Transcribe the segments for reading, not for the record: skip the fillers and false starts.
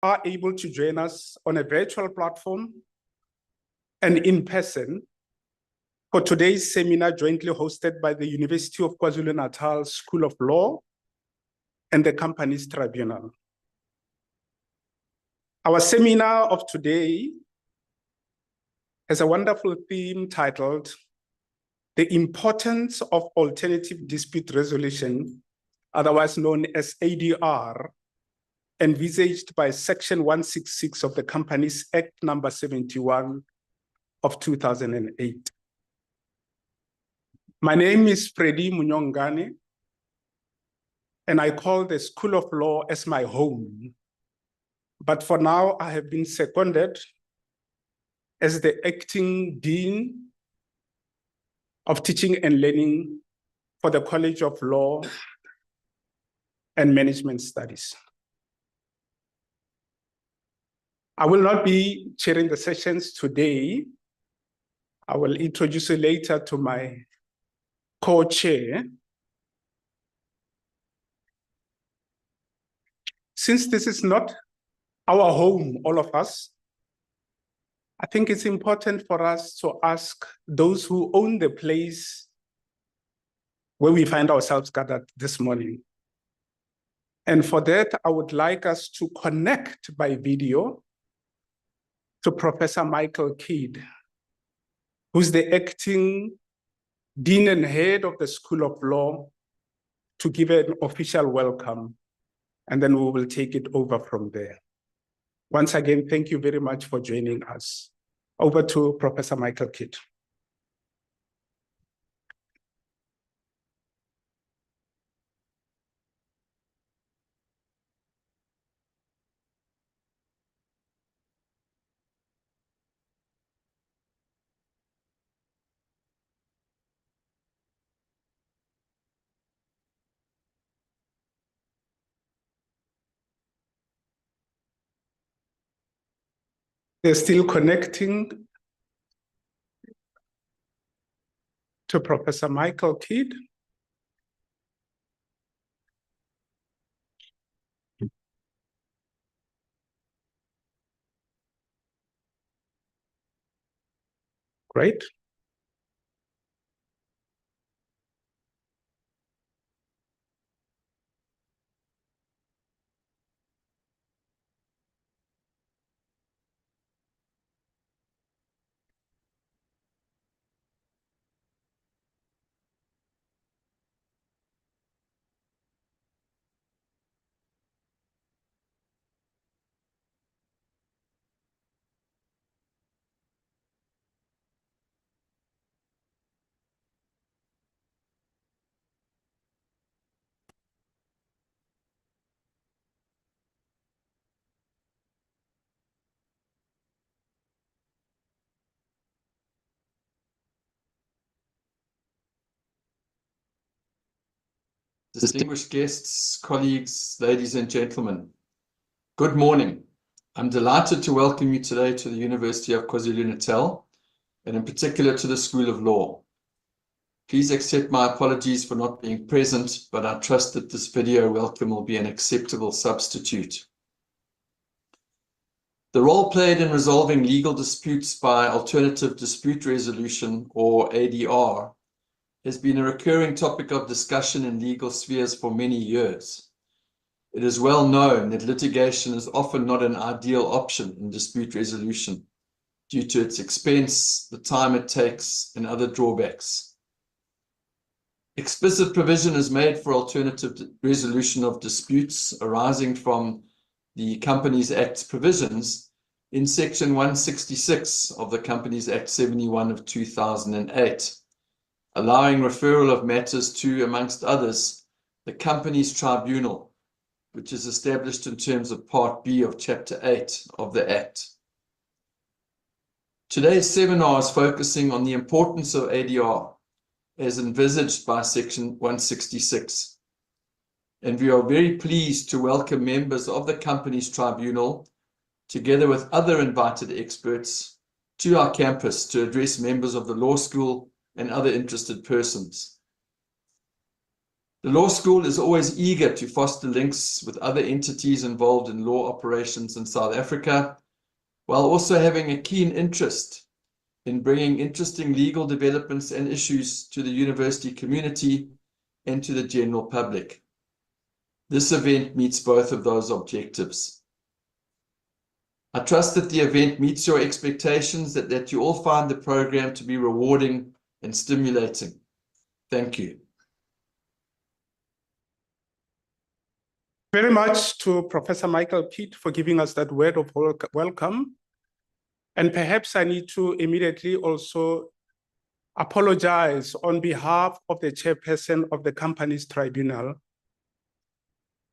are able to join us on a virtual platform and in person for today's seminar jointly hosted by the University of KwaZulu-Natal School of Law and the Companies Tribunal. Our seminar of today has a wonderful theme titled The Importance of Alternative Dispute Resolution, otherwise known as ADR, envisaged by Section 166 of the Companies Act number 71 of 2008. My name is Freddy Munyongane, and I call the School of Law as my home. But for now, I have been seconded as the acting Dean of Teaching and Learning for the College of Law and Management Studies. I will not be chairing the sessions today. I will introduce you later to my co-chair. Since this is not our home, all of us, I think it's important for us to ask those who own the place where we find ourselves gathered this morning. And for that, I would like us to connect by video to Professor Michael Kidd, who's the acting Dean and Head of the School of Law, to give an official welcome, and then we will take it over from there. Once again, thank you very much for joining us. Over to Professor Michael Kidd. They're still connecting to Professor Michael Kidd. Great. Distinguished guests, colleagues, ladies and gentlemen, good morning. I'm delighted to welcome you today to the University of KwaZulu-Natal, and in particular to the School of Law. Please accept my apologies for not being present, but I trust that this video welcome will be an acceptable substitute. The role played in resolving legal disputes by alternative dispute resolution, or ADR, has been a recurring topic of discussion in legal spheres for many years. It is well known that litigation is often not an ideal option in dispute resolution due to its expense, the time it takes, and other drawbacks. Explicit provision is made for alternative resolution of disputes arising from the Companies Act's provisions in Section 166 of the Companies Act 71 of 2008. Allowing referral of matters to, amongst others, the Companies Tribunal, which is established in terms of Part B of Chapter 8 of the Act. Today's seminar is focusing on the importance of ADR as envisaged by Section 166. And we are very pleased to welcome members of the Companies Tribunal, together with other invited experts, to our campus to address members of the law school and other interested persons. The law school is always eager to foster links with other entities involved in law operations in South Africa, while also having a keen interest in bringing interesting legal developments and issues to the university community and to the general public. This event meets both of those objectives. I trust that the event meets your expectations, that you all find the program to be rewarding and stimulating. Thank you. Very much to Professor Michael Pitt for giving us that word of welcome. And perhaps I need to immediately also apologize on behalf of the chairperson of the company's tribunal,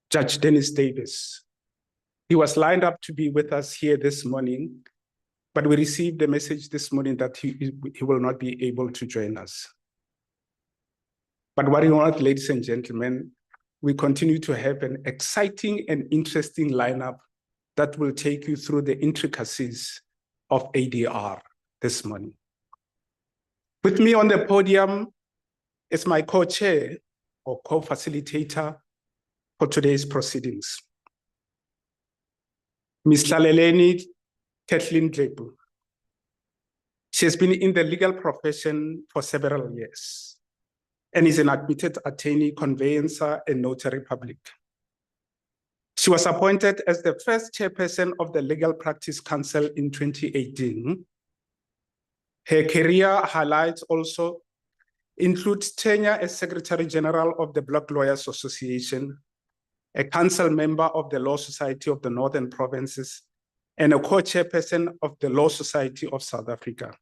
Judge Dennis Davis. He was lined up to be with us here this morning, but we received a message this morning that he will not be able to join us. But worry not, ladies and gentlemen, we continue to have an exciting and interesting lineup that will take you through the intricacies of ADR this morning. With me on the podium is my co-chair or co-facilitator for today's proceedings, Ms. Tlaleleni Kathleen Dlepu. She has been in the legal profession for several years and is an admitted attorney, conveyancer, and notary public. She was appointed as the first chairperson of the Legal Practice Council in 2018. Her career highlights also include tenure as Secretary General of the Black Lawyers Association, a council member of the Law Society of the Northern Provinces, and a co-chairperson of the Law Society of South Africa.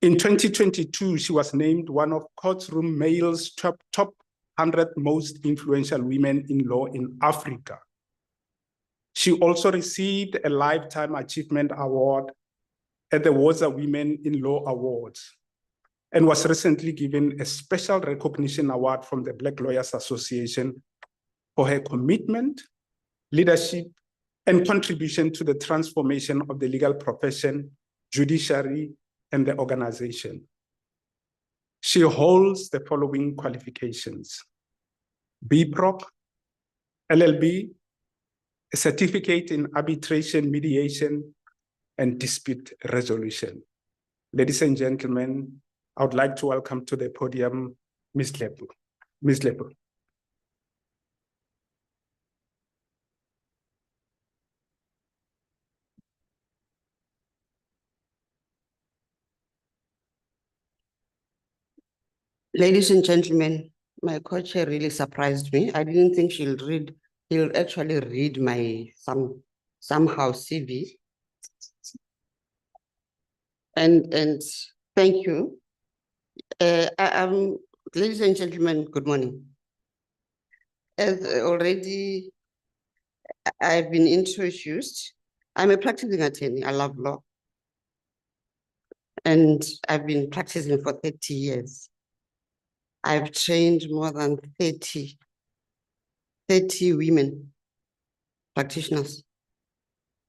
In 2022, she was named one of Courtroom Mail's top 100 most influential women in law in Africa. She also received a Lifetime Achievement Award at the Woza Women in Law Awards and was recently given a special recognition award from the Black Lawyers Association for her commitment, leadership, and contribution to the transformation of the legal profession, judiciary, and the organization. She holds the following qualifications: BProc, LLB, a certificate in arbitration, mediation, and dispute resolution. Ladies and gentlemen, I would like to welcome to the podium Ms. Dlepu. Ms. Dlepu. Ladies and gentlemen, my co-chair really surprised me. I didn't think he'll actually read my somehow CV. And thank you. Ladies and gentlemen, good morning. As already I've been introduced, I'm a practicing attorney. I love law. And I've been practicing for 30 years. I've trained more than 30 women practitioners,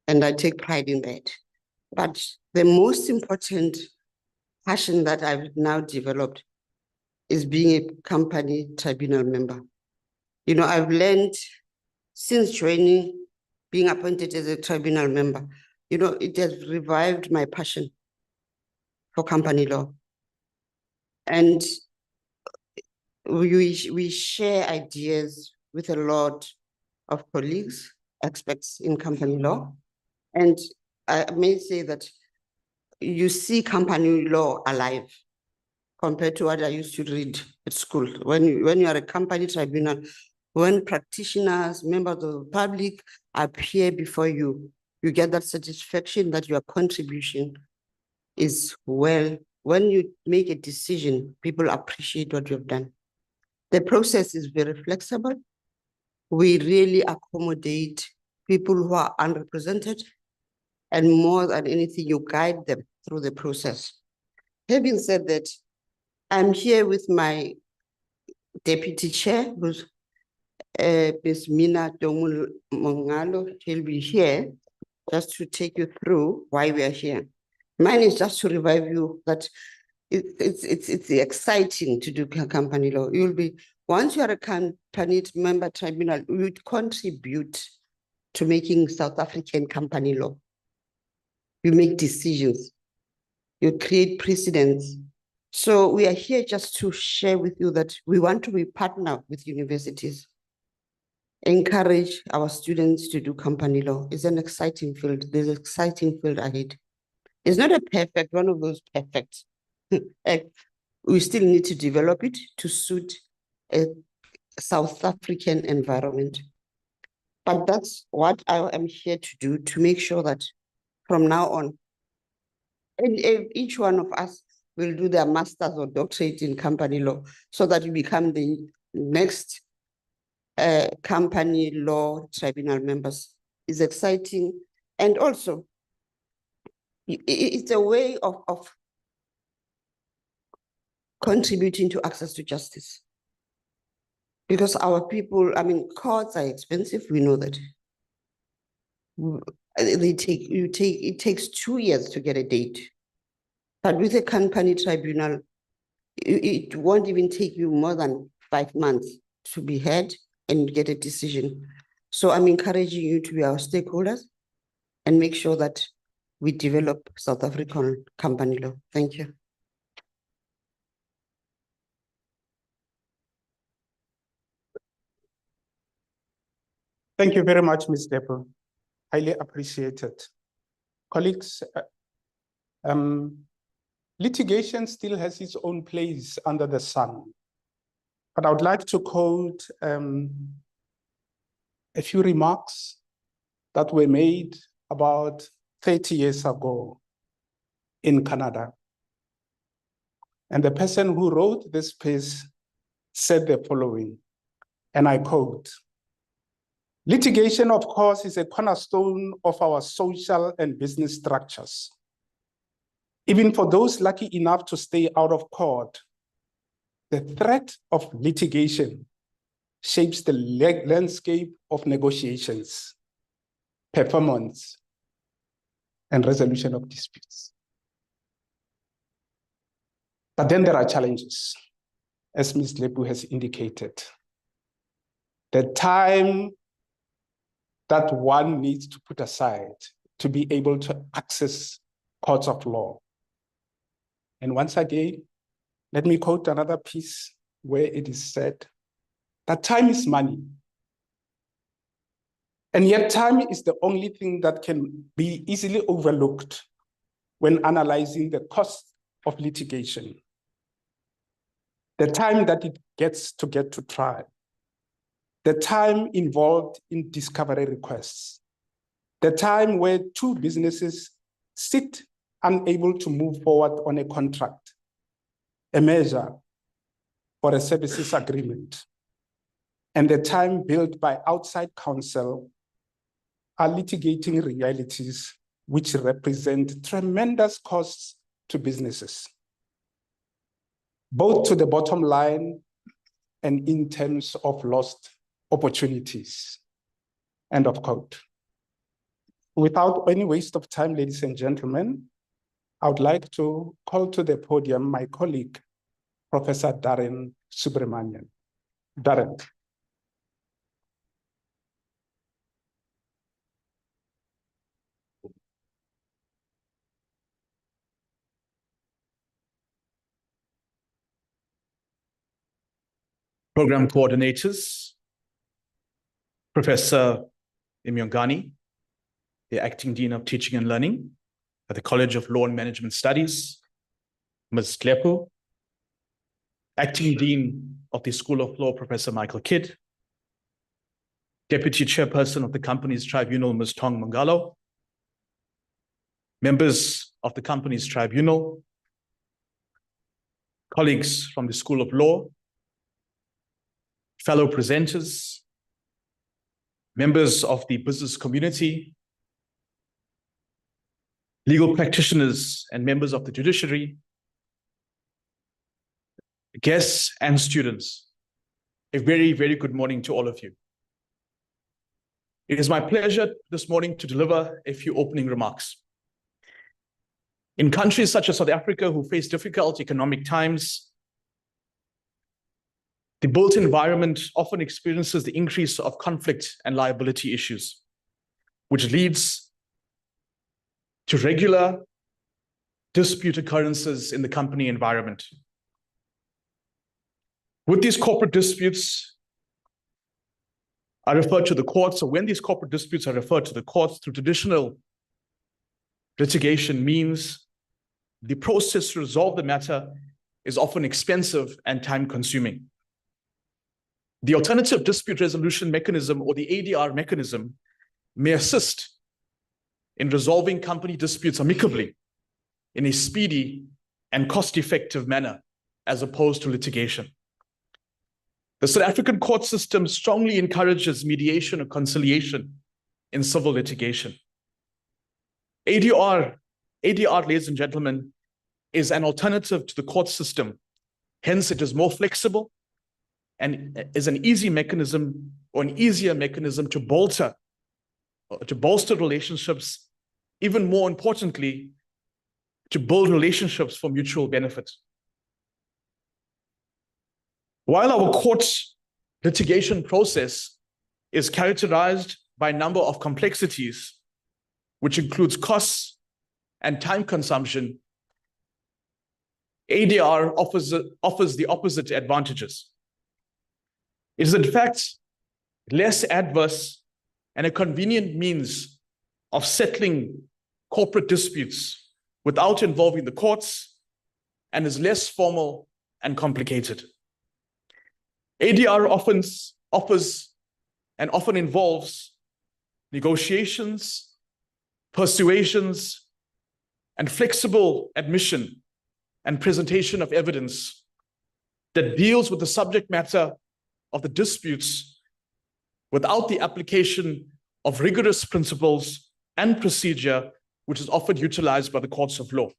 and I take pride in that. But the most important passion that I've now developed is being a company tribunal member. You know, I've learned since joining, being appointed as a tribunal member, you know, it has revived my passion for company law. And we share ideas with a lot of colleagues, experts in company law. And I may say that you see company law alive compared to what I used to read at school. When you are a company tribunal, when practitioners, members of the public appear before you, you get that satisfaction that your contribution is well. When you make a decision, people appreciate what you've done. The process is very flexible. We really accommodate people who are unrepresented, and more than anything, you guide them through the process. Having said that, I'm here with my deputy chair, who's Ms. Mina Mongalo. She'll be here just to take you through why we are here. Mine is just to revive you that it's exciting to do company law. You'll be Once you are a company member tribunal, you would contribute to making South African company law. You make decisions, you create precedents. So we are here just to share with you that we want to be partner with universities, encourage our students to do company law. It's an exciting field. There's an exciting field ahead. It's not a perfect, one of those perfect. We still need to develop it to suit a South African environment. But that's what I am here to do, to make sure that from now on, and each one of us will do their master's or doctorate in company law so that we become the next company law tribunal members. Is exciting. And also, it's a way of contributing to access to justice. Because our people, I mean, courts are expensive, we know that. It takes 2 years to get a date. But with a company tribunal, it won't even take you more than 5 months to be heard and get a decision. So I'm encouraging you to be our stakeholders and make sure that we develop South African company law. Thank you. Thank you very much, Ms. Depo. Highly appreciated. Colleagues, litigation still has its own place under the sun. But I would like to quote a few remarks that were made about 30 years ago in Canada. And the person who wrote this piece said the following, and I quote, "Litigation, of course, is a cornerstone of our social and business structures. Even for those lucky enough to stay out of court, the threat of litigation shapes the landscape of negotiations, performance, and resolution of disputes." But then there are challenges, as Ms. Lepu has indicated. The time that one needs to put aside to be able to access courts of law. And once again, let me quote another piece where it is said that time is money. And yet time is the only thing that can be easily overlooked when analyzing the cost of litigation. The time that it gets to get to trial, the time involved in discovery requests, the time where two businesses sit unable to move forward on a contract, a measure, or a services agreement, and the time billed by outside counsel are litigating realities which represent tremendous costs to businesses, both to the bottom line and in terms of lost opportunities. End of quote. Without any waste of time, ladies and gentlemen, I would like to call to the podium my colleague, Professor Darren Subramanian. Darren. Program coordinators, Professor Imyongani, the Acting Dean of Teaching and Learning at the College of Law and Management Studies, Ms. Klepu, Acting Dean of the School of Law, Professor Michael Kidd, Deputy Chairperson of the Companies Tribunal, Ms. Tong Mangalo, members of the Companies Tribunal, colleagues from the School of Law, fellow presenters, members of the business community, legal practitioners and members of the judiciary, guests and students, a very, very good morning to all of you. It is my pleasure this morning to deliver a few opening remarks. In countries such as South Africa, who face difficult economic times, The built environment often experiences the increase of conflict and liability issues, which leads to regular dispute occurrences in the company environment. With these corporate disputes are referred to the courts, or when these corporate disputes are referred to the courts through traditional litigation means, the process to resolve the matter is often expensive and time-consuming. The alternative dispute resolution mechanism, or the ADR mechanism, may assist in resolving company disputes amicably in a speedy and cost-effective manner, as opposed to litigation. The South African court system strongly encourages mediation or conciliation in civil litigation. ADR, ladies and gentlemen, is an alternative to the court system. Hence, it is more flexible and is an easy mechanism, or an easier mechanism to bolster relationships, even more importantly, to build relationships for mutual benefit. While our court litigation process is characterized by a number of complexities, which includes costs and time consumption, ADR offers the opposite advantages. It is in fact less adverse and a convenient means of settling corporate disputes without involving the courts, and is less formal and complicated. ADR offers and often involves negotiations, persuasions, and flexible admission and presentation of evidence that deals with the subject matter of the disputes without the application of rigorous principles and procedure, which is often utilized by the courts of law.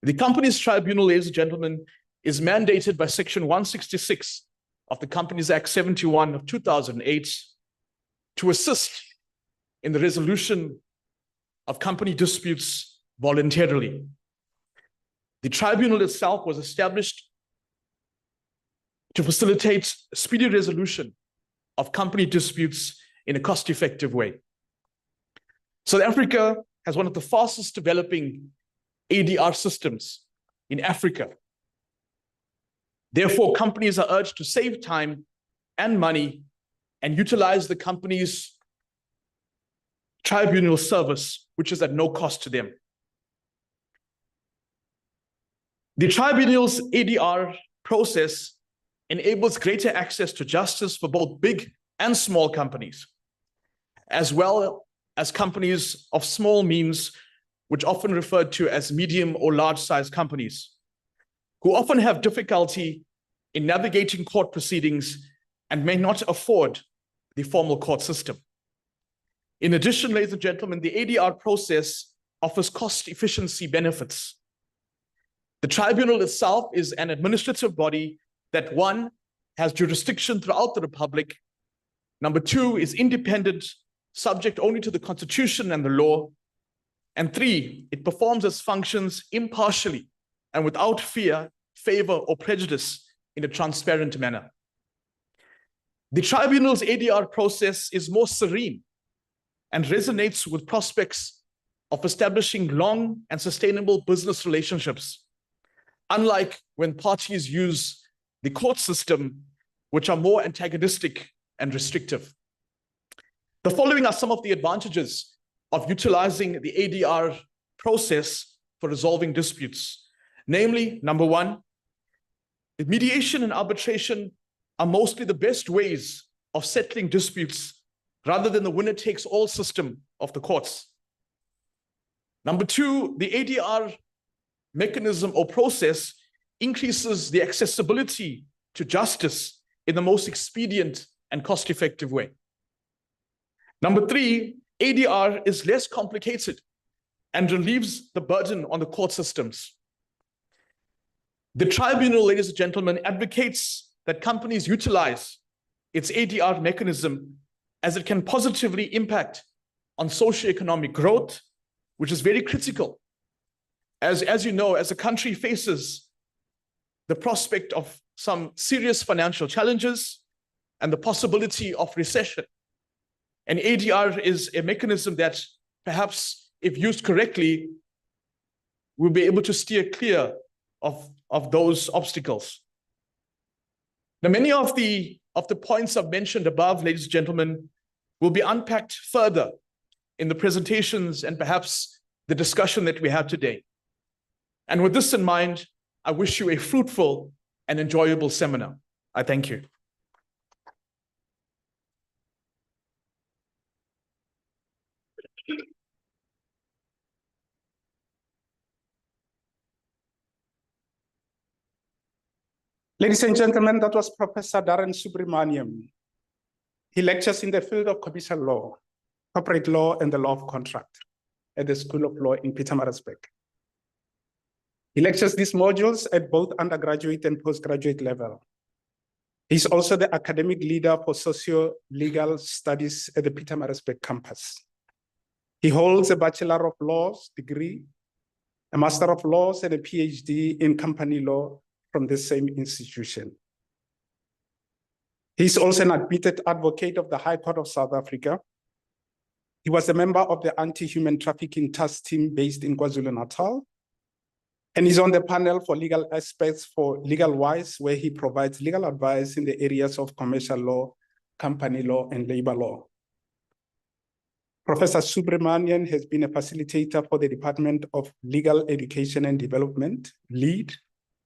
The Companies Tribunal, ladies and gentlemen, is mandated by Section 166 of the Companies Act 71 of 2008 to assist in the resolution of company disputes voluntarily. The tribunal itself was established to facilitate speedy resolution of company disputes in a cost-effective way. South Africa has one of the fastest developing ADR systems in Africa. Therefore, companies are urged to save time and money and utilize the company's tribunal service, which is at no cost to them. The tribunal's ADR process enables greater access to justice for both big and small companies, as well as companies of small means, which are often referred to as medium or large-sized companies, who often have difficulty in navigating court proceedings and may not afford the formal court system. In addition, ladies and gentlemen, the ADR process offers cost efficiency benefits. The tribunal itself is an administrative body that, one, has jurisdiction throughout the Republic. Number two, is independent, subject only to the Constitution and the law. And three, it performs its functions impartially and without fear, favor, or prejudice in a transparent manner. The tribunal's ADR process is more serene and resonates with prospects of establishing long and sustainable business relationships, unlike when parties use the court system, which are more antagonistic and restrictive. The following are some of the advantages of utilizing the ADR process for resolving disputes. Namely, number one, the mediation and arbitration are mostly the best ways of settling disputes rather than the winner-takes-all system of the courts. Number two, the ADR mechanism or process increases the accessibility to justice in the most expedient and cost-effective way. Number three, ADR is less complicated and relieves the burden on the court systems. The tribunal, ladies and gentlemen, advocates that companies utilize its ADR mechanism as it can positively impact on socioeconomic growth, which is very critical. As you know, as a country faces the prospect of some serious financial challenges and the possibility of recession. And ADR is a mechanism that perhaps, if used correctly, will be able to steer clear of those obstacles. Now, many of the points I've mentioned above, ladies and gentlemen, will be unpacked further in the presentations and perhaps the discussion that we have today. And with this in mind, I wish you a fruitful and enjoyable seminar. I thank you. Ladies and gentlemen, that was Professor Darren Subramaniam. He lectures in the field of commercial law, corporate law, and the law of contract at the School of Law in Pietermaritzburg. He lectures these modules at both undergraduate and postgraduate level. He's also the academic leader for socio-legal studies at the Pietermaritzburg campus. He holds a Bachelor of Laws degree, a Master of Laws, and a PhD in company law from the same institution. He's also an admitted advocate of the High Court of South Africa. He was a member of the Anti-Human Trafficking Task Team based in KwaZulu-Natal. And he's on the panel for legal aspects for LegalWise, where he provides legal advice in the areas of commercial law, company law, and labor law. Professor Subramanian has been a facilitator for the Department of Legal Education and Development, LEAD,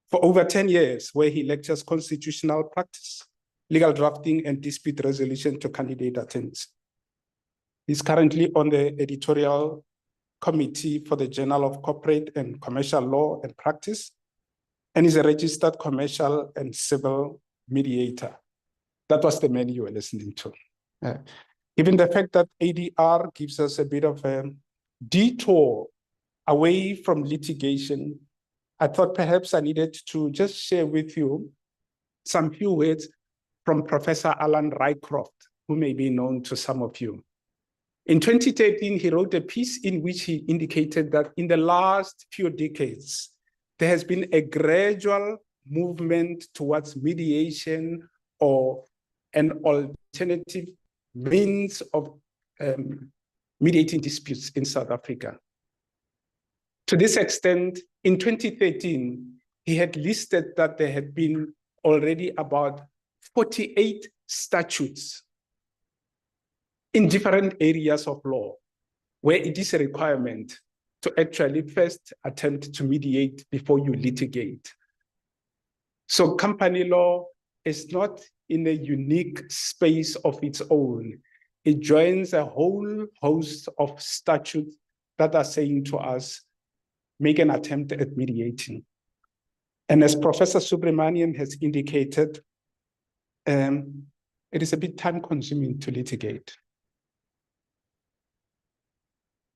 for over 10 years, where he lectures constitutional practice, legal drafting, and dispute resolution to candidate attorneys. He's currently on the editorial committee for the Journal of Corporate and Commercial Law and Practice, and is a registered commercial and civil mediator. That was the man you were listening to. Given the fact that ADR gives us a bit of a detour away from litigation, I thought perhaps I needed to just share with you some few words from Professor Alan Rycroft, who may be known to some of you. In 2013, he wrote a piece in which he indicated that in the last few decades, there has been a gradual movement towards mediation or an alternative means of mediating disputes in South Africa. To this extent, in 2013, he had listed that there had been already about 48 statutes in different areas of law, where it is a requirement to actually first attempt to mediate before you litigate. So company law is not in a unique space of its own. It joins a whole host of statutes that are saying to us, make an attempt at mediating. And as Professor Subramanian has indicated, it is a bit time-consuming to litigate.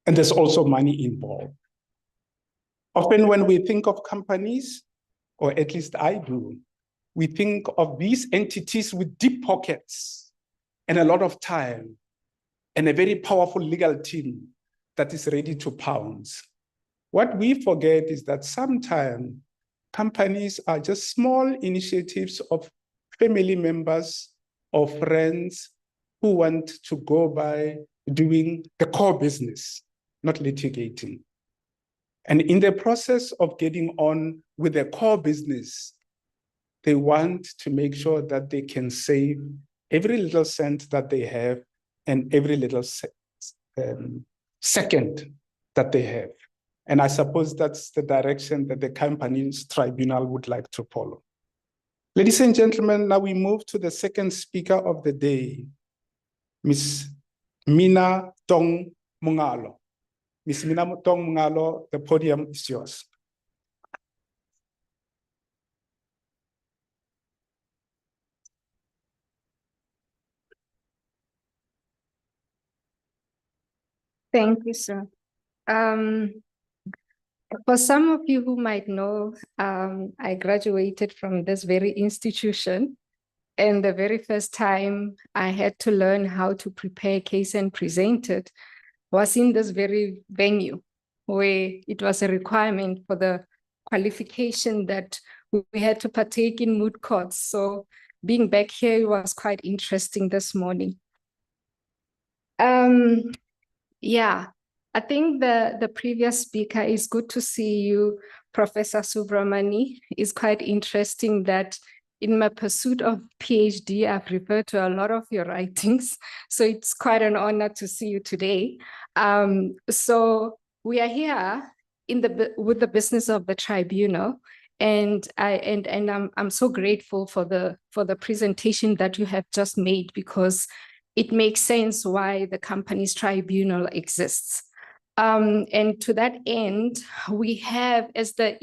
And there's also money involved. Often when we think of companies, or at least I do, we think of these entities with deep pockets and a lot of time and a very powerful legal team that is ready to pounce. What we forget is that sometimes companies are just small initiatives of family members or friends who want to go by doing the core business, not litigating. And in the process of getting on with their core business, they want to make sure that they can save every little cent that they have and every little second that they have. And I suppose that's the direction that the companies tribunal would like to follow. Ladies and gentlemen, now we move to the second speaker of the day, Ms. Mina Tong Mungalo. Ms. Mina Tong Mungalo, the podium is yours. Thank you, sir. For some of you who might know, I graduated from this very institution, and the very first time I had to learn how to prepare a case and present it was in this very venue, where it was a requirement for the qualification that we had to partake in moot courts. So being back here was quite interesting this morning. Yeah, I think the previous speaker is good to see you, Professor Subramani. It's quite interesting that in my pursuit of PhD, I've referred to a lot of your writings. So it's quite an honor to see you today. So we are here with the business of the tribunal. And I'm so grateful for the presentation that you have just made, because it makes sense why the company's tribunal exists. And to that end, we have, as the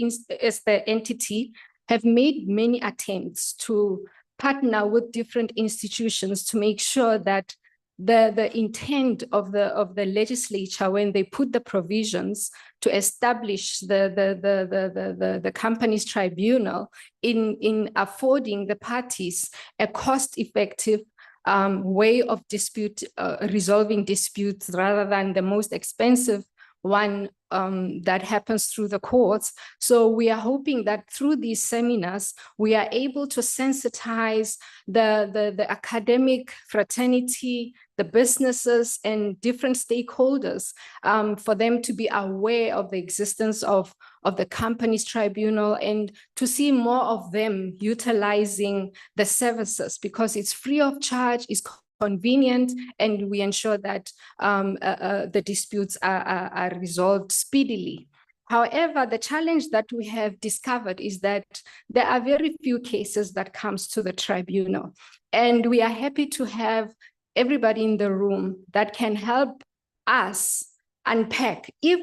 entity, have made many attempts to partner with different institutions to make sure that the intent of the legislature, when they put the provisions to establish the company's tribunal, in affording the parties a cost-effective way of resolving disputes, rather than the most expensive one that happens through the courts. So we are hoping that through these seminars, we are able to sensitize the academic fraternity, the businesses, and different stakeholders for them to be aware of the existence of the company's tribunal, and to see more of them utilizing the services, because it's free of charge, it's convenient, and we ensure that the disputes are resolved speedily. However, the challenge that we have discovered is that there are very few cases that comes to the tribunal. And we are happy to have everybody in the room that can help us unpack if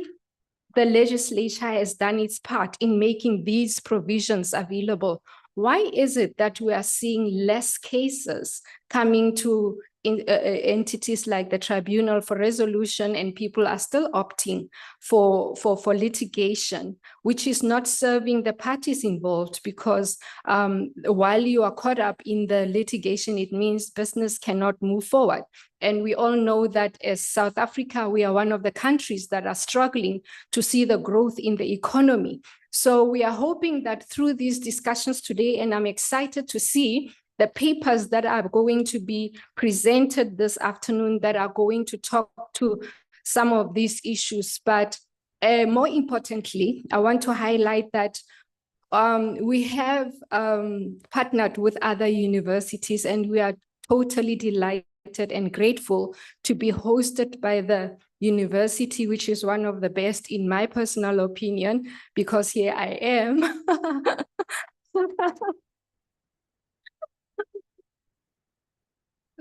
the legislature has done its part in making these provisions available. Why is it that we are seeing less cases coming to entities like the tribunal for resolution, and people are still opting for litigation, which is not serving the parties involved? Because while you are caught up in the litigation, it means business cannot move forward. And we all know that as South Africa, we are one of the countries that are struggling to see the growth in the economy. So we are hoping that through these discussions today, and I'm excited to see the papers that are going to be presented this afternoon that are going to talk to some of these issues. But more importantly, I want to highlight that we have partnered with other universities, and we are totally delighted and grateful to be hosted by the university, which is one of the best in my personal opinion, because here I am.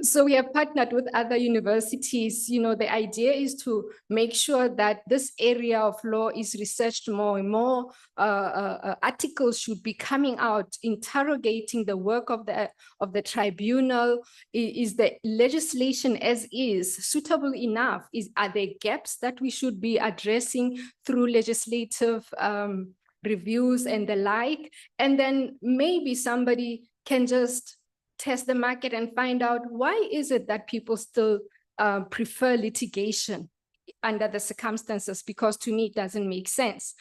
So we have partnered with other universities. You know, the idea is to make sure that this area of law is researched more and more. Articles should be coming out, interrogating the work of the tribunal. Is the legislation as is suitable enough? Are there gaps that we should be addressing through legislative reviews and the like? And then maybe somebody can just test the market and find out, why is it that people still prefer litigation under the circumstances? Because to me, it doesn't make sense.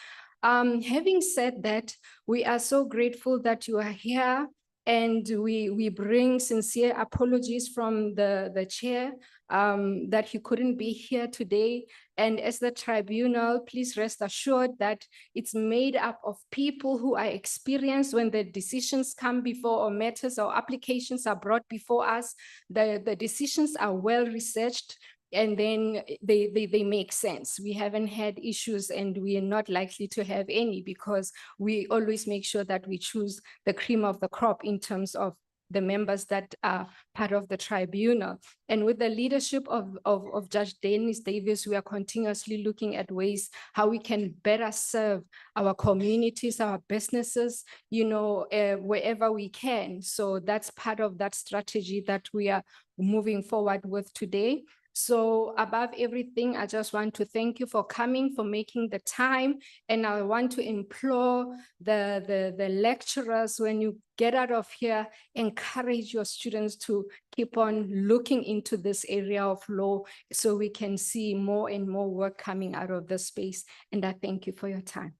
Having said that, we are so grateful that you are here, and we bring sincere apologies from the chair that he couldn't be here today. And as the tribunal, please rest assured that it's made up of people who are experienced when the decisions come before, or matters or applications are brought before us. The decisions are well researched, and then they make sense. We haven't had issues, and we are not likely to have any, because we always make sure that we choose the cream of the crop in terms of the members that are part of the tribunal. And with the leadership of Judge Dennis Davis, we are continuously looking at ways how we can better serve our communities, our businesses, you know, wherever we can. So that's part of that strategy that we are moving forward with today. So above everything, I just want to thank you for coming, for making the time. And I want to implore the lecturers, when you get out of here, encourage your students to keep on looking into this area of law, so we can see more and more work coming out of this space. And I thank you for your time.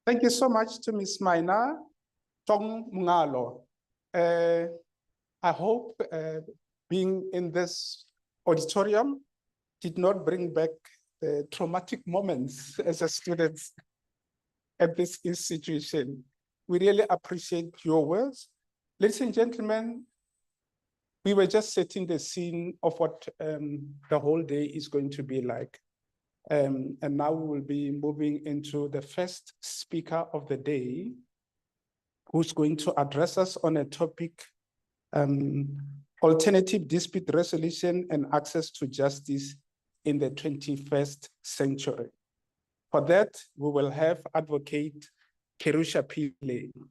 Thank you so much to Ms. Maina Tong Mungalo. I hope being in this auditorium did not bring back the traumatic moments as a student at this institution. We really appreciate your words. Ladies and gentlemen, we were just setting the scene of what the whole day is going to be like. And now we will be moving into the first speaker of the day, who's going to address us on a topic, alternative dispute resolution and access to justice in the 21st century. For that, we will have Advocate Kerusha Pile.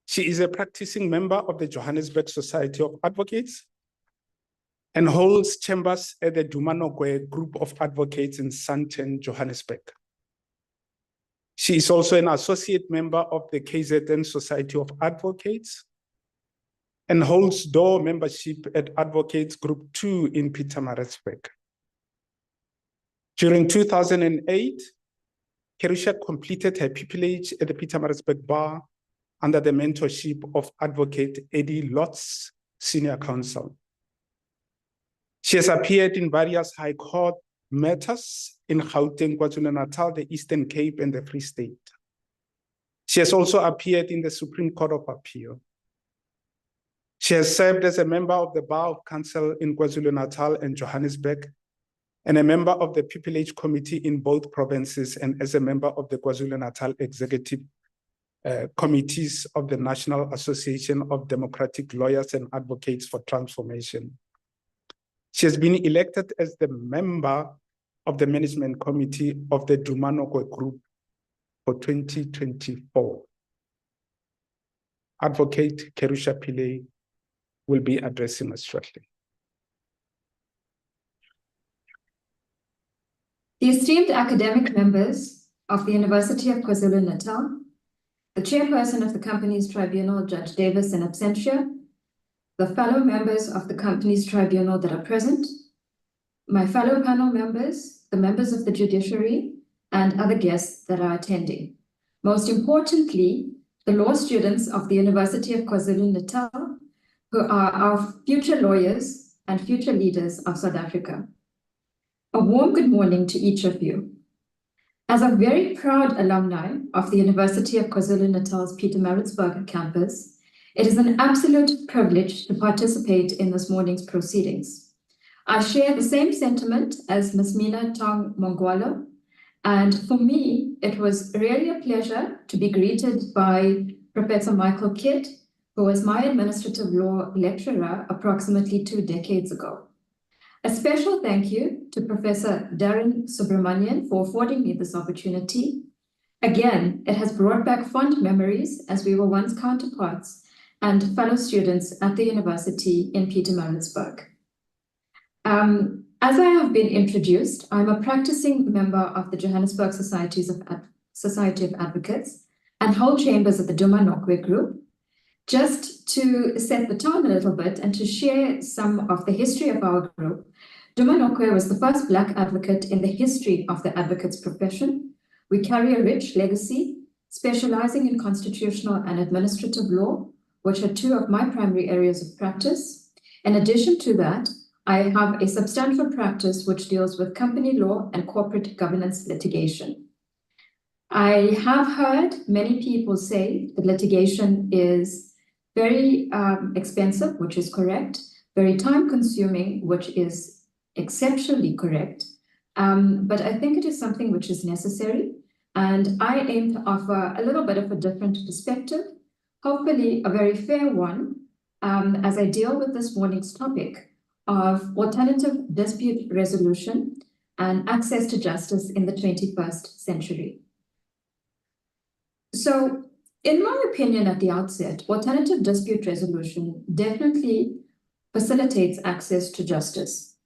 She is a practicing member of the Johannesburg Society of Advocates and holds chambers at the Dumanogwe Group of Advocates in Sandton, Johannesburg. She is also an associate member of the KZN Society of Advocates and holds door membership at Advocates Group 2 in Pietermaritzburg. During 2008, Kerusha completed her pupillage at the Pietermaritzburg Bar under the mentorship of Advocate Eddie Lotz, Senior Counsel. She has appeared in various High Court matters in Gauteng, KwaZulu-Natal, the Eastern Cape, and the Free State. She has also appeared in the Supreme Court of Appeal. She has served as a member of the Bar of Council in KwaZulu-Natal and Johannesburg, and a member of the Pupillage Committee in both provinces, and as a member of the KwaZulu-Natal Executive Committees of the National Association of Democratic Lawyers and Advocates for Transformation. She has been elected as the member of the Management Committee of the Dumanogwe Group for 2024. Advocate Kerusha Pile will be addressing us shortly. The esteemed academic members of the University of KwaZulu-Natal, the chairperson of the Companies Tribunal, Judge Davis in absentia, the fellow members of the Companies Tribunal that are present, my fellow panel members, the members of the judiciary, and other guests that are attending. Most importantly, the law students of the University of KwaZulu-Natal, who are our future lawyers and future leaders of South Africa. A warm good morning to each of you. As a very proud alumni of the University of KwaZulu-Natal's Pietermaritzburg campus, it is an absolute privilege to participate in this morning's proceedings. I share the same sentiment as Ms. Mina Tong Mongwalo, and for me, it was really a pleasure to be greeted by Professor Michael Kidd, who was my administrative law lecturer approximately 2 decades ago. A special thank you to Professor Darren Subramanian for affording me this opportunity. Again, it has brought back fond memories as we were once counterparts and fellow students at the university in Pietermaritzburg. As I have been introduced, I'm a practicing member of the Johannesburg Society of Advocates and hold chambers at the Dumanogwe Group. Just to set the tone a little bit and to share some of the history of our group, Dumanogwe was the first Black advocate in the history of the advocate's profession. We carry a rich legacy, specializing in constitutional and administrative law, which are 2 of my primary areas of practice. In addition to that, I have a substantial practice which deals with company law and corporate governance litigation. I have heard many people say that litigation is very expensive, which is correct, very time-consuming, which is exceptionally correct, but I think it is something which is necessary, and I aim to offer a little bit of a different perspective, hopefully a very fair one, as I deal with this morning's topic of alternative dispute resolution and access to justice in the 21st century. So, in my opinion at the outset, alternative dispute resolution definitely facilitates access to justice.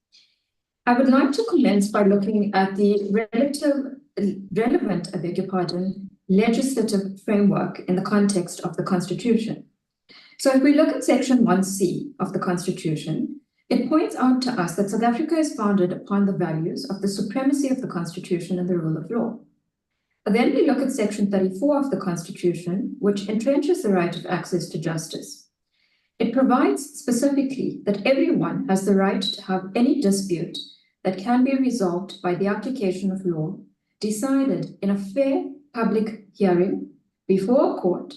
I would like to commence by looking at the relevant, legislative framework in the context of the Constitution. So if we look at Section 1C of the Constitution, it points out to us that South Africa is founded upon the values of the supremacy of the Constitution and the rule of law. Then we look at Section 34 of the Constitution, which entrenches the right of access to justice. It provides specifically that everyone has the right to have any dispute that can be resolved by the application of law decided in a fair public hearing before a court,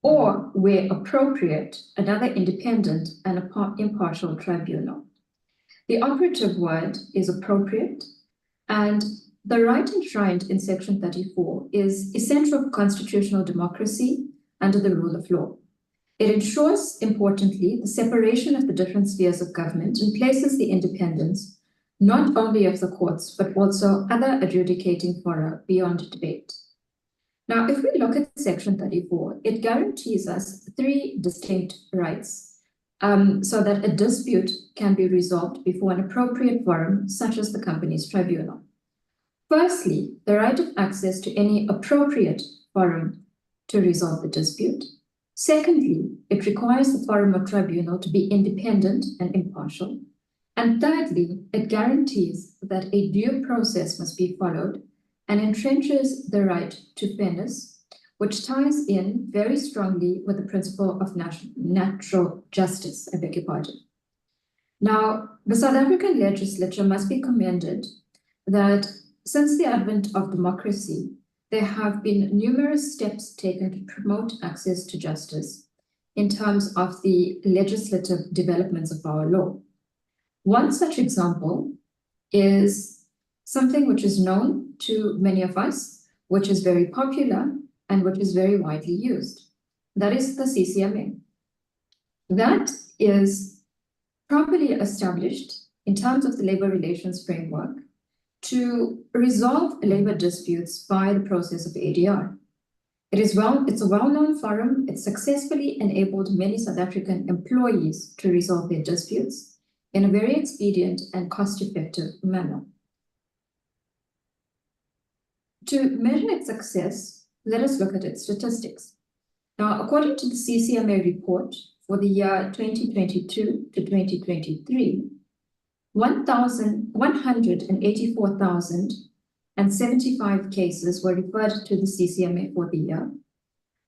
or where appropriate, another independent and impartial tribunal. The operative word is appropriate, and the right enshrined in Section 34 is essential for constitutional democracy under the rule of law. It ensures, importantly, the separation of the different spheres of government and places the independence not only of the courts, but also other adjudicating fora beyond debate. Now, if we look at Section 34, it guarantees us three distinct rights so that a dispute can be resolved before an appropriate forum, such as the company's tribunal. Firstly, the right of access to any appropriate forum to resolve the dispute. Secondly, it requires the forum or tribunal to be independent and impartial. And thirdly, it guarantees that a due process must be followed and entrenches the right to fairness, which ties in very strongly with the principle of natural justice, I beg your pardon. Now, the South African legislature must be commended that since the advent of democracy, there have been numerous steps taken to promote access to justice in terms of the legislative developments of our law. One such example is something which is known to many of us, which is very popular and which is very widely used. That is the CCMA. That is properly established in terms of the labor relations framework to resolve labor disputes by the process of ADR. It's a well-known forum. It successfully enabled many South African employees to resolve their disputes in a very expedient and cost-effective manner. To measure its success, let us look at its statistics. Now, according to the CCMA report for the year 2022 to 2023, 184,075 cases were referred to the CCMA for the year.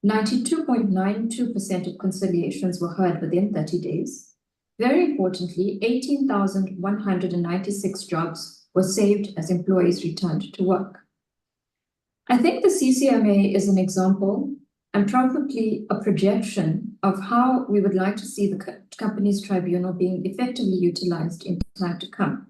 92.92% of conciliations were heard within 30 days. Very importantly, 18,196 jobs were saved as employees returned to work. I think the CCMA is an example and probably a projection of how we would like to see the company's tribunal being effectively utilized in time to come.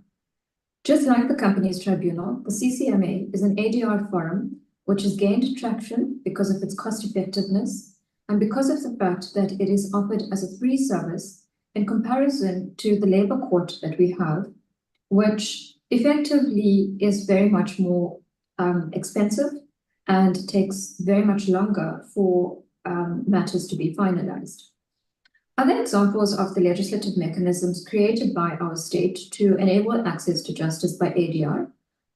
Just like the company's tribunal, the CCMA is an ADR forum which has gained traction because of its cost effectiveness and because of the fact that it is offered as a free service in comparison to the labor court that we have, which effectively is very much more expensive and takes very much longer for matters to be finalized. Other examples of the legislative mechanisms created by our state to enable access to justice by ADR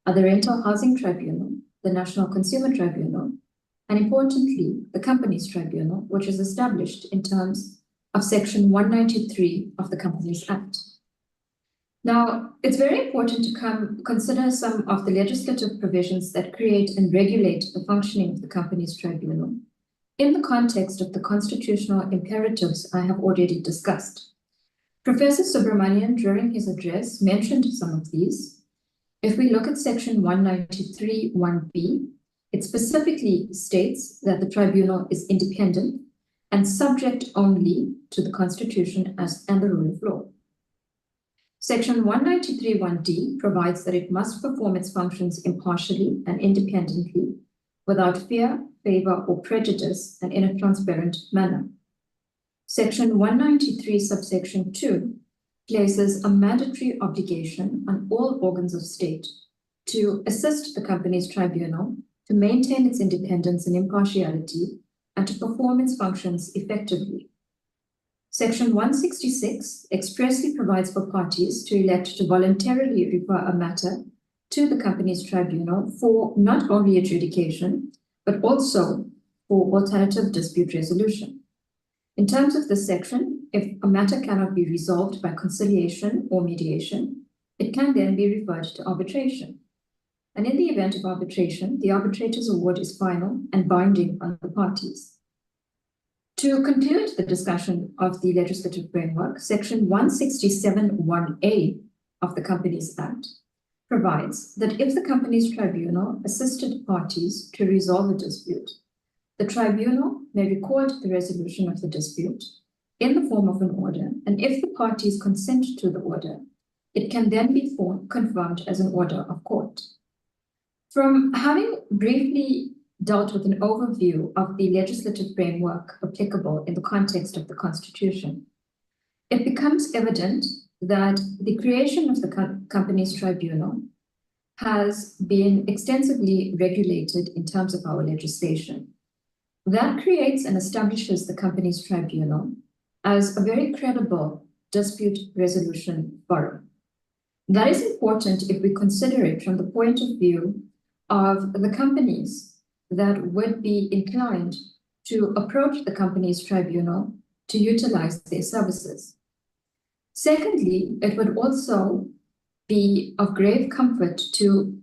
are the Rental Housing Tribunal, the National Consumer Tribunal, and importantly, the Companies Tribunal, which is established in terms of Section 193 of the Companies Act. Now, it's very important to consider some of the legislative provisions that create and regulate the functioning of the Companies Tribunal in the context of the constitutional imperatives I have already discussed. Professor Subramanian, during his address, mentioned some of these. If we look at Section 193(1)(b), it specifically states that the tribunal is independent and subject only to the Constitution and the rule of law. Section 193(1)(d) provides that it must perform its functions impartially and independently, without fear, favor, or prejudice, and in a transparent manner. Section 193 subsection 2 places a mandatory obligation on all organs of state to assist the company's tribunal to maintain its independence and impartiality and to perform its functions effectively. Section 166 expressly provides for parties to elect to voluntarily refer a matter to the company's tribunal for not only adjudication, but also for alternative dispute resolution. In terms of this section, if a matter cannot be resolved by conciliation or mediation, it can then be referred to arbitration. and in the event of arbitration, the arbitrator's award is final and binding on the parties. To conclude the discussion of the legislative framework, Section 167(1)(a) of the Companies Act provides that if the Companies Tribunal assisted parties to resolve a dispute, the tribunal may record the resolution of the dispute in the form of an order, and if the parties consent to the order, it can then be confirmed as an order of court. From having briefly dealt with an overview of the legislative framework applicable in the context of the Constitution, it becomes evident that the creation of the Companies Tribunal has been extensively regulated in terms of our legislation. That creates and establishes the Companies Tribunal as a very credible dispute resolution forum. That is important if we consider it from the point of view of the companies that would be inclined to approach the Companies Tribunal to utilize their services. Secondly, it would also be of grave comfort to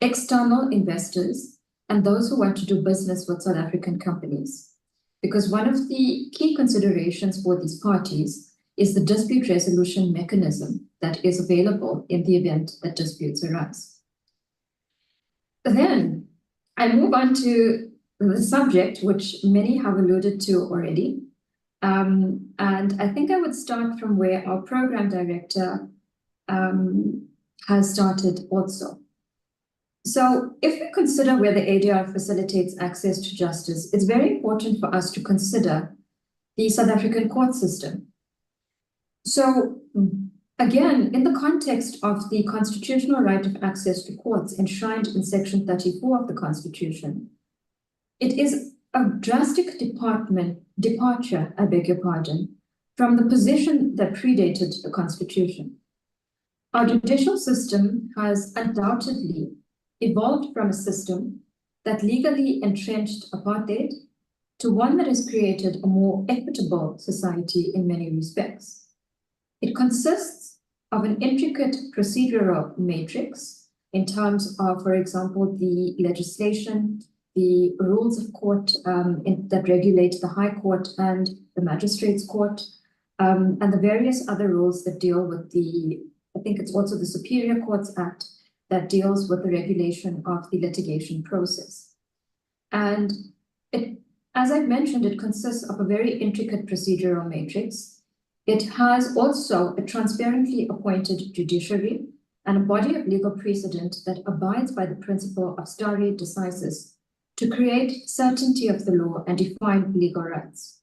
external investors and those who want to do business with South African companies, because one of the key considerations for these parties is the dispute resolution mechanism that is available in the event that disputes arise. Then I move on to the subject which many have alluded to already. And I think I would start from where our program director has started also. So if we consider where the ADR facilitates access to justice, it's very important for us to consider the South African court system. So again, in the context of the constitutional right of access to courts enshrined in Section 34 of the Constitution, it is a drastic departure, I beg your pardon, from the position that predated the Constitution. Our judicial system has undoubtedly evolved from a system that legally entrenched apartheid to one that has created a more equitable society in many respects. It consists of an intricate procedural matrix in terms of, for example, the legislation, the rules of court that regulate the High Court and the Magistrates Court, and the various other rules that deal with I think it's also the Superior Courts Act that deals with the regulation of the litigation process. And as I've mentioned, it consists of a very intricate procedural matrix. It has also a transparently appointed judiciary and a body of legal precedent that abides by the principle of stare decisis to create certainty of the law and define legal rights.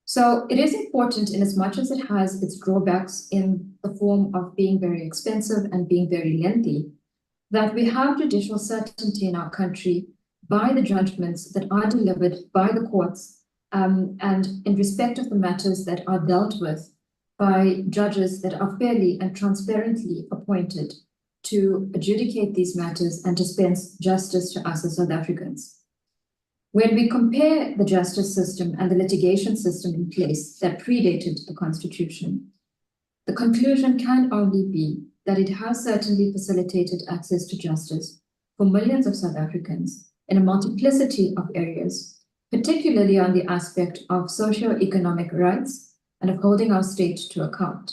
So it is important in as much as it has its drawbacks in the form of being very expensive and being very lengthy, that we have judicial certainty in our country by the judgments that are delivered by the courts and in respect of the matters that are dealt with by judges that are fairly and transparently appointed to adjudicate these matters and dispense justice to us as South Africans. When we compare the justice system and the litigation system in place that predated the Constitution, the conclusion can only be that it has certainly facilitated access to justice for millions of South Africans in a multiplicity of areas, particularly on the aspect of socio-economic rights and of holding our state to account.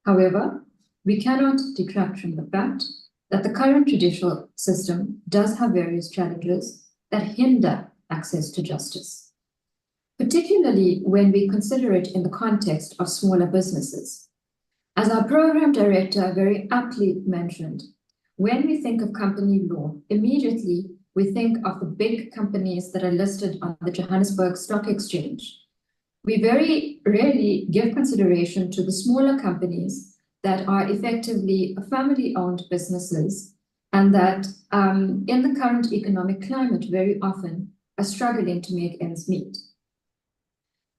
However, we cannot detract from the fact that the current judicial system does have various challenges that hinder access to justice, particularly when we consider it in the context of smaller businesses. As our program director very aptly mentioned, when we think of company law, immediately we think of the big companies that are listed on the Johannesburg Stock Exchange. We very rarely give consideration to the smaller companies that are effectively family-owned businesses and that in the current economic climate very often are struggling to make ends meet.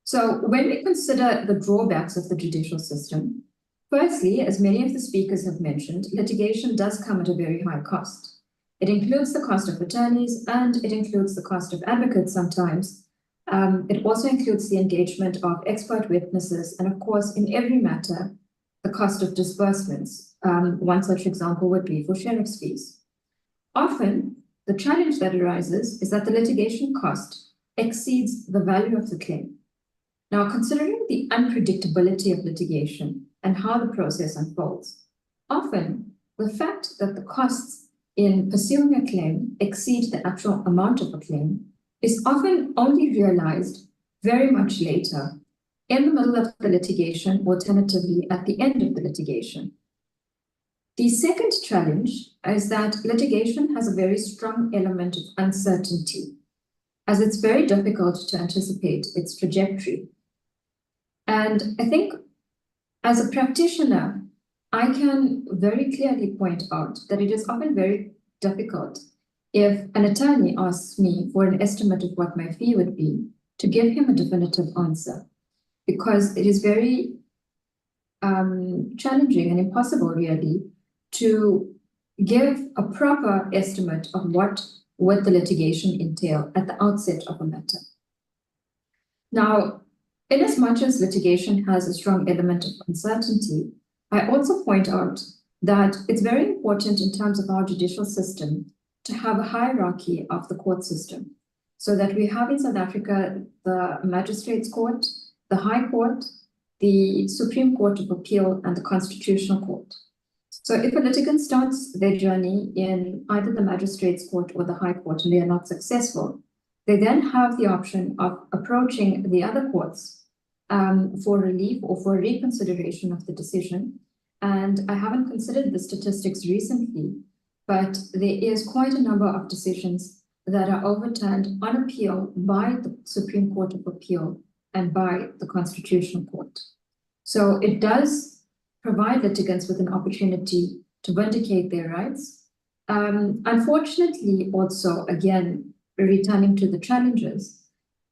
So when we consider the drawbacks of the judicial system, firstly, as many of the speakers have mentioned, litigation does come at a very high cost. It includes the cost of attorneys and it includes the cost of advocates sometimes. It also includes the engagement of expert witnesses and of course in every matter, the cost of disbursements. One such example would be for sheriff's fees. Often, the challenge that arises is that the litigation cost exceeds the value of the claim. Now, considering the unpredictability of litigation and how the process unfolds, often the fact that the costs in pursuing a claim exceed the actual amount of a claim is often only realized very much later, in the middle of the litigation, alternatively at the end of the litigation. The second challenge is that litigation has a very strong element of uncertainty, as it's very difficult to anticipate its trajectory. And I think as a practitioner, I can very clearly point out that it is often very difficult if an attorney asks me for an estimate of what my fee would be to give him a definitive answer, because it is very challenging and impossible really to give a proper estimate of what would the litigation entail at the outset of a matter. Now, in as much as litigation has a strong element of uncertainty, I also point out that it's very important in terms of our judicial system to have a hierarchy of the court system, so that we have in South Africa the Magistrates Court, the High Court, the Supreme Court of Appeal, and the Constitutional Court. So if a litigant starts their journey in either the Magistrates Court or the High Court and they are not successful, they then have the option of approaching the other courts for relief or for reconsideration of the decision. And I haven't considered the statistics recently, but there is quite a number of decisions that are overturned on appeal by the Supreme Court of Appeal and by the Constitutional Court. So it does provide litigants with an opportunity to vindicate their rights. Unfortunately, also, again, returning to the challenges,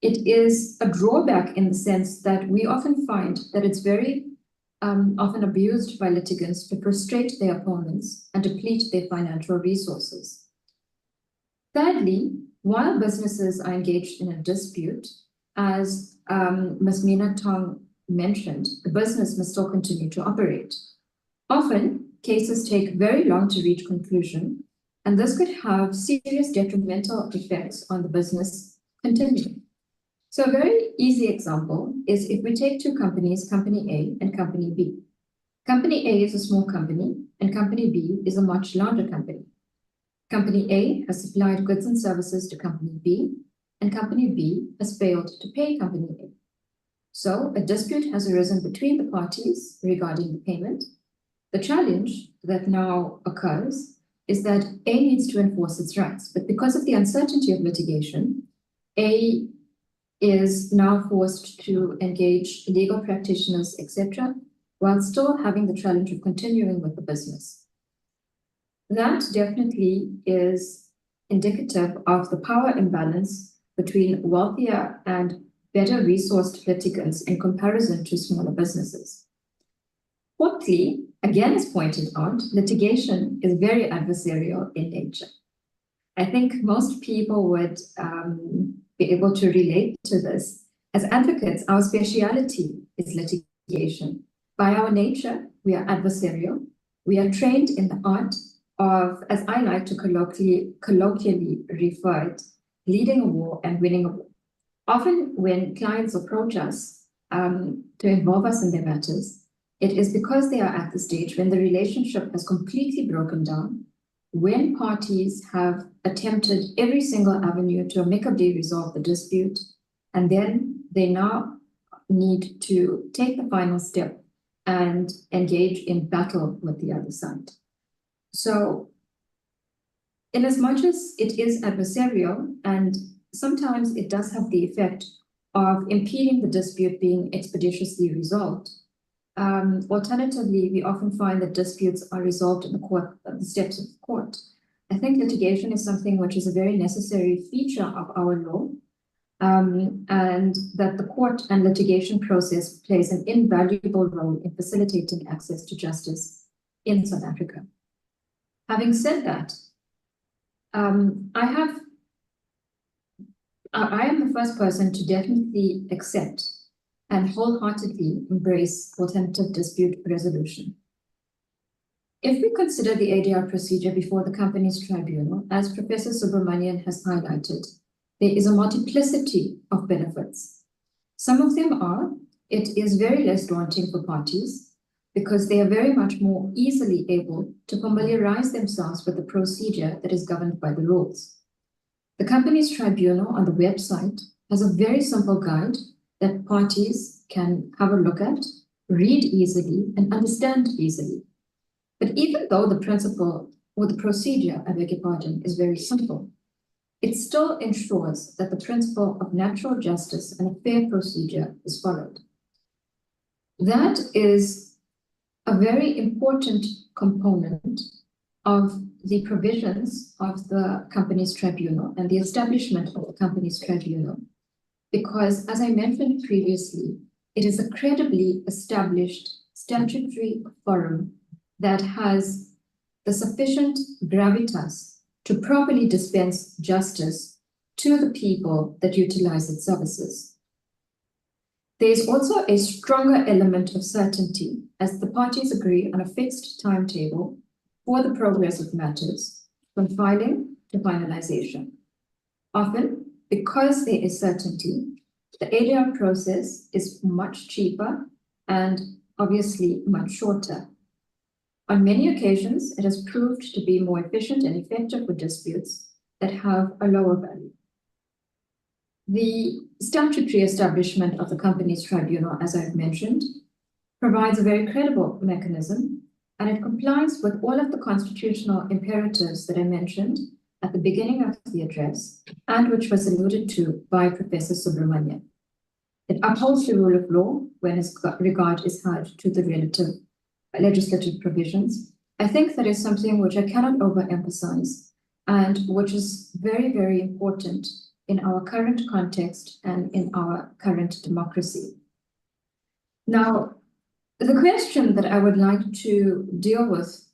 it is a drawback in the sense that we often find that it's very often abused by litigants to frustrate their opponents and deplete their financial resources. Thirdly, while businesses are engaged in a dispute, as Ms. Mina Tong mentioned, the business must still continue to operate. Often, cases take very long to reach conclusion, and this could have serious detrimental effects on the business continuing. So a very easy example is if we take two companies, Company A and Company B. Company A is a small company, and Company B is a much larger company. Company A has supplied goods and services to Company B, and Company B has failed to pay Company A. So a dispute has arisen between the parties regarding the payment. The challenge that now occurs is that A needs to enforce its rights, but because of the uncertainty of litigation, A is now forced to engage legal practitioners, etc., while still having the challenge of continuing with the business. That definitely is indicative of the power imbalance between wealthier and better resourced litigants in comparison to smaller businesses. Fourthly, again, as pointed out, litigation is very adversarial in nature. I think most people would be able to relate to this. As advocates, our speciality is litigation. By our nature, we are adversarial. We are trained in the art of, as I like to colloquially refer it, leading a war and winning a war. Often when clients approach us to involve us in their matters, it is because they are at the stage when the relationship has completely broken down, when parties have attempted every single avenue to amicably resolve the dispute, and then they now need to take the final step and engage in battle with the other side. So, in as much as it is adversarial, and sometimes it does have the effect of impeding the dispute being expeditiously resolved, alternatively, we often find that disputes are resolved in the court, the steps of the court. I think litigation is something which is a very necessary feature of our law, and that the court and litigation process plays an invaluable role in facilitating access to justice in South Africa. Having said that, I am the first person to definitely accept and wholeheartedly embrace alternative dispute resolution. If we consider the ADR procedure before the company's tribunal, as Professor Subramanian has highlighted, there is a multiplicity of benefits. Some of them are, it is very less daunting for parties because they are very much more easily able to familiarize themselves with the procedure that is governed by the rules. The company's tribunal on the website has a very simple guide that parties can have a look at, read easily, and understand easily. But even though the principle or the procedure, I beg your pardon, is very simple, it still ensures that the principle of natural justice and a fair procedure is followed. That is a very important component of the provisions of the company's tribunal and the establishment of the company's tribunal, because as I mentioned previously, it is a credibly established statutory forum that has the sufficient gravitas to properly dispense justice to the people that utilize its services. There is also a stronger element of certainty as the parties agree on a fixed timetable for the progress of matters from filing to finalization. Often, because there is certainty, the ADR process is much cheaper and obviously much shorter. On many occasions, it has proved to be more efficient and effective for disputes that have a lower value. The statutory establishment of the company's tribunal, as I've mentioned, provides a very credible mechanism, and it complies with all of the constitutional imperatives that I mentioned at the beginning of the address, and which was alluded to by Professor Subramanian. It upholds the rule of law when its regard is held to the relative legislative provisions. I think that is something which I cannot overemphasize and which is very, very important in our current context and in our current democracy. Now, the question that I would like to deal with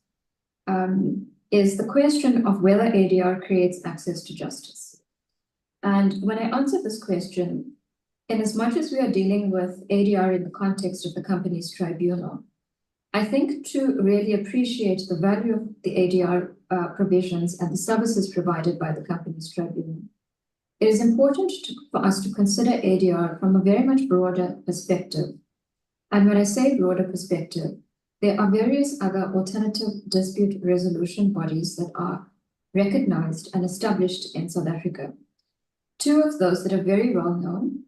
is the question of whether ADR creates access to justice. And when I answer this question, in as much as we are dealing with ADR in the context of the company's tribunal, I think to really appreciate the value of the ADR provisions and the services provided by the company's tribunal, it is important for us to consider ADR from a very much broader perspective. And when I say broader perspective, there are various other alternative dispute resolution bodies that are recognized and established in South Africa. Two of those that are very well known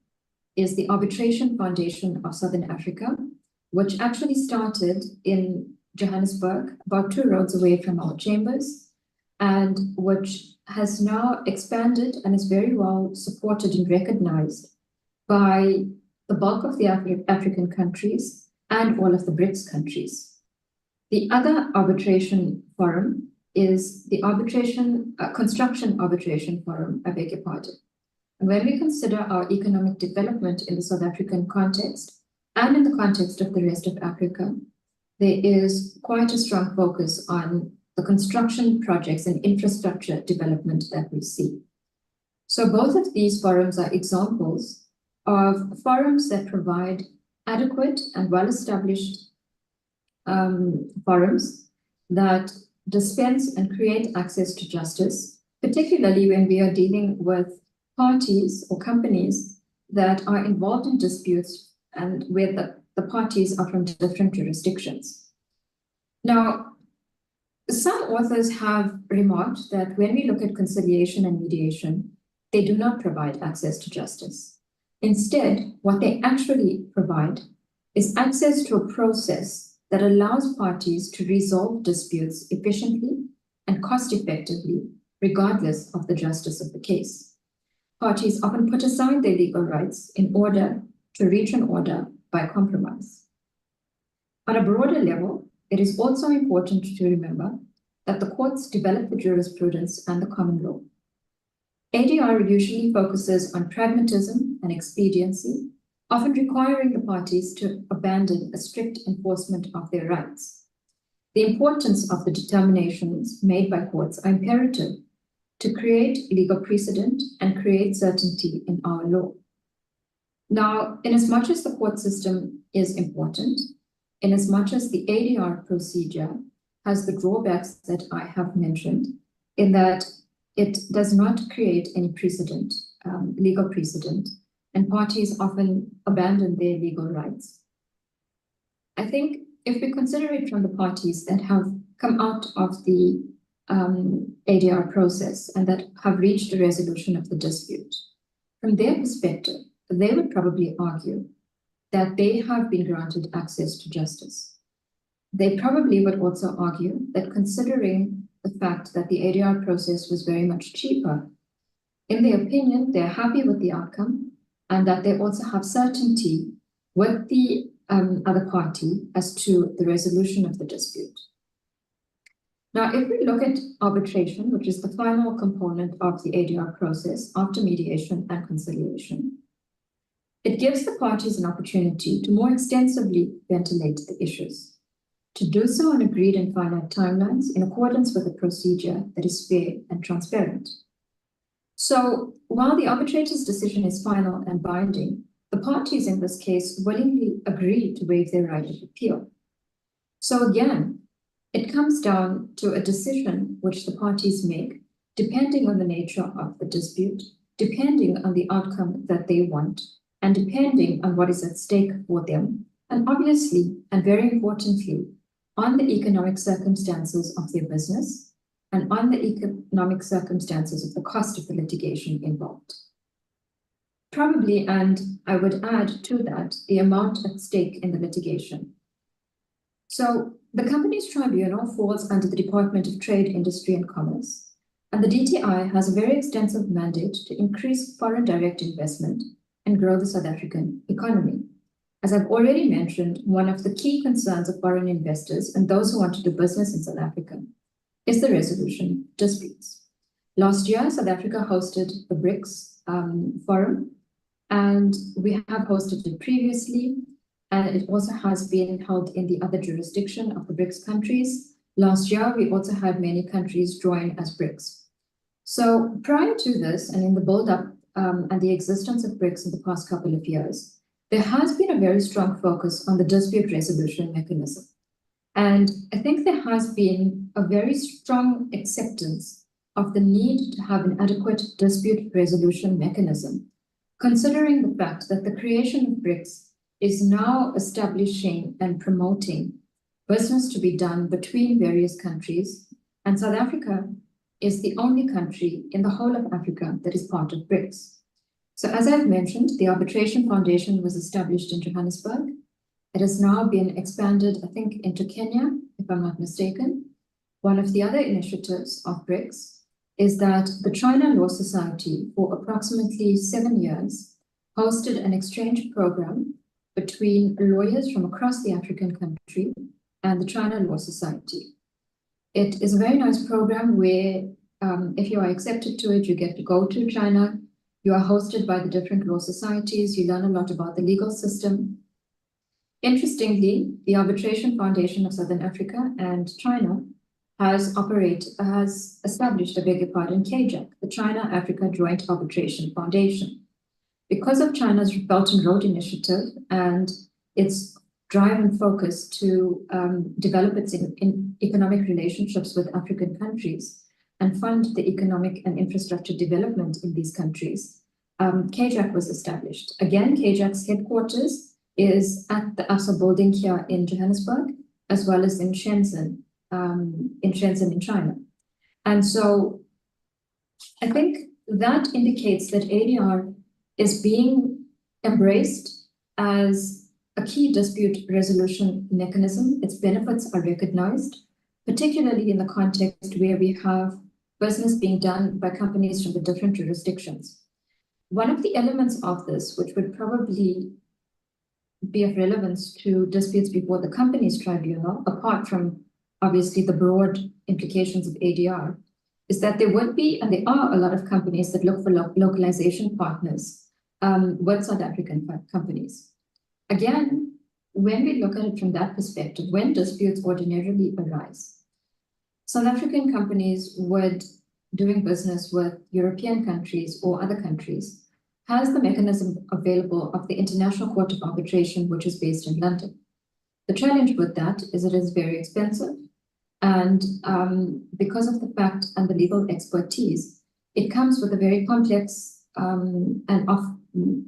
is the Arbitration Foundation of Southern Africa, which actually started in Johannesburg, about 2 roads away from our chambers, and which has now expanded and is very well supported and recognized by the bulk of the African countries and all of the BRICS countries. The other arbitration forum is the Construction Arbitration Forum, I beg your pardon. And when we consider our economic development in the South African context and in the context of the rest of Africa, there is quite a strong focus on the construction projects and infrastructure development that we see. So both of these forums are examples of forums that provide adequate and well-established forums that dispense and create access to justice, particularly when we are dealing with parties or companies that are involved in disputes and where the parties are from different jurisdictions. Now, some authors have remarked that when we look at conciliation and mediation, they do not provide access to justice. Instead, what they actually provide is access to a process that allows parties to resolve disputes efficiently and cost-effectively, regardless of the justice of the case. Parties often put aside their legal rights in order to reach an order by compromise. On a broader level, it is also important to remember that the courts develop the jurisprudence and the common law. ADR usually focuses on pragmatism and expediency, often requiring the parties to abandon a strict enforcement of their rights. The importance of the determinations made by courts are imperative to create legal precedent and create certainty in our law. Now, inasmuch as the court system is important, inasmuch as the ADR procedure has the drawbacks that I have mentioned, in that it does not create any precedent, legal precedent, and parties often abandon their legal rights. I think if we consider it from the parties that have come out of the ADR process and that have reached a resolution of the dispute, from their perspective, they would probably argue that they have been granted access to justice. They probably would also argue that, considering the fact that the ADR process was very much cheaper, in their opinion, they're happy with the outcome, and that they also have certainty with the other party as to the resolution of the dispute. Now, if we look at arbitration, which is the final component of the ADR process after mediation and conciliation, it gives the parties an opportunity to more extensively ventilate the issues, to do so on agreed and finite timelines in accordance with a procedure that is fair and transparent. So while the arbitrator's decision is final and binding, the parties in this case willingly agree to waive their right of appeal. So again, it comes down to a decision which the parties make depending on the nature of the dispute, depending on the outcome that they want, and depending on what is at stake for them, and obviously, and very importantly, on the economic circumstances of their business and on the economic circumstances of the cost of the litigation involved. Probably, and I would add to that, the amount at stake in the litigation. So the Companies Tribunal falls under the Department of Trade, Industry and Commerce, and the DTI has a very extensive mandate to increase foreign direct investment and grow the South African economy. As I've already mentioned, one of the key concerns of foreign investors and those who want to do business in South Africa is the resolution of disputes. Last year, South Africa hosted the BRICS forum, and we have hosted it previously, and it also has been held in the other jurisdiction of the BRICS countries. Last year, we also had many countries join as BRICS. So prior to this, and in the build-up and the existence of BRICS in the past couple of years, there has been a very strong focus on the dispute resolution mechanism. And I think there has been a very strong acceptance of the need to have an adequate dispute resolution mechanism, considering the fact that the creation of BRICS is now establishing and promoting business to be done between various countries, and South Africa is the only country in the whole of Africa that is part of BRICS. So as I've mentioned, the Arbitration Foundation was established in Johannesburg. It has now been expanded, I think, into Kenya, if I'm not mistaken. One of the other initiatives of BRICS is that the China Law Society, for approximately 7 years, hosted an exchange program between lawyers from across the African country and the China Law Society. It is a very nice program where if you are accepted to it, you get to go to China. You are hosted by the different law societies. You learn a lot about the legal system. Interestingly, the Arbitration Foundation of Southern Africa and China has established, KJAC, the China-Africa Joint Arbitration Foundation. Because of China's Belt and Road Initiative and its drive and focus to develop its economic relationships with African countries and fund the economic and infrastructure development in these countries, KJAC was established. Again, KJAC's headquarters is at the ASA building here in Johannesburg, as well as in Shenzhen in China. And so I think that indicates that ADR is being embraced as a key dispute resolution mechanism. Its benefits are recognized, particularly in the context where we have business being done by companies from the different jurisdictions. One of the elements of this, which would probably be of relevance to disputes before the Companies Tribunal, apart from obviously the broad implications of ADR, is that there would be, and there are a lot of companies that look for localization partners with South African companies. Again, when we look at it from that perspective, when disputes ordinarily arise, South African companies would, doing business with European countries or other countries, has the mechanism available of the International Court of Arbitration, which is based in London. The challenge with that is it is very expensive, And because of the fact and the legal expertise, it comes with a very complex and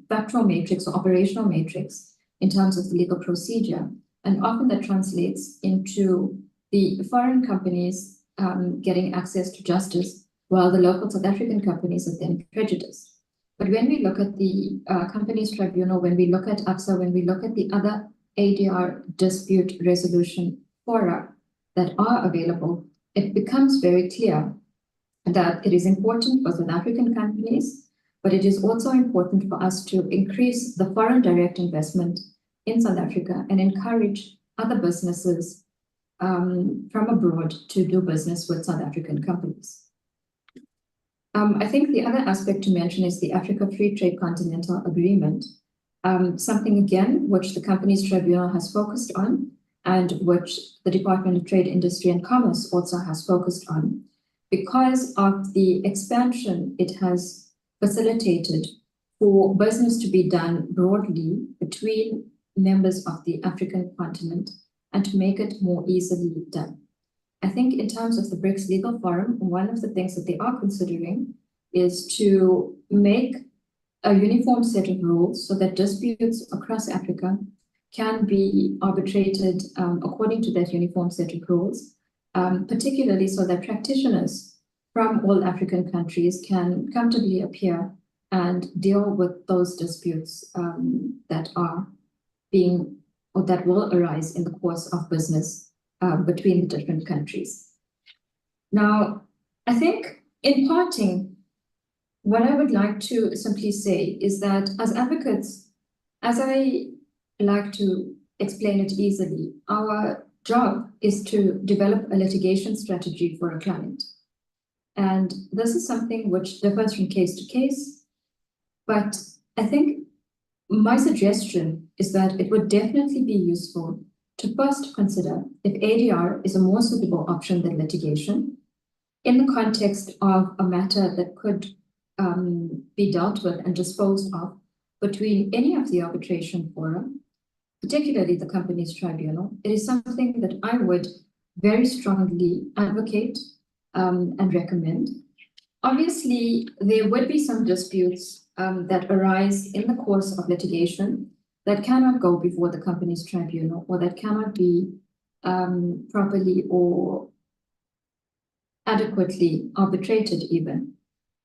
factual matrix or operational matrix in terms of the legal procedure. And often that translates into the foreign companies getting access to justice, while the local South African companies are then prejudiced. But when we look at the Companies Tribunal, when we look at ABSA, when we look at the other ADR dispute resolution fora that are available, it becomes very clear that it is important for South African companies, but it is also important for us to increase the foreign direct investment in South Africa and encourage other businesses from abroad to do business with South African companies. I think the other aspect to mention is the Africa Free Trade Continental Agreement, something again which the Companies Tribunal has focused on and which the Department of Trade, Industry and Commerce also has focused on, because of the expansion it has facilitated for business to be done broadly between members of the African continent and to make it more easily done. I think in terms of the BRICS Legal Forum, one of the things that they are considering is to make a uniform set of rules so that disputes across Africa can be arbitrated according to that uniform set of rules, particularly so that practitioners from all African countries can comfortably appear and deal with those disputes that are being or that will arise in the course of business between the different countries. Now, I think in parting, what I would like to simply say is that as advocates, as I like to explain it easily, our job is to develop a litigation strategy for a client. And this is something which differs from case to case, but I think my suggestion is that it would definitely be useful to first consider if ADR is a more suitable option than litigation in the context of a matter that could be dealt with and disposed of between any of the arbitration fora, particularly the Companies Tribunal. It is something that I would very strongly advocate and recommend. Obviously, there would be some disputes that arise in the course of litigation that cannot go before the Companies Tribunal or that cannot be properly or adequately arbitrated even.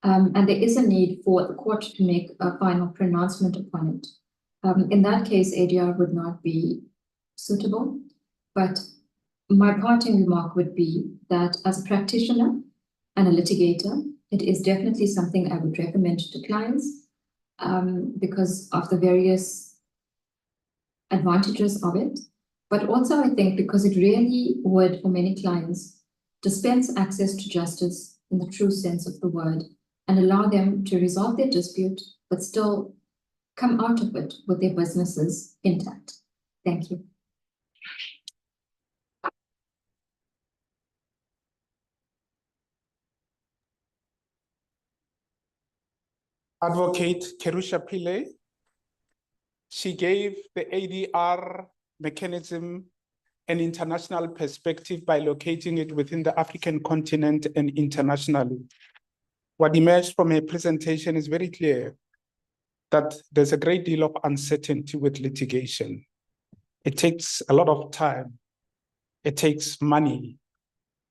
And there is a need for the court to make a final pronouncement upon it. In that case, ADR would not be suitable, but my parting remark would be that as a practitioner and a litigator, it is definitely something I would recommend to clients because of the various advantages of it, but also I think because it really would, for many clients, dispense access to justice in the true sense of the word and allow them to resolve their dispute, but still come out of it with their businesses intact. Thank you. Advocate Kerusha Pillay. She gave the ADR mechanism an international perspective by locating it within the African continent and internationally. What emerged from her presentation is very clear that there's a great deal of uncertainty with litigation. It takes a lot of time, it takes money,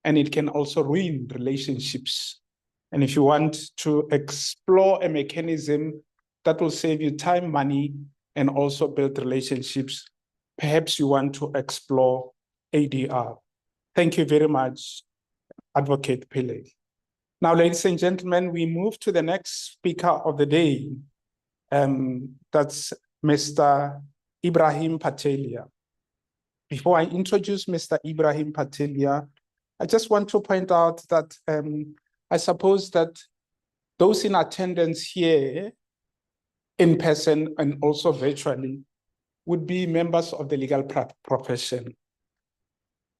and it can also ruin relationships. And if you want to explore a mechanism that will save you time, money, and also build relationships, perhaps you want to explore ADR. Thank you very much, Advocate Pillay. Now, ladies and gentlemen, we move to the next speaker of the day. That's Mr. Ibrahim Patelia. Before I introduce Mr. Ibrahim Patelia, I just want to point out that I suppose that those in attendance here in person and also virtually would be members of the legal profession.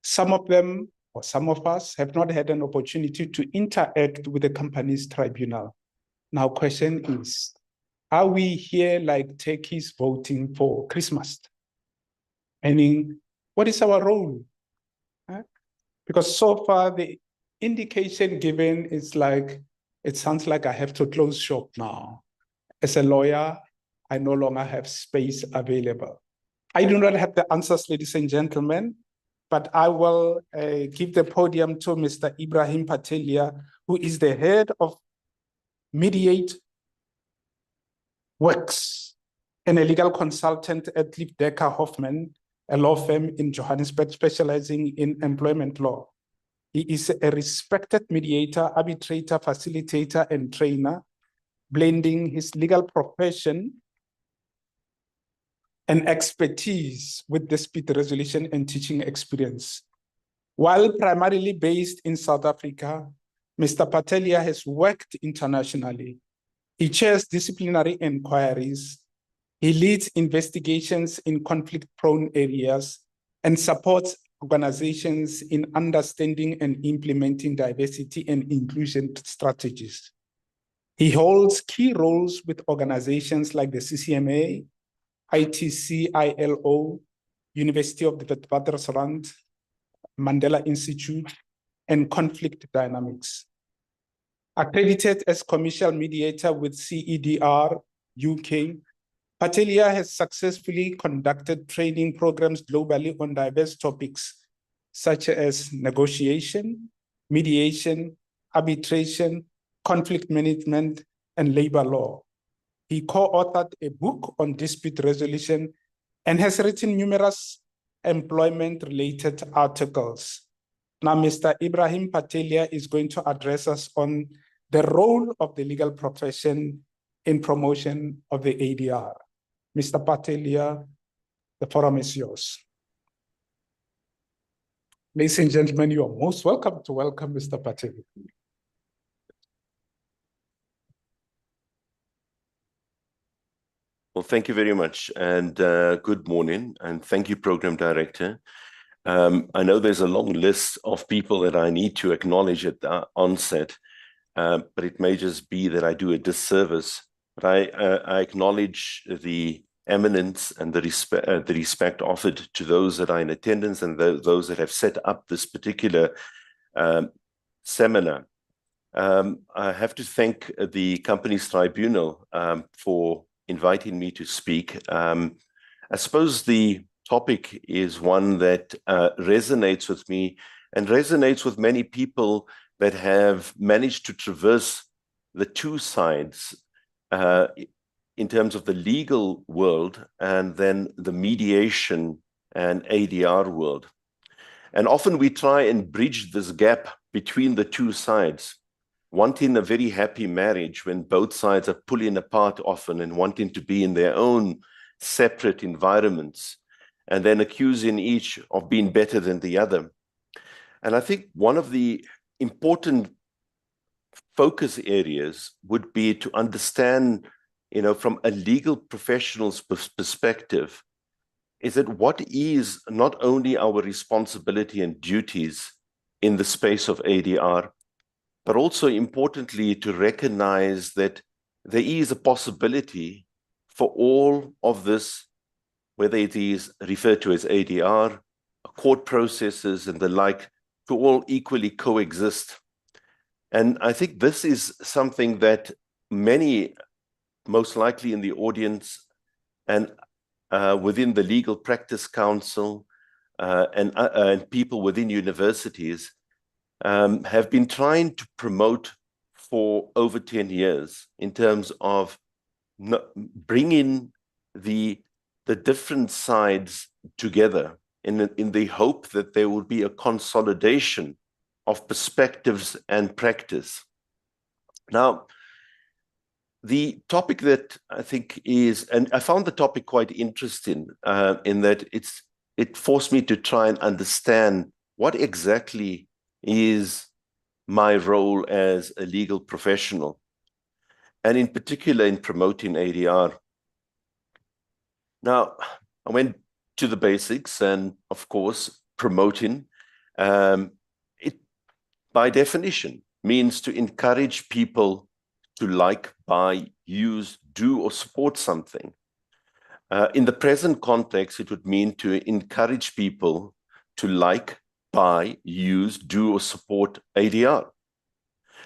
Some of them, or some of us, have not had an opportunity to interact with the Companies Tribunal. Now, question is, are we here like turkeys voting for Christmas? Meaning, what is our role? Because so far the indication given is like, it sounds like I have to close shop now. As a lawyer, I no longer have space available. I do not have the answers, ladies and gentlemen, but I will give the podium to Mr. Ibrahim Patelia, who is the head of Mediate Works and a legal consultant at Liebdecker Hoffman, a law firm in Johannesburg specializing in employment law. He is a respected mediator, arbitrator, facilitator, and trainer, blending his legal profession and expertise with dispute resolution and teaching experience. While primarily based in South Africa, Mr. Patelia has worked internationally. He chairs disciplinary inquiries. He leads investigations in conflict-prone areas and supports organizations in understanding and implementing diversity and inclusion strategies. He holds key roles with organizations like the CCMA, ITC, ILO, University of the Witwatersrand, Mandela Institute, and Conflict Dynamics. Accredited as commercial mediator with CEDR UK, Patelia has successfully conducted training programs globally on diverse topics such as negotiation, mediation, arbitration, conflict management, and labor law. He co-authored a book on dispute resolution and has written numerous employment-related articles. Now, Mr. Ibrahim Patelia is going to address us on the role of the legal profession in promotion of the ADR. Mr. Patelia, the forum is yours. Ladies and gentlemen, you are most welcome to welcome Mr. Patelia. Well, thank you very much, and good morning, and thank you, Program Director. I know there's a long list of people that I need to acknowledge at the onset, but it may just be that I do a disservice. But I acknowledge the eminence and the respect offered to those that are in attendance and those that have set up this particular seminar. I have to thank the Companies Tribunal for inviting me to speak. I suppose the topic is one that resonates with me and resonates with many people that have managed to traverse the two sides in terms of the legal world and then the mediation and ADR world. And often we try and bridge this gap between the two sides, wanting a very happy marriage when both sides are pulling apart often and wanting to be in their own separate environments, and then accusing each of being better than the other. And I think one of the important focus areas would be to understand, from a legal professional's perspective, is that what is not only our responsibility and duties in the space of ADR, but also importantly to recognize that there is a possibility for all of this, whether it is referred to as ADR, court processes and the like, to all equally coexist. And I think this is something that many, most likely in the audience and within the Legal Practice Council and people within universities have been trying to promote for over 10 years in terms of bringing the different sides together in the hope that there will be a consolidation of perspectives and practice. Now, the topic that I think is, and I found the topic quite interesting in that it forced me to try and understand what exactly is my role as a legal professional, and in particular in promoting ADR. Now, I went to the basics, and of course, promoting, it by definition means to encourage people to like, buy, use, do, or support something. In the present context, it would mean to encourage people to like, buy, use, do, or support ADR.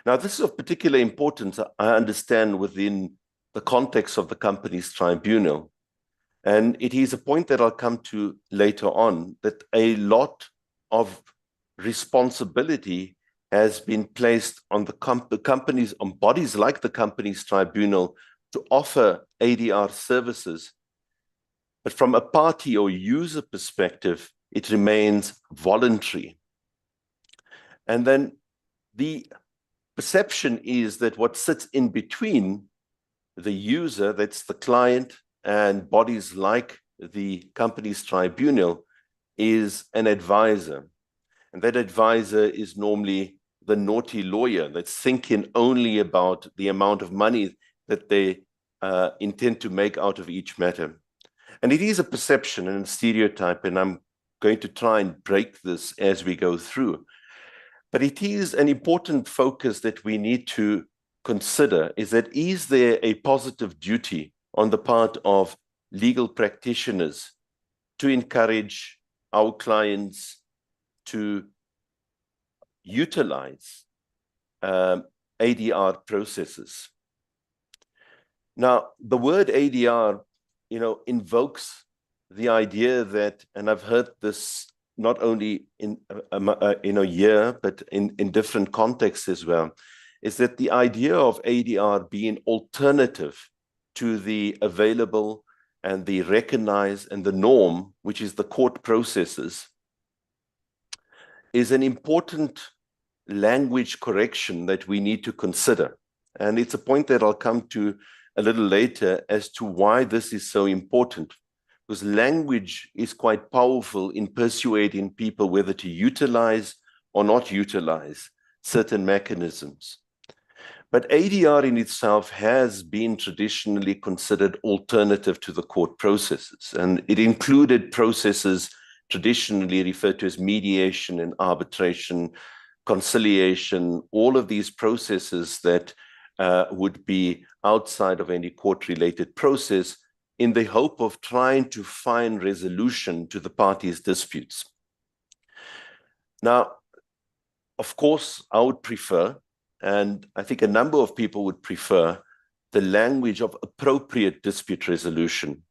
Now, this is of particular importance, I understand, within the context of the company's tribunal. And it is a point that I'll come to later on, that a lot of responsibility has been placed on the companies, on bodies like the company's tribunal, to offer ADR services. But from a party or user perspective, it remains voluntary. And then the perception is that what sits in between the user, that's the client, and bodies like the company's tribunal, is an advisor. And that advisor is normally the naughty lawyer that's thinking only about the amount of money that they intend to make out of each matter. And it is a perception and a stereotype, and I'm going to try and break this as we go through. But it is an important focus that we need to consider, is that is there a positive duty on the part of legal practitioners to encourage our clients to utilize ADR processes? Now, the word ADR, invokes the idea that, and I've heard this not only in a year, but in different contexts as well, is that the idea of ADR being alternative to the available and the recognized and the norm, which is the court processes, is an important language correction that we need to consider. And it's a point that I'll come to a little later as to why this is so important. Because language is quite powerful in persuading people whether to utilize or not utilize certain mechanisms. But ADR in itself has been traditionally considered alternative to the court processes, and it included processes traditionally referred to as mediation and arbitration, conciliation, all of these processes that would be outside of any court-related process, in the hope of trying to find resolution to the parties' disputes. Now, of course, I would prefer, and I think a number of people would prefer, the language of appropriate dispute resolution.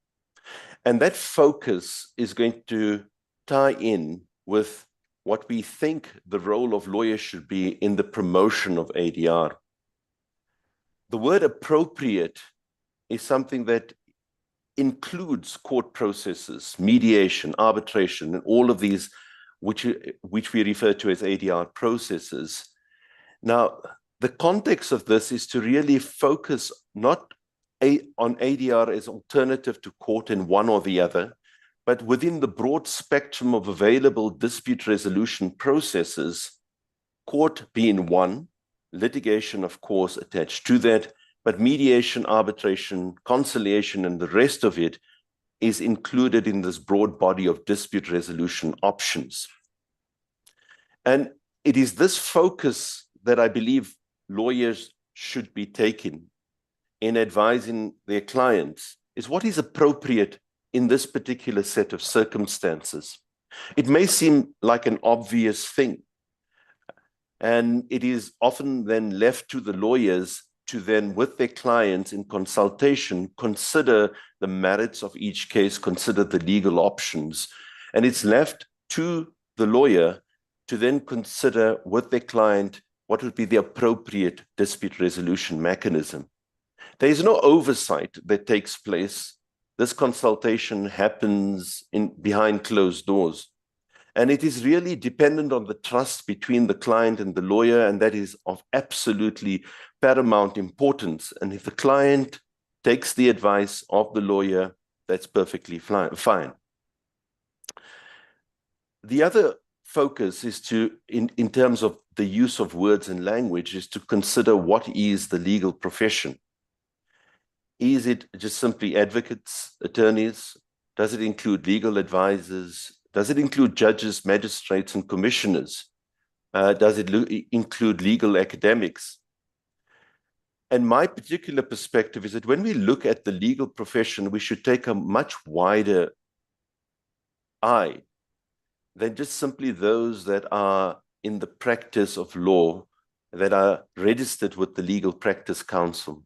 And that focus is going to tie in with what we think the role of lawyers should be in the promotion of ADR. The word appropriate is something that includes court processes, mediation, arbitration, and all of these which we refer to as ADR processes. Now, the context of this is to really focus not on ADR as alternative to court in one or the other, but within the broad spectrum of available dispute resolution processes, court being one, litigation, of course, attached to that, but mediation, arbitration, conciliation, and the rest of it is included in this broad body of dispute resolution options. And it is this focus that I believe lawyers should be taking in advising their clients, is what is appropriate in this particular set of circumstances. It may seem like an obvious thing, and it is often then left to the lawyers to then, with their clients in consultation, consider the merits of each case, consider the legal options. And it's left to the lawyer to then consider with their client what would be the appropriate dispute resolution mechanism. There is no oversight that takes place. This consultation happens behind closed doors. And it is really dependent on the trust between the client and the lawyer, and that is of absolutely paramount importance. And if the client takes the advice of the lawyer, that's perfectly fine. The other focus is to, in terms of the use of words and language, is to consider what is the legal profession. Is it just simply advocates, attorneys? Does it include legal advisors? Does it include judges, magistrates, and commissioners? Does it include legal academics? And my particular perspective is that when we look at the legal profession, we should take a much wider eye than just simply those that are in the practice of law, that are registered with the Legal Practice Council.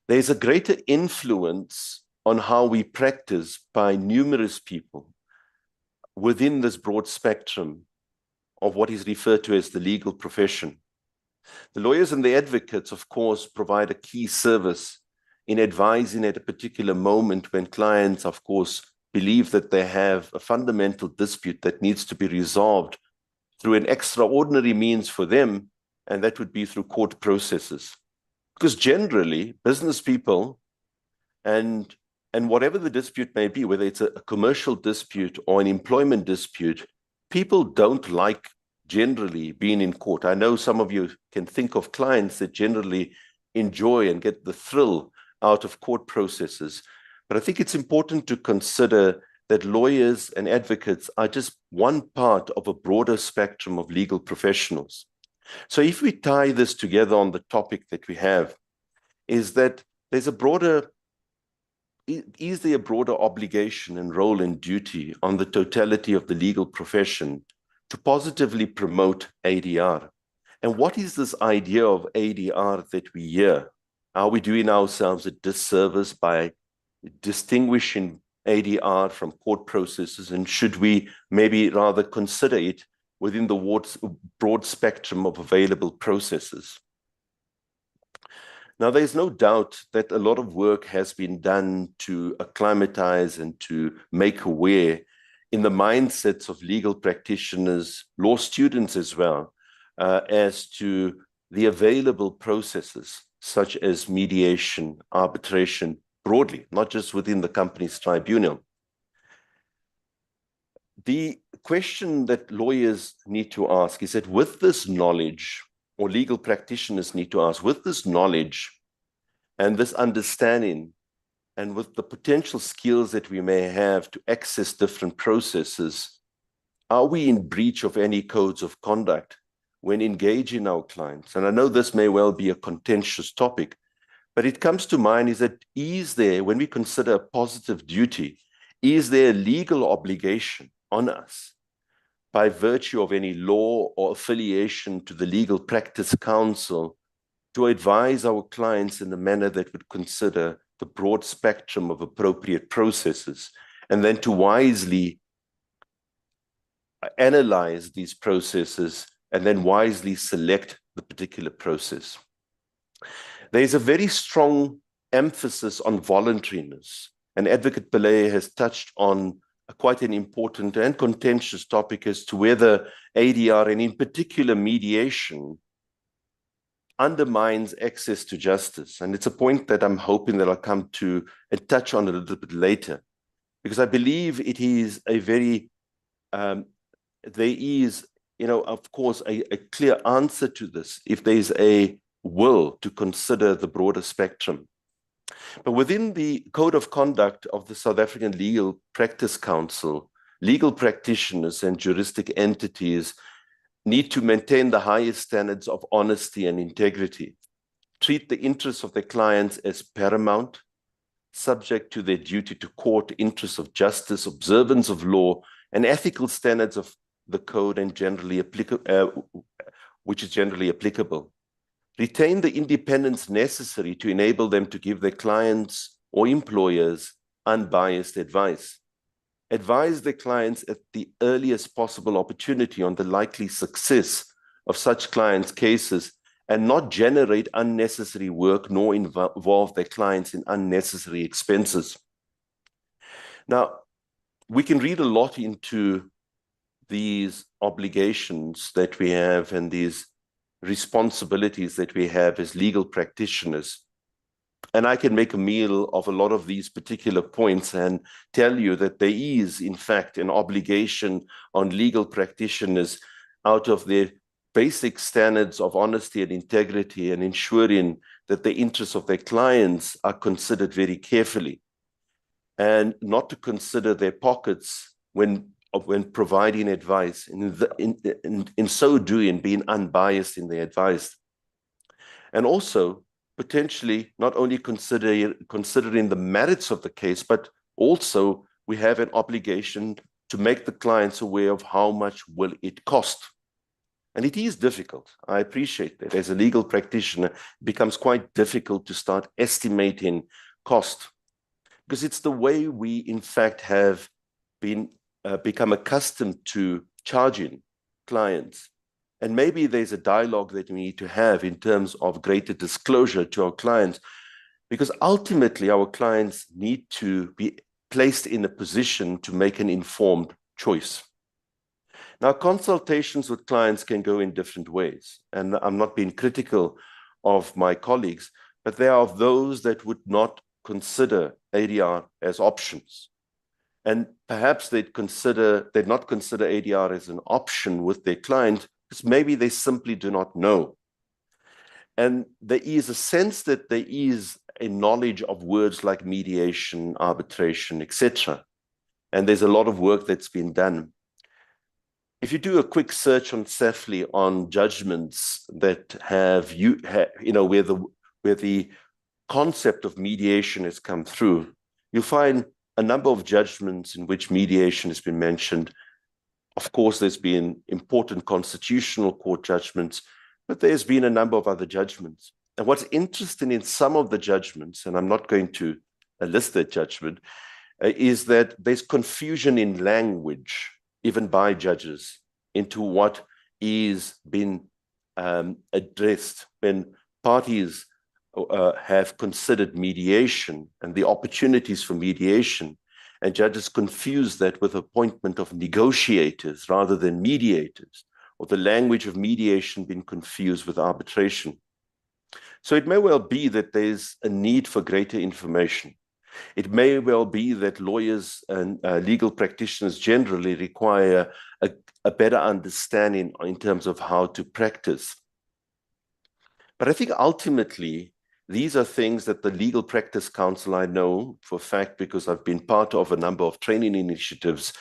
There's a greater influence on how we practice by numerous people within this broad spectrum of what is referred to as the legal profession. The lawyers and the advocates, of course, provide a key service in advising at a particular moment when clients, of course, believe that they have a fundamental dispute that needs to be resolved through an extraordinary means for them, and that would be through court processes. Because generally, business people and whatever the dispute may be, whether it's a commercial dispute or an employment dispute, people don't like generally being in court. I know some of you can think of clients that generally enjoy and get the thrill out of court processes. But I think it's important to consider that lawyers and advocates are just one part of a broader spectrum of legal professionals. So if we tie this together on the topic that we have, is that there's a broader, is there a broader obligation and role and duty on the totality of the legal profession to positively promote ADR? And what is this idea of ADR that we hear? Are we doing ourselves a disservice by distinguishing ADR from court processes? And should we maybe rather consider it within the broad spectrum of available processes? Now, there's no doubt that a lot of work has been done to acclimatize and to make aware in the mindsets of legal practitioners, law students as well, as to the available processes such as mediation, arbitration, broadly, not just within the company's tribunal. The question that lawyers need to ask is that with this knowledge, or legal practitioners need to ask, with this knowledge and this understanding, and with the potential skills that we may have to access different processes, are we in breach of any codes of conduct when engaging our clients? And I know this may well be a contentious topic, but it comes to mind is that is there, when we consider a positive duty, is there a legal obligation on us by virtue of any law or affiliation to the Legal Practice Council to advise our clients in a manner that would consider the broad spectrum of appropriate processes, and then to wisely analyze these processes and then wisely select the particular process? There's a very strong emphasis on voluntariness, and Advocate Pillay has touched on quite an important and contentious topic as to whether ADR, and in particular mediation, undermines access to justice. And it's a point that I'm hoping that I'll come to and touch on a little bit later, because I believe it is a very, there is, of course, a clear answer to this if there's a will to consider the broader spectrum. But within the Code of Conduct of the South African Legal Practice Council, legal practitioners and juristic entities need to maintain the highest standards of honesty and integrity, treat the interests of their clients as paramount, subject to their duty to court, interests of justice, observance of law, and ethical standards of the code and generally applicable, which is generally applicable. Retain the independence necessary to enable them to give their clients or employers unbiased advice. Advise their clients at the earliest possible opportunity on the likely success of such clients' cases, and not generate unnecessary work nor involve their clients in unnecessary expenses. Now, we can read a lot into these obligations that we have and these responsibilities that we have as legal practitioners. And I can make a meal of a lot of these particular points and tell you that there is, in fact, an obligation on legal practitioners out of their basic standards of honesty and integrity and ensuring that the interests of their clients are considered very carefully, and not to consider their pockets when providing advice, in so doing, being unbiased in their advice. And also, potentially, not only considering the merits of the case, but also we have an obligation to make the clients aware of how much will it cost. And it is difficult. I appreciate that. As a legal practitioner, it becomes quite difficult to start estimating cost, because it's the way we, in fact, have become accustomed to charging clients. And maybe there's a dialogue that we need to have in terms of greater disclosure to our clients, because ultimately our clients need to be placed in a position to make an informed choice. Now, consultations with clients can go in different ways, and I'm not being critical of my colleagues, but there are those that would not consider ADR as options. And perhaps they'd not consider ADR as an option with their client because maybe they simply do not know. And there is a sense that there is a knowledge of words like mediation, arbitration, etc. And there's a lot of work that's been done. If you do a quick search on Safely on judgments that where the concept of mediation has come through, you'll find a number of judgments in which mediation has been mentioned. Of course, there's been important constitutional court judgments, but there's been a number of other judgments. And what's interesting in some of the judgments, and I'm not going to list that judgment, is that there's confusion in language, even by judges, into what is being addressed when parties have considered mediation and the opportunities for mediation, and judges confuse that with appointment of negotiators rather than mediators, or the language of mediation being confused with arbitration. So it may well be that there's a need for greater information. It may well be that lawyers and legal practitioners generally require a better understanding in terms of how to practice. But I think ultimately, these are things that the Legal Practice Council, I know for a fact because I've been part of a number of training initiatives,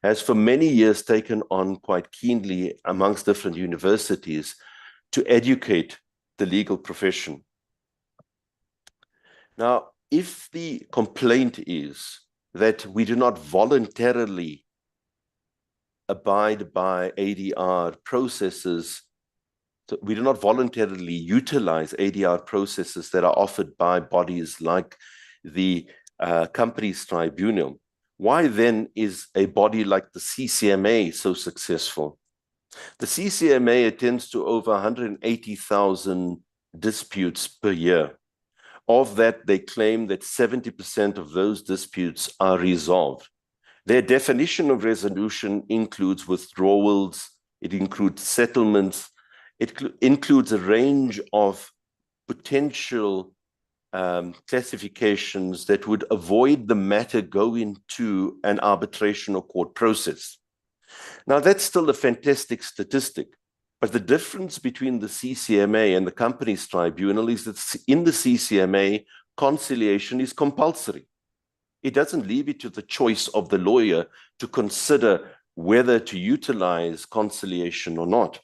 has for many years taken on quite keenly amongst different universities to educate the legal profession. Now, if the complaint is that we do not voluntarily abide by ADR processes, so we do not voluntarily utilize ADR processes that are offered by bodies like the Companies Tribunal, why then is a body like the CCMA so successful? The CCMA attends to over 180,000 disputes per year. Of that, they claim that 70% of those disputes are resolved. Their definition of resolution includes withdrawals, it includes settlements, it includes a range of potential classifications that would avoid the matter going to an arbitration or court process. Now, that's still a fantastic statistic, but the difference between the CCMA and the Companies Tribunal is that in the CCMA, conciliation is compulsory. It doesn't leave it to the choice of the lawyer to consider whether to utilize conciliation or not.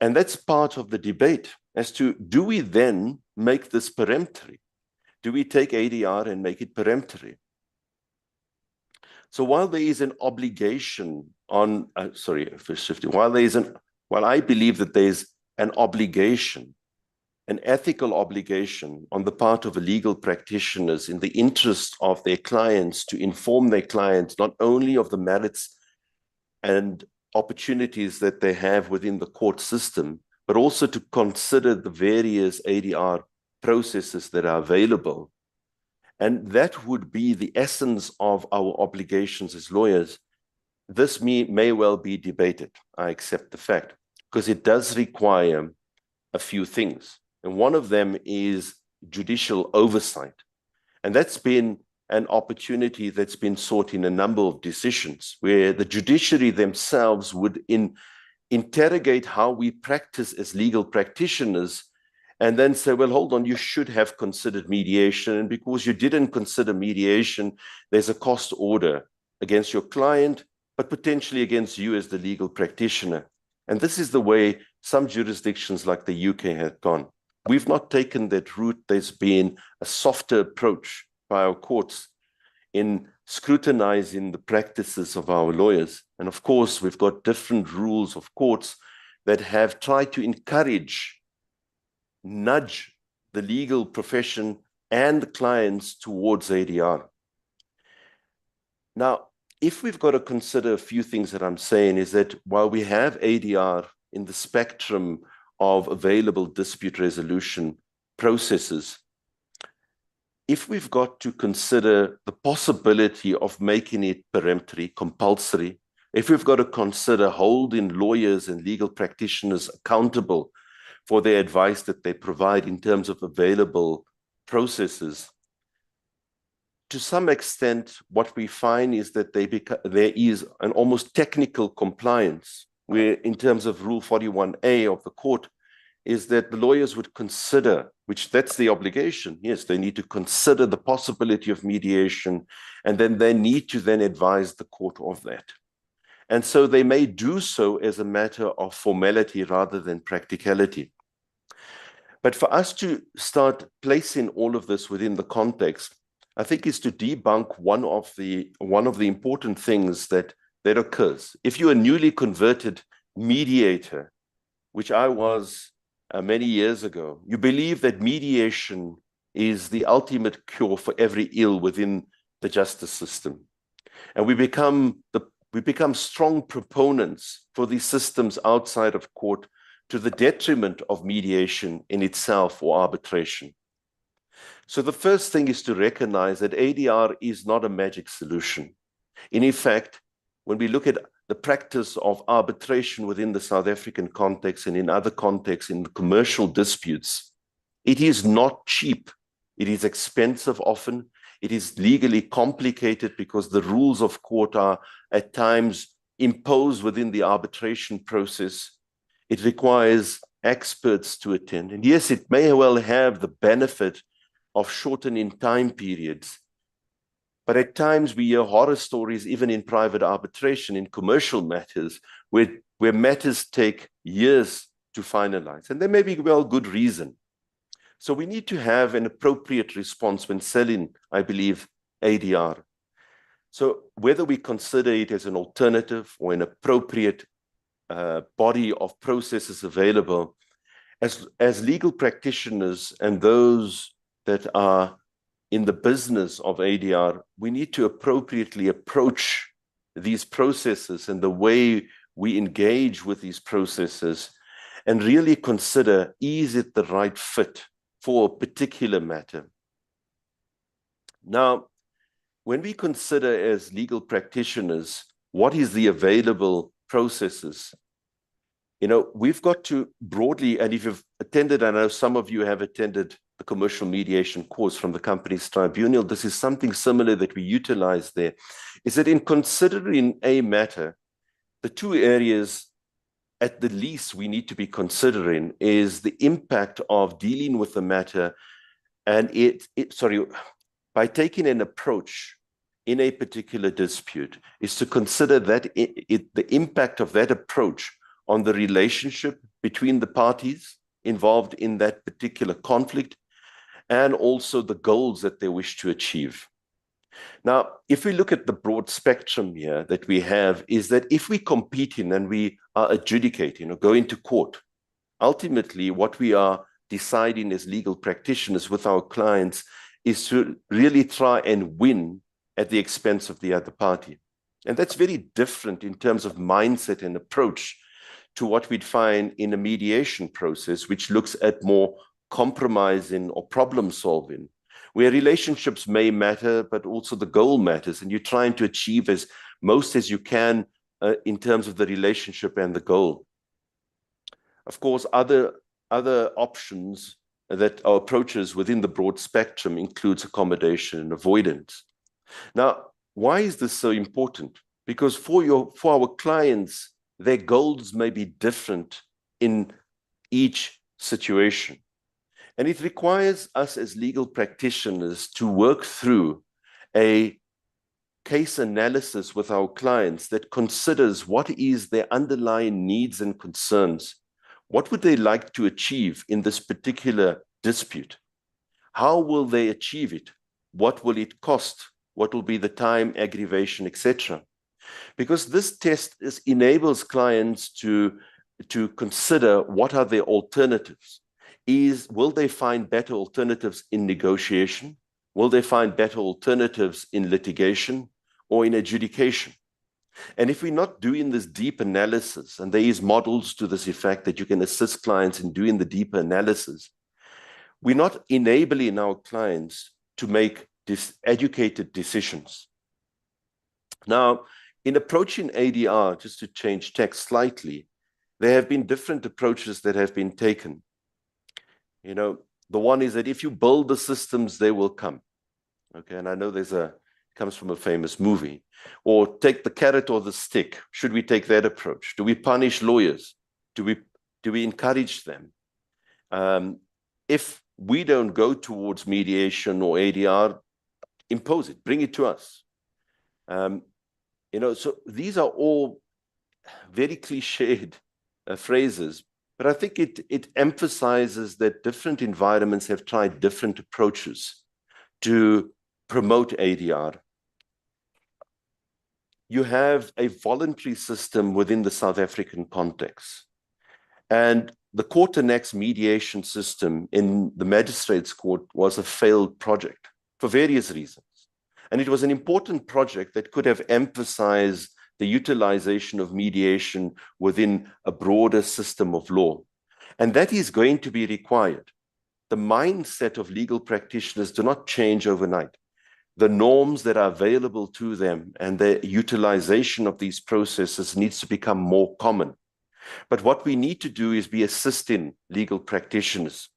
And that's part of the debate as to, do we then make this peremptory? Do we take ADR and make it peremptory? So while there is an obligation on, while I believe that there's an obligation, an ethical obligation on the part of legal practitioners in the interest of their clients to inform their clients not only of the merits and opportunities that they have within the court system, but also to consider the various ADR processes that are available. And that would be the essence of our obligations as lawyers. This may well be debated. I accept the fact, because it does require a few things. And one of them is judicial oversight. And that's been an opportunity that's been sought in a number of decisions where the judiciary themselves would interrogate how we practice as legal practitioners and then say, well, hold on, you should have considered mediation. And because you didn't consider mediation, there's a cost order against your client, but potentially against you as the legal practitioner. And this is the way some jurisdictions like the UK have gone. We've not taken that route. There's been a softer approach by our courts in scrutinizing the practices of our lawyers. And of course, we've got different rules of courts that have tried to nudge the legal profession and the clients towards ADR. Now, if we've got to consider a few things that I'm saying is that while we have ADR in the spectrum of available dispute resolution processes, if we've got to consider the possibility of making it peremptory, compulsory, if we've got to consider holding lawyers and legal practitioners accountable for the advice that they provide in terms of available processes, to some extent, what we find is that there is an almost technical compliance, where in terms of Rule 41A of the court, is that the lawyers would consider, which that's the obligation, yes, they need to consider the possibility of mediation, and then they need to then advise the court of that. And so they may do so as a matter of formality rather than practicality. But for us to start placing all of this within the context, I think is to debunk one of the important things that occurs. If you're a newly converted mediator, which I was many years ago, you believe that mediation is the ultimate cure for every ill within the justice system. And we become strong proponents for these systems outside of court to the detriment of mediation in itself or arbitration. So the first thing is to recognize that ADR is not a magic solution. And in fact, when we look at the practice of arbitration within the South African context and in other contexts, in commercial disputes, it is not cheap. It is expensive often. It is legally complicated because the rules of court are at times imposed within the arbitration process. It requires experts to attend. And yes, it may well have the benefit of shortening time periods. But at times we hear horror stories, even in private arbitration, in commercial matters, where matters take years to finalize. And there may be well good reason. So we need to have an appropriate response when selling, I believe, ADR. So whether we consider it as an alternative or an appropriate body of processes available, as legal practitioners and those that are in the business of ADR, we need to appropriately approach these processes and the way we engage with these processes and really consider, is it the right fit for a particular matter? Now, when we consider as legal practitioners, what is the available processes? You know, we've got to broadly, and if you've attended, I know some of you have attended the commercial mediation course from the company's tribunal, this is something similar that we utilize there, is that in considering a matter, the two areas at the least we need to be considering is the impact of dealing with the matter and by taking an approach in a particular dispute is to consider that the impact of that approach on the relationship between the parties involved in that particular conflict, and also the goals that they wish to achieve. Now, if we look at the broad spectrum here that we have, is that if we compete in and we are adjudicating or going to court, ultimately what we are deciding as legal practitioners with our clients is to really try and win at the expense of the other party. And that's very different in terms of mindset and approach to what we'd find in a mediation process, which looks at more compromising or problem solving, where relationships may matter, but also the goal matters, and you're trying to achieve as most as you can in terms of the relationship and the goal. Of course, other options that are approaches within the broad spectrum includes accommodation and avoidance. Now, why is this so important? Because for our clients, their goals may be different in each situation. And it requires us as legal practitioners to work through a case analysis with our clients that considers what is their underlying needs and concerns. What would they like to achieve in this particular dispute? How will they achieve it? What will it cost? what will be the time, aggravation, etc. Because this test enables clients to consider what are their alternatives. Will they find better alternatives in negotiation? Will they find better alternatives in litigation or in adjudication? And if we're not doing this deep analysis, and there is models to this effect that you can assist clients in doing the deeper analysis, we're not enabling our clients to make educated decisions. Now, in approaching ADR, just to change text slightly, there have been different approaches that have been taken. You know, the one is that if you build the systems, they will come. Okay, and I know comes from a famous movie. Or take the carrot or the stick. Should we take that approach? Do we punish lawyers? Do we encourage them? If we don't go towards mediation or ADR, impose it, bring it to us. You know, so these are all very cliched phrases, but I think it emphasizes that different environments have tried different approaches to promote ADR. You have a voluntary system within the South African context. And the Court-Annex mediation system in the Magistrates Court was a failed project for various reasons. And it was an important project that could have emphasized the utilization of mediation within a broader system of law. And that is going to be required. The mindset of legal practitioners do not change overnight. The norms that are available to them and the utilization of these processes needs to become more common. But what we need to do is be assisting legal practitioners.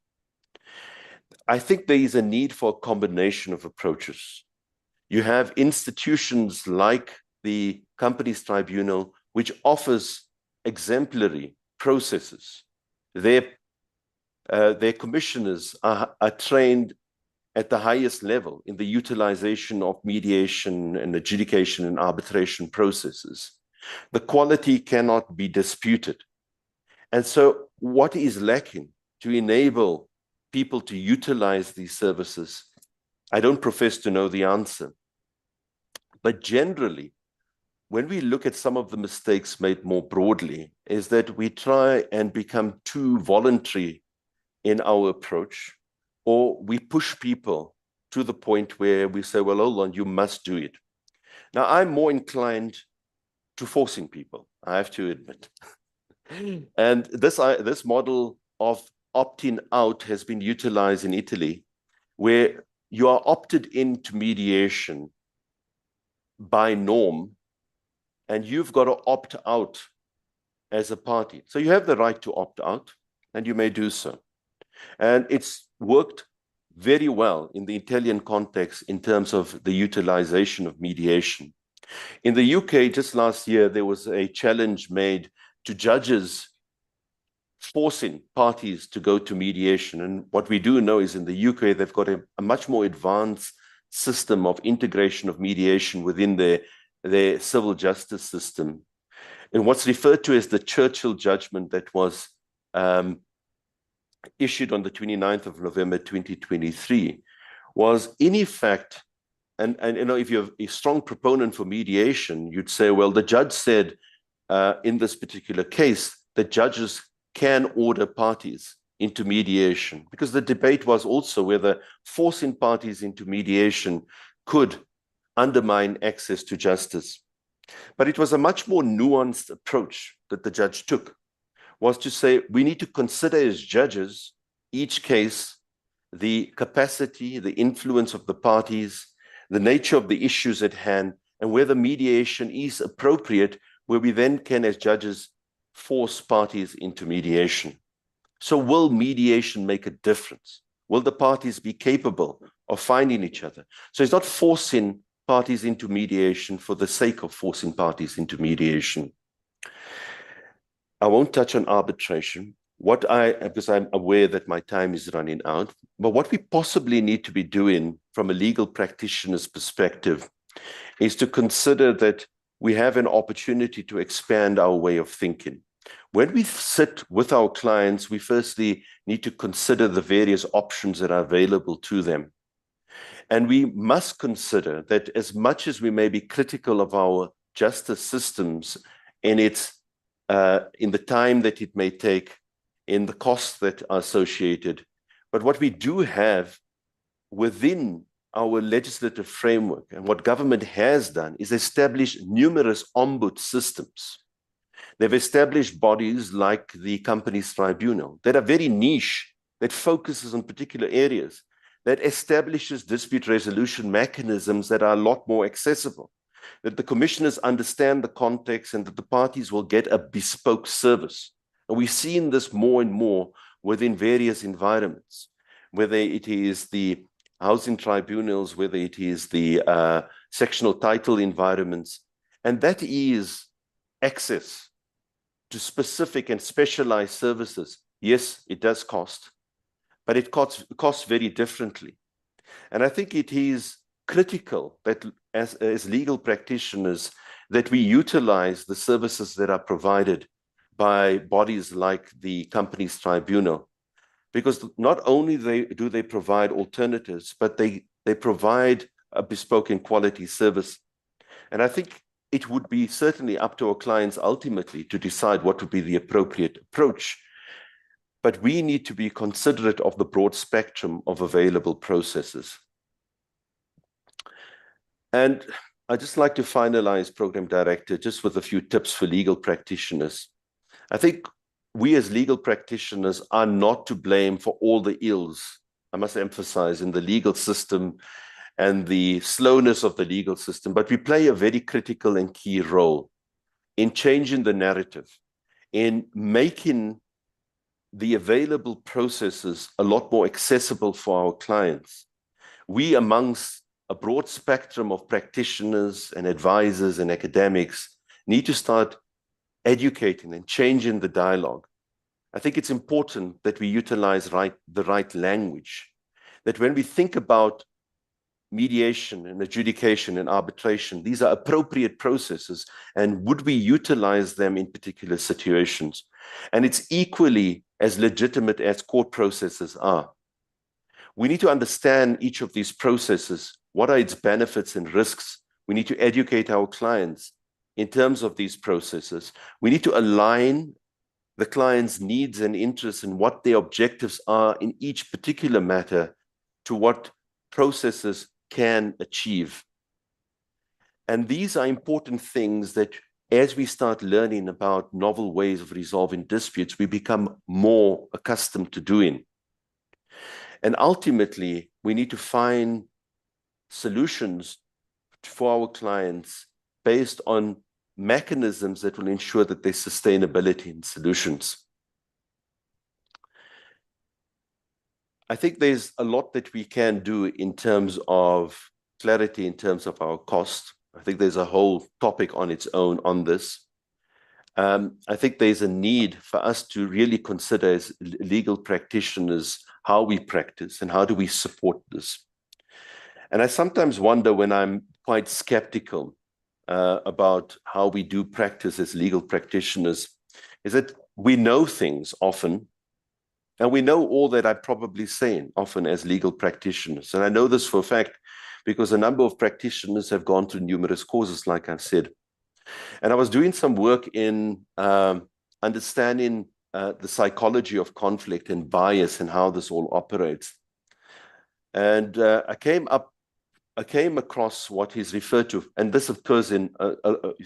I think there is a need for a combination of approaches. You have institutions like the Companies Tribunal, which offers exemplary processes. Their commissioners are trained at the highest level in the utilization of mediation and adjudication and arbitration processes. The quality cannot be disputed. And so what is lacking to enable people to utilize these services? I don't profess to know the answer. But generally, when we look at some of the mistakes made more broadly, is that we try and become too voluntary in our approach, or we push people to the point where we say, well, hold on, you must do it. Now, I'm more inclined to forcing people, I have to admit. And this model of opting out has been utilized in Italy, where you are opted into mediation by norm, and you've got to opt out as a party. So you have the right to opt out, and you may do so. And it's worked very well in the Italian context in terms of the utilization of mediation. In the UK, just last year, there was a challenge made to judges forcing parties to go to mediation. And what we do know is in the UK, they've got a much more advanced system of integration of mediation within their civil justice system. And what's referred to as the Churchill judgment that was issued on the 29th of November 2023 was in effect, and you know, if you're a strong proponent for mediation, you'd say, well, the judge said in this particular case that judges can order parties into mediation, because the debate was also whether forcing parties into mediation could undermine access to justice. But it was a much more nuanced approach that the judge took, was to say, we need to consider as judges each case, the capacity, the influence of the parties, the nature of the issues at hand, and whether mediation is appropriate, where we then can, as judges, force parties into mediation. So will mediation make a difference? Will the parties be capable of finding each other? So it's not forcing parties into mediation for the sake of forcing parties into mediation. I won't touch on arbitration. Because I'm aware that my time is running out, but what we possibly need to be doing from a legal practitioner's perspective is to consider that we have an opportunity to expand our way of thinking. When we sit with our clients, we firstly need to consider the various options that are available to them. And we must consider that as much as we may be critical of our justice systems in the time that it may take, in the costs that are associated, but what we do have within our legislative framework and what government has done is establish numerous ombud systems. They've established bodies like the Companies Tribunal that are very niche, that focuses on particular areas, that establishes dispute resolution mechanisms that are a lot more accessible, that the commissioners understand the context and that the parties will get a bespoke service. And we've seen this more and more within various environments, whether it is the housing tribunals, whether it is the sectional title environments, and that is access to specific and specialized services. Yes, it does cost, but it costs very differently. And I think it is critical that as legal practitioners, that we utilize the services that are provided by bodies like the Companies Tribunal, because not only do they provide alternatives, but they provide a bespoke and quality service. And I think it would be certainly up to our clients ultimately to decide what would be the appropriate approach. But we need to be considerate of the broad spectrum of available processes. And I'd just like to finalize, Program Director, just with a few tips for legal practitioners. I think we as legal practitioners are not to blame for all the ills, I must emphasize, in the legal system and the slowness of the legal system, but we play a very critical and key role in changing the narrative, in making the available processes a lot more accessible for our clients. We, amongst a broad spectrum of practitioners and advisors and academics, need to start educating and changing the dialogue. I think it's important that we utilize the right language, that when we think about mediation and adjudication and arbitration, these are appropriate processes, and would we utilize them in particular situations? And it's equally as legitimate as court processes are. We need to understand each of these processes. What are its benefits and risks? We need to educate our clients in terms of these processes. We need to align the client's needs and interests and what their objectives are in each particular matter to what processes can achieve. And these are important things that as we start learning about novel ways of resolving disputes, we become more accustomed to doing. And ultimately, we need to find solutions for our clients based on mechanisms that will ensure that there's sustainability in solutions. I think there's a lot that we can do in terms of clarity, in terms of our cost. I think there's a whole topic on its own on this. I think there's a need for us to really consider as legal practitioners how we practice and how do we support this. And I sometimes wonder, when I'm quite skeptical about how we do practice as legal practitioners, is that we know things often, and we know all that I'm probably saying often as legal practitioners. And I know this for a fact because a number of practitioners have gone through numerous courses, like I've said. And I was doing some work in understanding the psychology of conflict and bias and how this all operates. And I came across what is referred to, and this occurs in,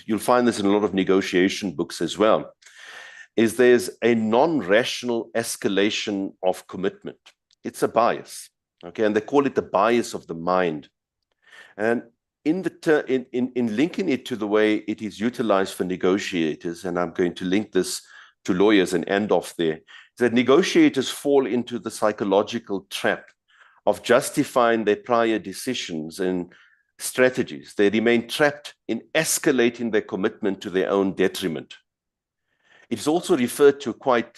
you'll find this in a lot of negotiation books as well, is there's a non-rational escalation of commitment. It's a bias, okay? And they call it the bias of the mind. And in linking it to the way it is utilized for negotiators, and I'm going to link this to lawyers and end off there, is that negotiators fall into the psychological trap of justifying their prior decisions and strategies. They remain trapped in escalating their commitment to their own detriment. It's also referred to quite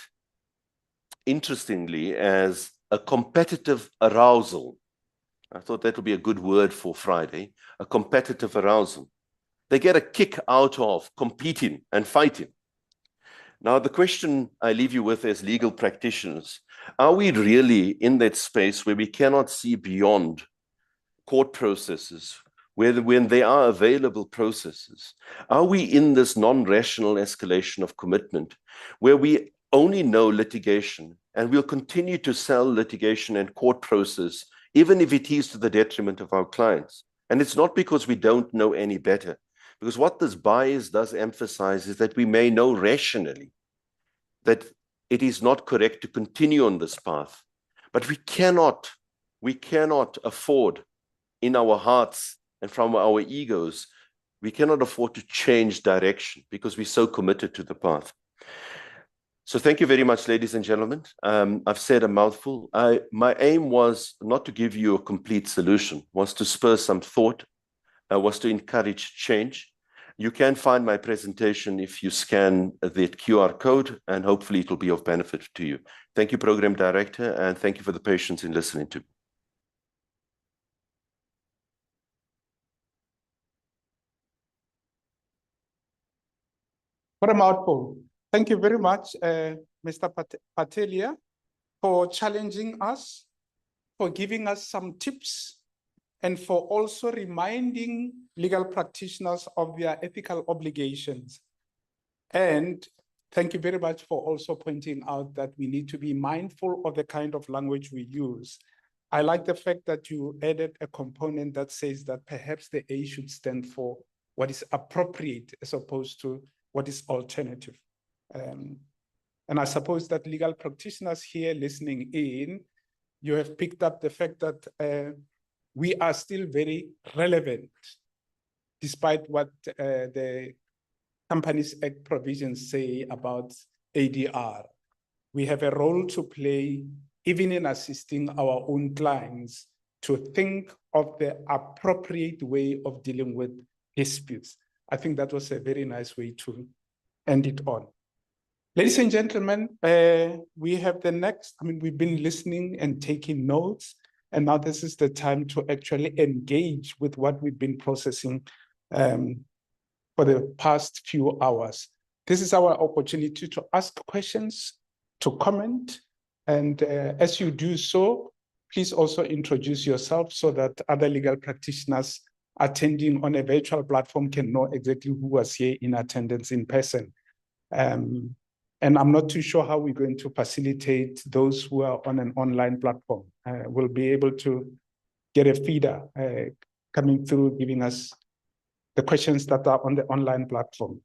interestingly as a competitive arousal. I thought that would be a good word for Friday, a competitive arousal. They get a kick out of competing and fighting. Now, the question I leave you with as legal practitioners, are we really in that space where we cannot see beyond court processes, when there are available processes, are we in this non-rational escalation of commitment where we only know litigation and we'll continue to sell litigation and court process, even if it is to the detriment of our clients? And it's not because we don't know any better, because what this bias does emphasize is that we may know rationally that it is not correct to continue on this path, but we cannot afford in our hearts and from our egos, we cannot afford to change direction because we're so committed to the path. So thank you very much, ladies and gentlemen. I've said a mouthful. My aim was not to give you a complete solution, was to spur some thought, was to encourage change. You can find my presentation if you scan the QR code, and hopefully it will be of benefit to you. Thank you, Program Director, and thank you for the patience in listening to me. What a mouthful. Thank you very much, Mr. Patelia, for challenging us, for giving us some tips, and for also reminding legal practitioners of their ethical obligations. And thank you very much for also pointing out that we need to be mindful of the kind of language we use. I like the fact that you added a component that says that perhaps the A should stand for what is appropriate as opposed to what is alternative. And I suppose that legal practitioners here listening in, you have picked up the fact that we are still very relevant, despite what the Companies Act provisions say about ADR. We have a role to play, even in assisting our own clients, to think of the appropriate way of dealing with disputes. I think that was a very nice way to end it on. Ladies and gentlemen, we have the next, we've been listening and taking notes, and now this is the time to actually engage with what we've been processing for the past few hours. This is our opportunity to ask questions, to comment, and as you do so, please also introduce yourself so that other legal practitioners attending on a virtual platform can know exactly who was here in attendance in person. And I'm not too sure how we're going to facilitate those who are on an online platform. We'll be able to get a feeder coming through, giving us the questions that are on the online platform.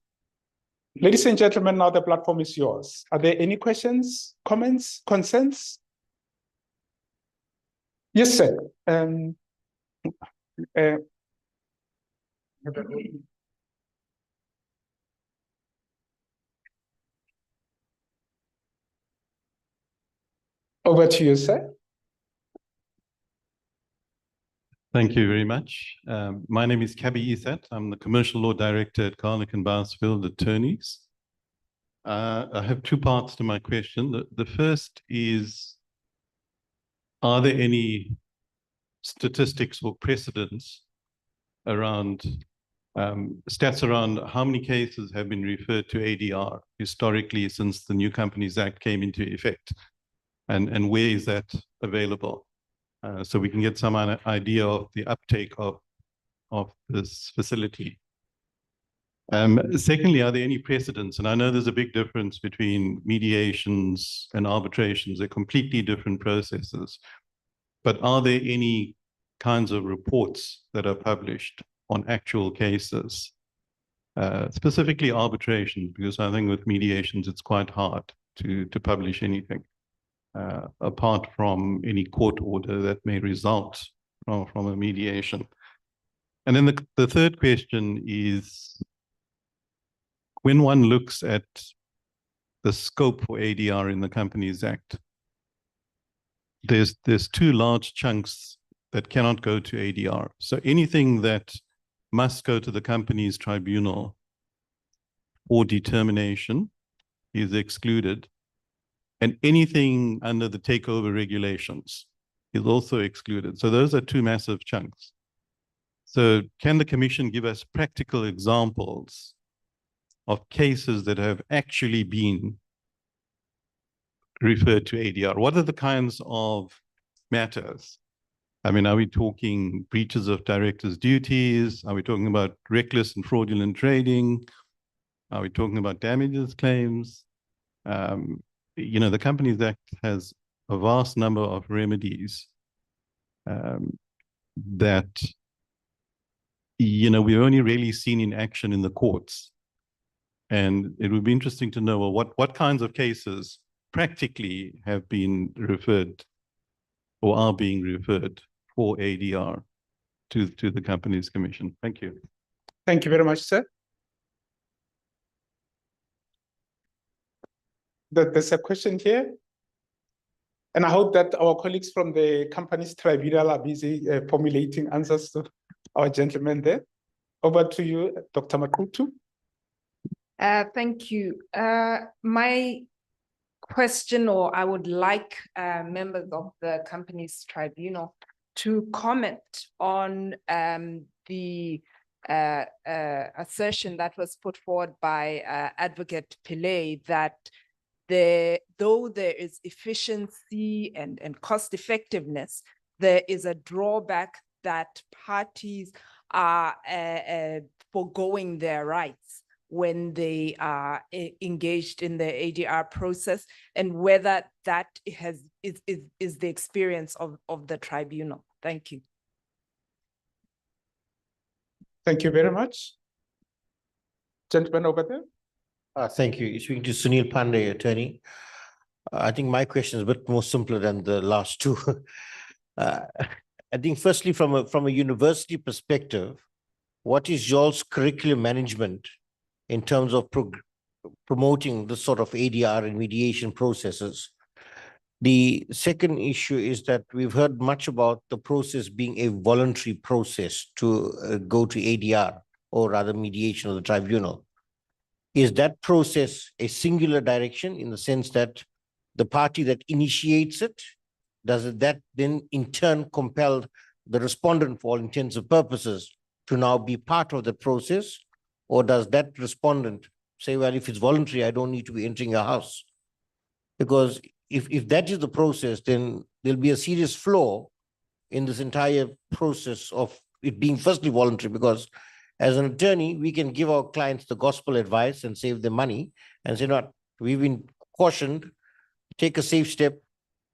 Ladies and gentlemen, now the platform is yours. Are there any questions, comments, concerns? Yes, sir. Over to you, sir. Thank you very much. My name is Kabi Isat. I'm the Commercial Law Director at Garlick and Bassfield Attorneys. I have two parts to my question. The first is, are there any statistics or precedents around, stats around how many cases have been referred to ADR historically since the New Companies Act came into effect? And where is that available? So we can get some idea of the uptake of this facility. Secondly, are there any precedents? And I know there's a big difference between mediations and arbitrations. They're completely different processes. But are there any kinds of reports that are published on actual cases, specifically arbitrations? Because I think with mediations, it's quite hard to publish anything. Apart from any court order that may result from a mediation. And then the third question is, when one looks at the scope for ADR in the Companies Act, there's two large chunks that cannot go to ADR. So anything that must go to the Companies Tribunal for determination is excluded. And anything under the takeover regulations is also excluded. So those are two massive chunks. So can the Commission give us practical examples of cases that have actually been referred to ADR? What are the kinds of matters I mean, are we talking breaches of directors' duties? Are we talking about reckless and fraudulent trading? Are we talking about damages claims? You know, the Companies Act has a vast number of remedies that, you know, we've only really seen in action in the courts. And it would be interesting to know, well, what kinds of cases practically have been referred or are being referred for ADR to the Companies Commission. Thank you. Thank you very much, sir. There's a question here. And I hope that our colleagues from the Companies Tribunal are busy formulating answers to our gentlemen there. Over to you, Dr. Makutu. Thank you. My question, or I would like members of the Companies Tribunal to comment on the assertion that was put forward by Advocate Pillay that though there is efficiency and cost effectiveness, there is a drawback that parties are foregoing their rights when they are engaged in the ADR process, and whether that is the experience of the tribunal. Thank you. Thank you very much. Gentleman over there. Thank you. You're speaking to Sunil Pandey, attorney. I think my question is a bit more simpler than the last two. I think firstly, from a university perspective, what is y'all's curriculum management in terms of promoting this sort of ADR and mediation processes? The second issue is that we've heard much about the process being a voluntary process to go to ADR, or rather mediation of the tribunal. Is that process a singular direction in the sense that the party that initiates it, does that then in turn compel the respondent, for all intents and purposes, to now be part of the process? Or does that respondent say, well, if it's voluntary, I don't need to be entering a house? Because if that is the process, then there'll be a serious flaw in this entire process of it being firstly voluntary, because as an attorney, we can give our clients the gospel advice and save them money and say, no, we've been cautioned, take a safe step,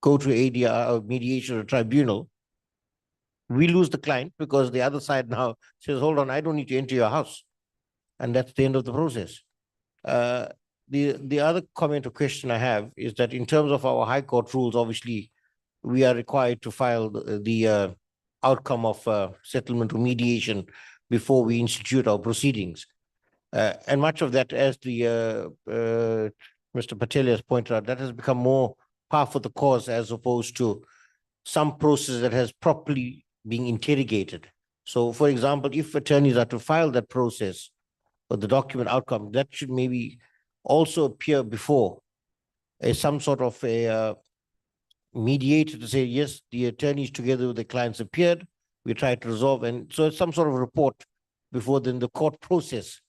go to ADR or mediation or tribunal. We lose the client because the other side now says, hold on, I don't need to enter your house. And that's the end of the process. The other comment or question I have is that in terms of our High Court rules, obviously, we are required to file the outcome of settlement or mediation before we institute our proceedings. And much of that, as the Mr. Patel has pointed out, that has become more par for the cause as opposed to some process that has properly been interrogated. So, for example, if attorneys are to file that process or the document outcome, that should maybe also appear before some sort of a mediator to say, yes, the attorneys together with the clients appeared, we tried to resolve, and so it's some sort of report before then the court process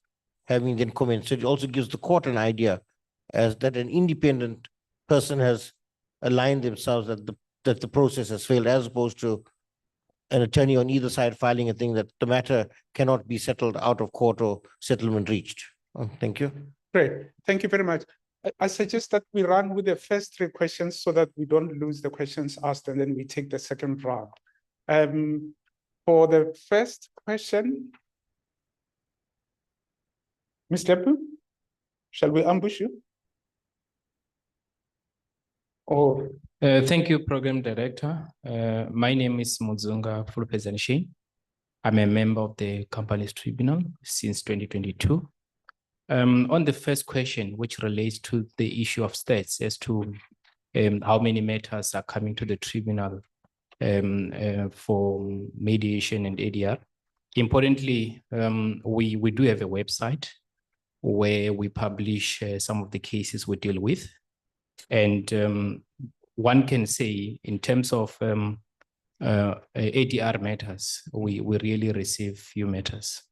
having then commenced. So it also gives the court an idea as that an independent person has aligned themselves that the process has failed, as opposed to an attorney on either side filing a thing that the matter cannot be settled out of court or settlement reached. Thank you. Great. Thank you very much. I suggest that we run with the first three questions so that we don't lose the questions asked, and then we take the second round. For the first question, Ms. Lepu, shall we ambush you? Oh. Thank you, Program Director. My name is Muzunga Fulpezanishi. I'm a member of the Companies Tribunal since 2022. On the first question, which relates to the issue of stats as to how many matters are coming to the tribunal for mediation and ADR. Importantly, we do have a website where we publish some of the cases we deal with. And one can say in terms of ADR matters, we really receive few matters,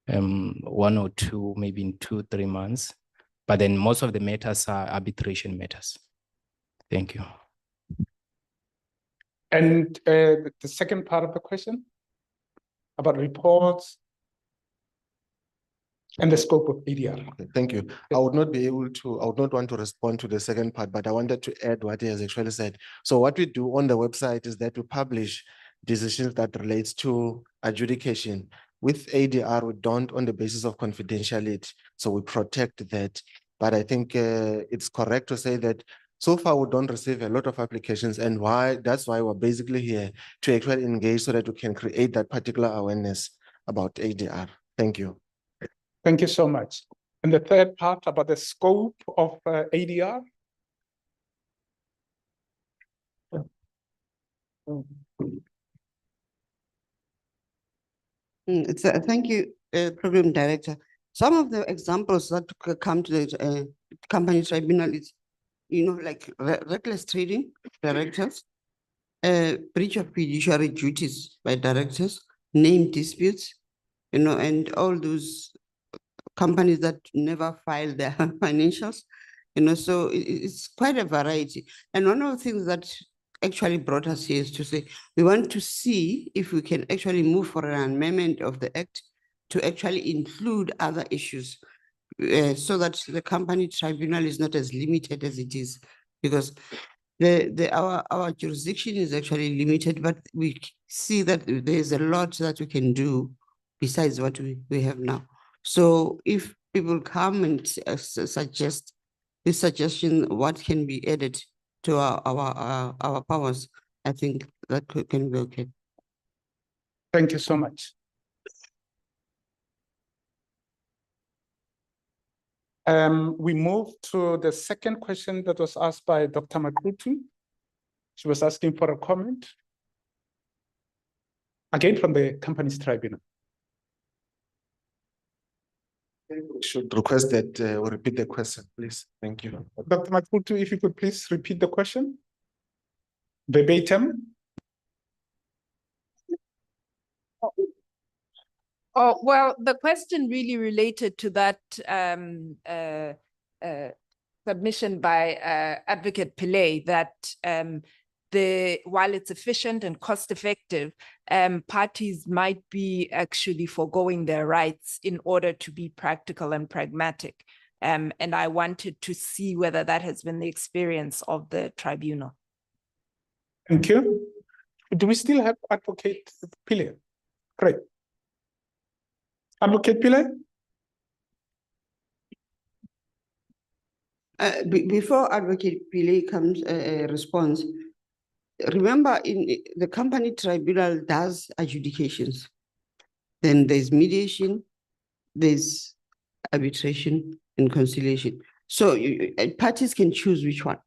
one or two, maybe in 2-3 months, but then most of the matters are arbitration matters. Thank you. And the second part of the question about reports and the scope of ADR. Okay, thank you. I would not want to respond to the second part, but I wanted to add what he has actually said. So what we do on the website is that we publish decisions that relates to adjudication. With ADR, we don't on the basis of confidentiality, so we protect that. But I think it's correct to say that so far we don't receive a lot of applications, and that's why we're basically here to actually engage so that we can create that particular awareness about ADR. Thank you. Thank you so much. And the third part about the scope of ADR. Thank you, Program Director. Some of the examples that could come to the company tribunal is, like reckless trading directors, breach of fiduciary duties by directors, name disputes, and all those companies that never file their financials, so it's quite a variety. And one of the things that actually brought us here is to say, we want to see if we can actually move for an amendment of the Act to actually include other issues, so that the company tribunal is not as limited as it is, because our jurisdiction is actually limited, but we see that there's a lot that we can do besides what we have now. So if people come and suggest this suggestion, what can be added to our powers, I think that can be okay. Thank you so much. We move to the second question that was asked by Dr. Makutu. She was asking for a comment. Again, from the company's tribunal. We should request that we repeat the question, please. Thank you. Dr. Makutu, if you could please repeat the question verbatim. Oh, well, the question really related to that submission by Advocate Pillay that while it's efficient and cost effective, parties might be actually foregoing their rights in order to be practical and pragmatic. And I wanted to see whether that has been the experience of the tribunal. Thank you. Do we still have Advocate Pillay? Great. Advocate Pillay? Before Advocate Pillay comes response, remember in the company tribunal does adjudications. Then there's mediation, there's arbitration and conciliation. So parties can choose which one.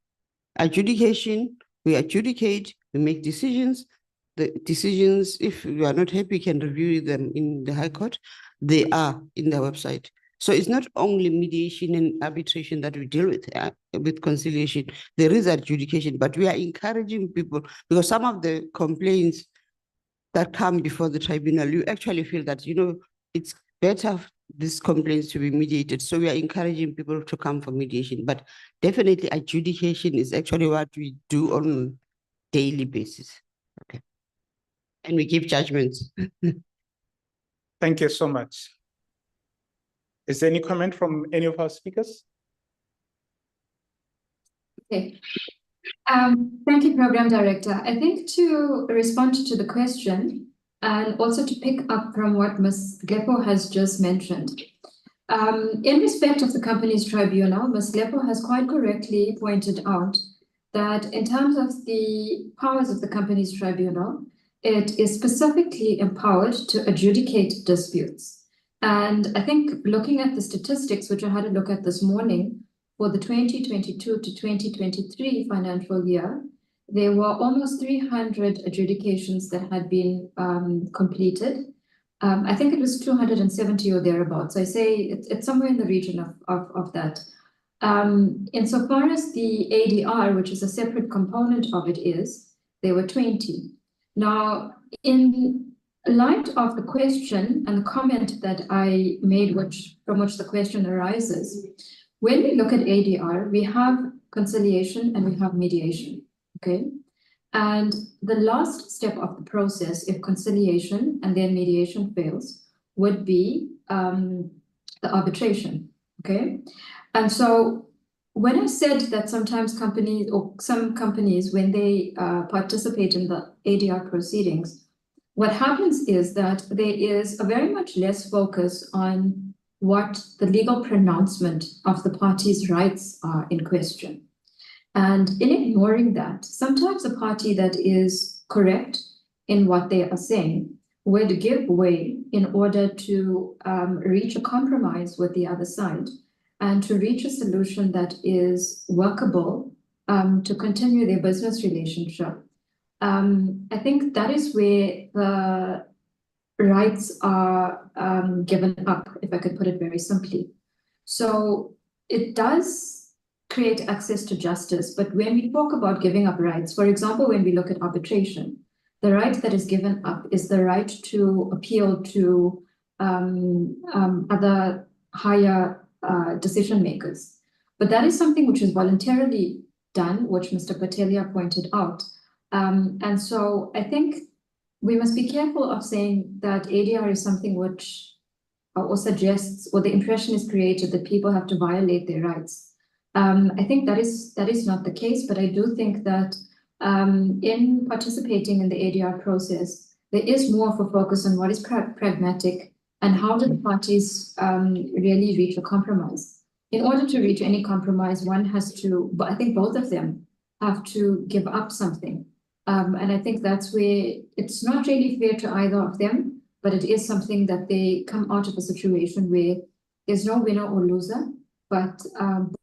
Adjudication, we adjudicate, we make decisions. The decisions, if you are not happy, you can review them in the High Court. They are in the website. So it's not only mediation and arbitration that we deal with conciliation. There is adjudication, but we are encouraging people, because some of the complaints that come before the tribunal, you actually feel that, it's better these complaints to be mediated. So we are encouraging people to come for mediation, but definitely adjudication is actually what we do on a daily basis. Okay. And we give judgments. Thank you so much. Is there any comment from any of our speakers? Okay. Thank you, Program Director. I think to respond to the question and also to pick up from what Ms. Glepo has just mentioned, in respect of the company's tribunal, Ms. Glepo has quite correctly pointed out that in terms of the powers of the company's tribunal, it is specifically empowered to adjudicate disputes. And I think looking at the statistics, which I had a look at this morning, for the 2022 to 2023 financial year, there were almost 300 adjudications that had been completed. I think it was 270 or thereabouts. I say it's somewhere in the region of that. Insofar as the ADR, which is a separate component of it, there were 20. Now, in light of the question and the comment that I made, from which the question arises, when we look at ADR, we have conciliation and we have mediation, okay? And the last step of the process, if conciliation and then mediation fails, would be the arbitration, okay? And so when I said that sometimes companies or some companies, when they participate in the ADR proceedings, what happens is that there is a very much less focus on what the legal pronouncement of the parties' rights are in question. And in ignoring that, sometimes a party that is correct in what they are saying would give way in order to reach a compromise with the other side and to reach a solution that is workable to continue their business relationship. I think that is where the rights are given up, if I could put it very simply. So it does create access to justice, but when we talk about giving up rights, for example, when we look at arbitration, the right that is given up is the right to appeal to other higher decision makers. But that is something which is voluntarily done, which Mr. Patelia pointed out. And so I think we must be careful of saying that ADR is something which or suggests, or the impression is created that people have to violate their rights. I think that is not the case, but I do think that in participating in the ADR process, there is more of a focus on what is pragmatic and how do the parties really reach a compromise. In order to reach any compromise, one has to, but I think both of them have to give up something. And I think that's where it's not really fair to either of them, but it is something that they come out of a situation where there's no winner or loser, but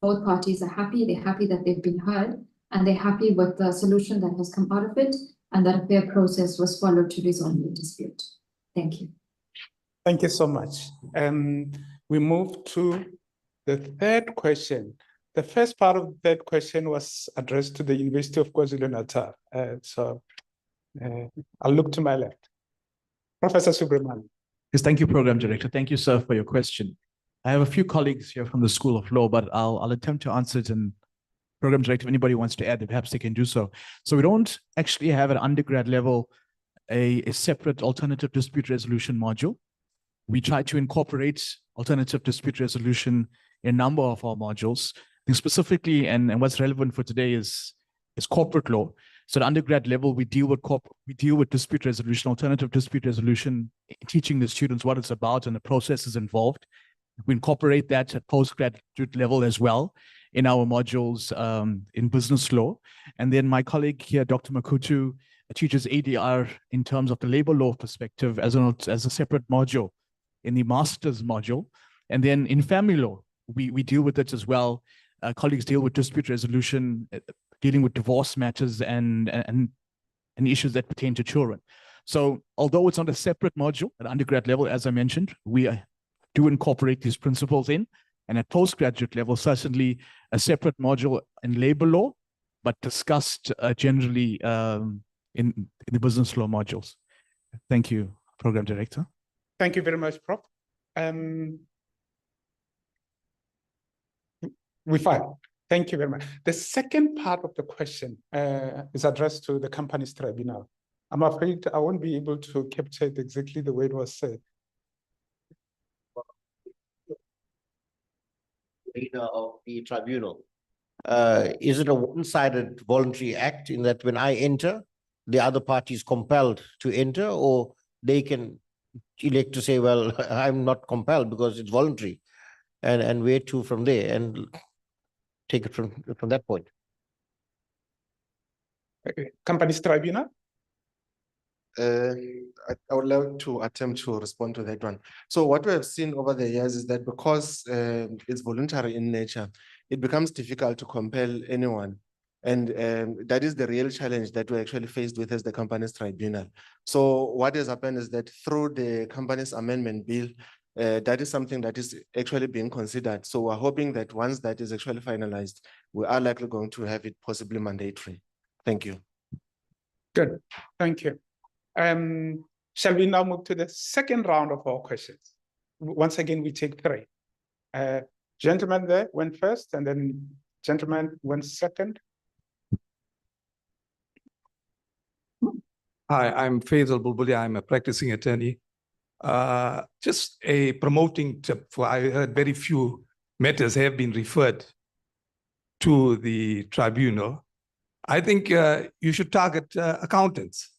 both parties are happy. They're happy that they've been heard, and they're happy with the solution that has come out of it, and that a fair process was followed to resolve the dispute. Thank you. Thank you so much. We move to the third question. The first part of the third question was addressed to the University of KwaZulu-Natal. I'll look to my left. Professor Subramani. Yes, thank you, Program Director. Thank you, sir, for your question. I have a few colleagues here from the School of Law, but I'll attempt to answer it. And Program Director, if anybody wants to add, perhaps they can do so. So we don't actually have at undergrad level a separate alternative dispute resolution module. We try to incorporate alternative dispute resolution in a number of our modules. And specifically, and what's relevant for today is corporate law. So at undergrad level, we deal with dispute resolution, alternative dispute resolution, teaching the students what it's about and the processes involved. We incorporate that at postgraduate level as well in our modules in business law. And then my colleague here, Dr. Makutu, teaches ADR in terms of the labor law perspective as a separate module in the master's module. And then in family law, we deal with it as well. Colleagues deal with dispute resolution, dealing with divorce matters and issues that pertain to children. So although it's not a separate module at undergrad level, as I mentioned, we do incorporate these principles in, and at postgraduate level, certainly a separate module in labor law, but discussed generally in the business law modules. Thank you, Program Director. Thank you very much, Prof. We file. Thank you very much. The second part of the question is addressed to the company's tribunal. I'm afraid I won't be able to capture it exactly the way it was said. Of the tribunal. Is it a one-sided voluntary act in that when I enter, the other party is compelled to enter, or they can elect to say, well, I'm not compelled because it's voluntary, and where to from there and take it from that point? Company's tribunal? I would like to attempt to respond to that one. So what we have seen over the years is that because it's voluntary in nature, it becomes difficult to compel anyone. And that is the real challenge that we're actually faced with as the company's tribunal. So what has happened is that through the company's amendment bill, that is something that is actually being considered. So we're hoping that once that is actually finalized, we are likely going to have it possibly mandatory. Thank you. Good, thank you. Shall we now move to the second round of our questions? Once again, we take three. Gentleman there went first, and then gentleman went second. Hi, I'm Faisal Bulbuli. I'm a practicing attorney. Just a promoting tip for I heard very few matters have been referred to the tribunal. I think you should target accountants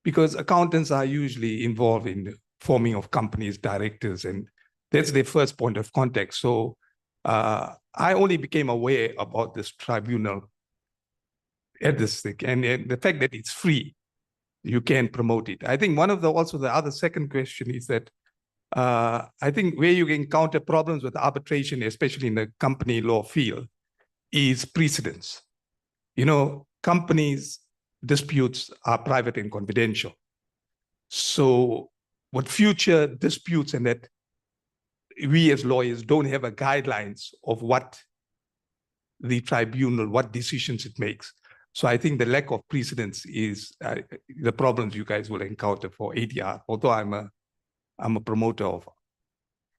because accountants are usually involved in the forming of companies, directors, and that's their first point of contact. So I only became aware about this tribunal at this thing, and the fact that it's free, you can promote it. I think one of the also the other second question is that I think where you encounter problems with arbitration, especially in the company law field, is precedence. You know, companies' disputes are private and confidential. So what future disputes and that we as lawyers don't have a guidelines of what the tribunal, what decisions it makes. So I think the lack of precedence is the problems you guys will encounter for ADR, although I'm a promoter of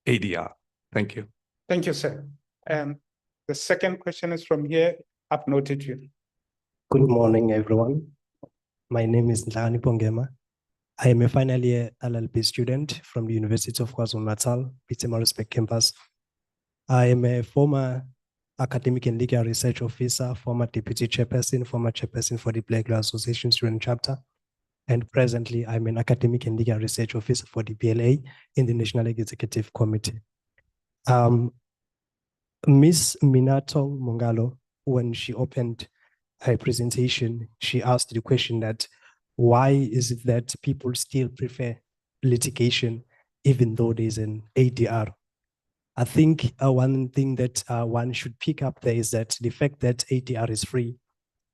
ADR. Thank you. Thank you, sir. The second question is from here. I've noted you. Good morning, everyone. My name is Nhlani Pongema. I am a final year LLB student from the University of KwaZulu-Natal, Pietermaritzburg campus. I am a former academic and legal research officer, former deputy chairperson, former chairperson for the Black Law Association student chapter. And presently, I'm an academic and legal research officer for the BLA in the National Executive Committee. Ms. Minato Mongalo, when she opened her presentation, she asked the question that why is it that people still prefer litigation even though there's an ADR? I think one thing that one should pick up there is that the fact that ADR is free,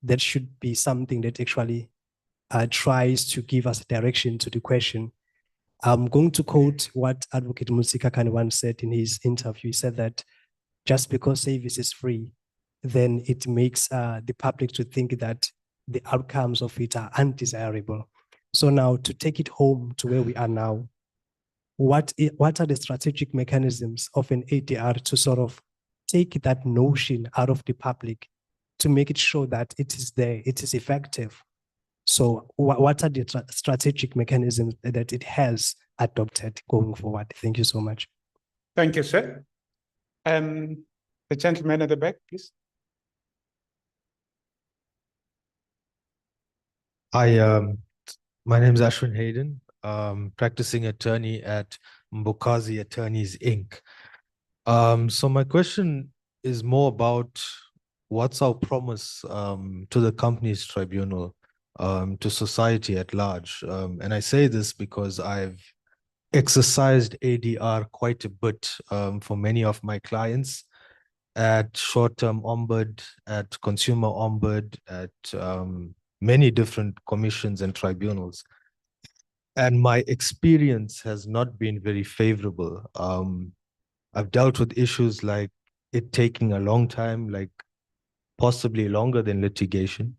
that should be something that actually tries to give us direction to the question. I'm going to quote what Advocate Musikakane once said in his interview. He said that just because service is free, then it makes the public to think that the outcomes of it are undesirable. So now to take it home to where we are now, what are the strategic mechanisms of an ADR to sort of take that notion out of the public to make it sure that it is there, it is effective? So what are the strategic mechanisms that it has adopted going forward? Thank you so much. Thank you, sir. The gentleman at the back, please. Hi, my name is Ashwin Hayden, practicing attorney at Mbokazi Attorneys, Inc. So my question is more about what's our promise to the company's tribunal, to society at large. And I say this because I've exercised ADR quite a bit for many of my clients at short-term ombud, at consumer ombud, at many different commissions and tribunals. And my experience has not been very favorable. I've dealt with issues like it taking a long time, like possibly longer than litigation,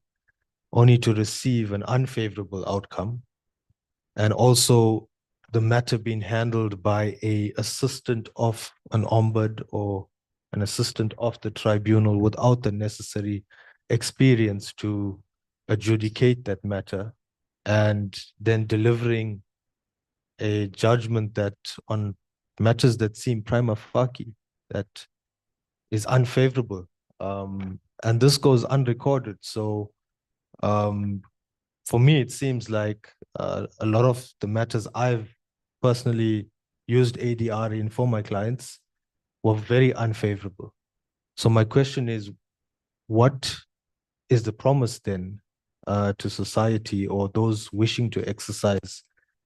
only to receive an unfavorable outcome. And also the matter being handled by an assistant of an ombud or an assistant of the tribunal without the necessary experience to adjudicate that matter, and then delivering a judgment that on matters that seem prima facie, that is unfavorable. And this goes unrecorded. So for me, it seems like a lot of the matters I've personally used ADR in for my clients were very unfavorable. So my question is, what is the promise then to society or those wishing to exercise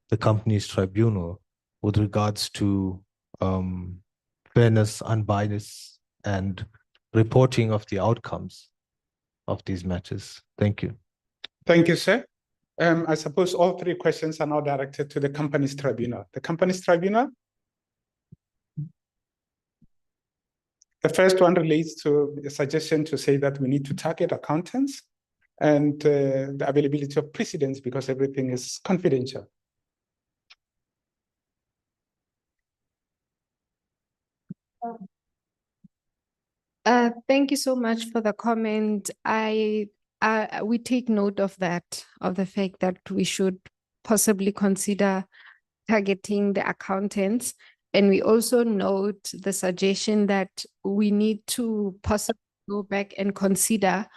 the company's tribunal with regards to fairness, unbiased, and reporting of the outcomes of these matters? Thank you. Thank you, sir. I suppose all three questions are now directed to the company's tribunal. The company's tribunal? The first one relates to a suggestion to say that we need to target accountants and the availability of precedents because everything is confidential. Thank you so much for the comment. I we take note of that, of the fact that we should possibly consider targeting the accountants. And we also note the suggestion that we need to possibly go back and consider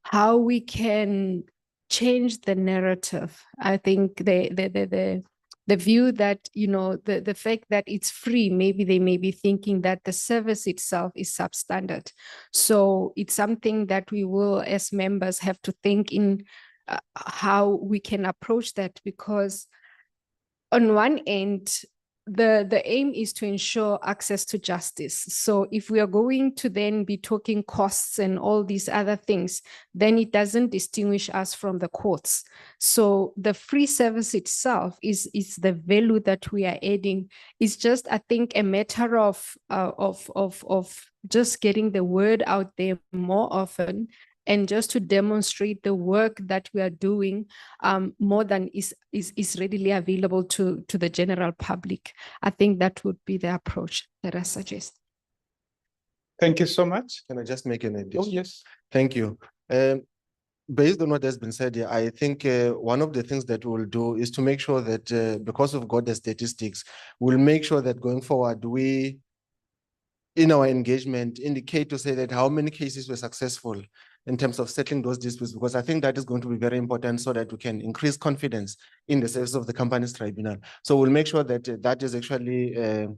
how we can change the narrative. I think the view that, you know, the fact that it's free, maybe they may be thinking that the service itself is substandard. So it's something that we will, as members, have to think in how we can approach that, because on one end, the aim is to ensure access to justice. So if we are going to then be talking costs and all these other things, then it doesn't distinguish us from the courts. So the free service itself is the value that we are adding. It's just, I think, a matter of just getting the word out there more often, and just to demonstrate the work that we are doing more than is readily available to the general public. I think that would be the approach that I suggest. Thank you so much. Can I just make an addition? Oh, yes. Thank you. Based on what has been said here, I think one of the things that we'll do is to make sure that because we've got the statistics, we'll make sure that going forward, we, in our engagement, indicate to say that how many cases were successful in terms of settling those disputes, because I think that is going to be very important so that we can increase confidence in the service of the companies tribunal. So we'll make sure that that is actually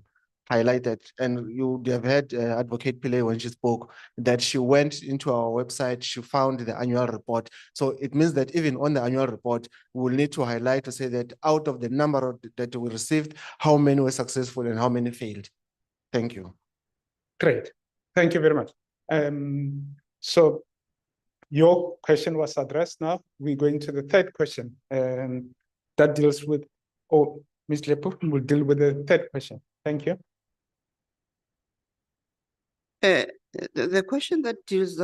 highlighted. And you have heard Advocate Pillay when she spoke that she went into our website, she found the annual report. So it means that even on the annual report, we'll need to highlight to say that out of the number that we received, how many were successful and how many failed. Thank you. Great. Thank you very much. So your question was addressed. Now we're going to the third question, and that deals with, Ms. Lepo will deal with the third question. Thank you. The question that deals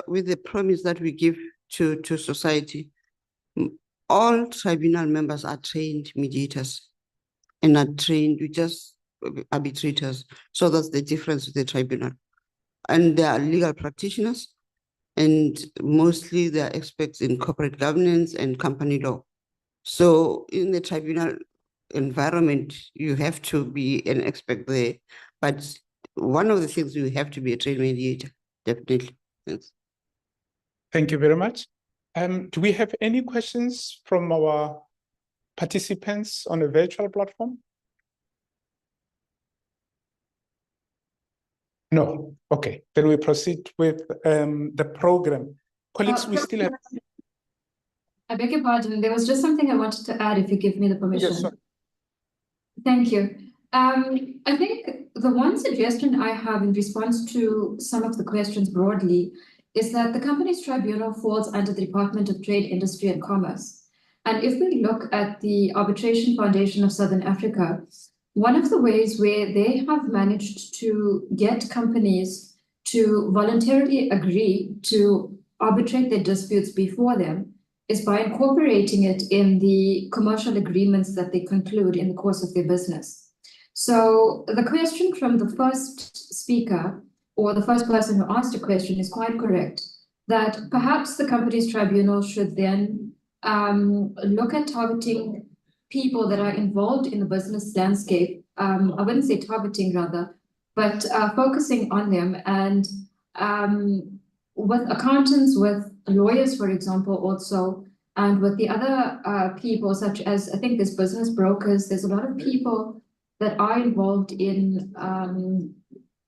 with the promise that we give to society, all tribunal members are trained mediators and are trained, we just arbitrators. So that's the difference with the tribunal. And they are legal practitioners, and mostly they are experts in corporate governance and company law. So in the tribunal environment, you have to be an expert there. But one of the things, you have to be a trained mediator, definitely. Thanks. Thank you very much. Do we have any questions from our participants on the virtual platform? No. Okay, then we proceed with the program. Colleagues, we still have... I beg your pardon. There was just something I wanted to add, if you give me the permission. Yes, sir. Thank you. I think the one suggestion I have in response to some of the questions broadly is that the Companies Tribunal falls under the Department of Trade, Industry and Commerce. And if we look at the Arbitration Foundation of Southern Africa, one of the ways where they have managed to get companies to voluntarily agree to arbitrate their disputes before them is by incorporating it in the commercial agreements that they conclude in the course of their business. So the question from the first speaker, or the first person who asked a question, is quite correct, that perhaps the Companies Tribunal should then look at targeting people that are involved in the business landscape. I wouldn't say targeting rather, but focusing on them, and with accountants, with lawyers, for example, also, and with the other people, such as, I think there's business brokers, there's a lot of people that are involved in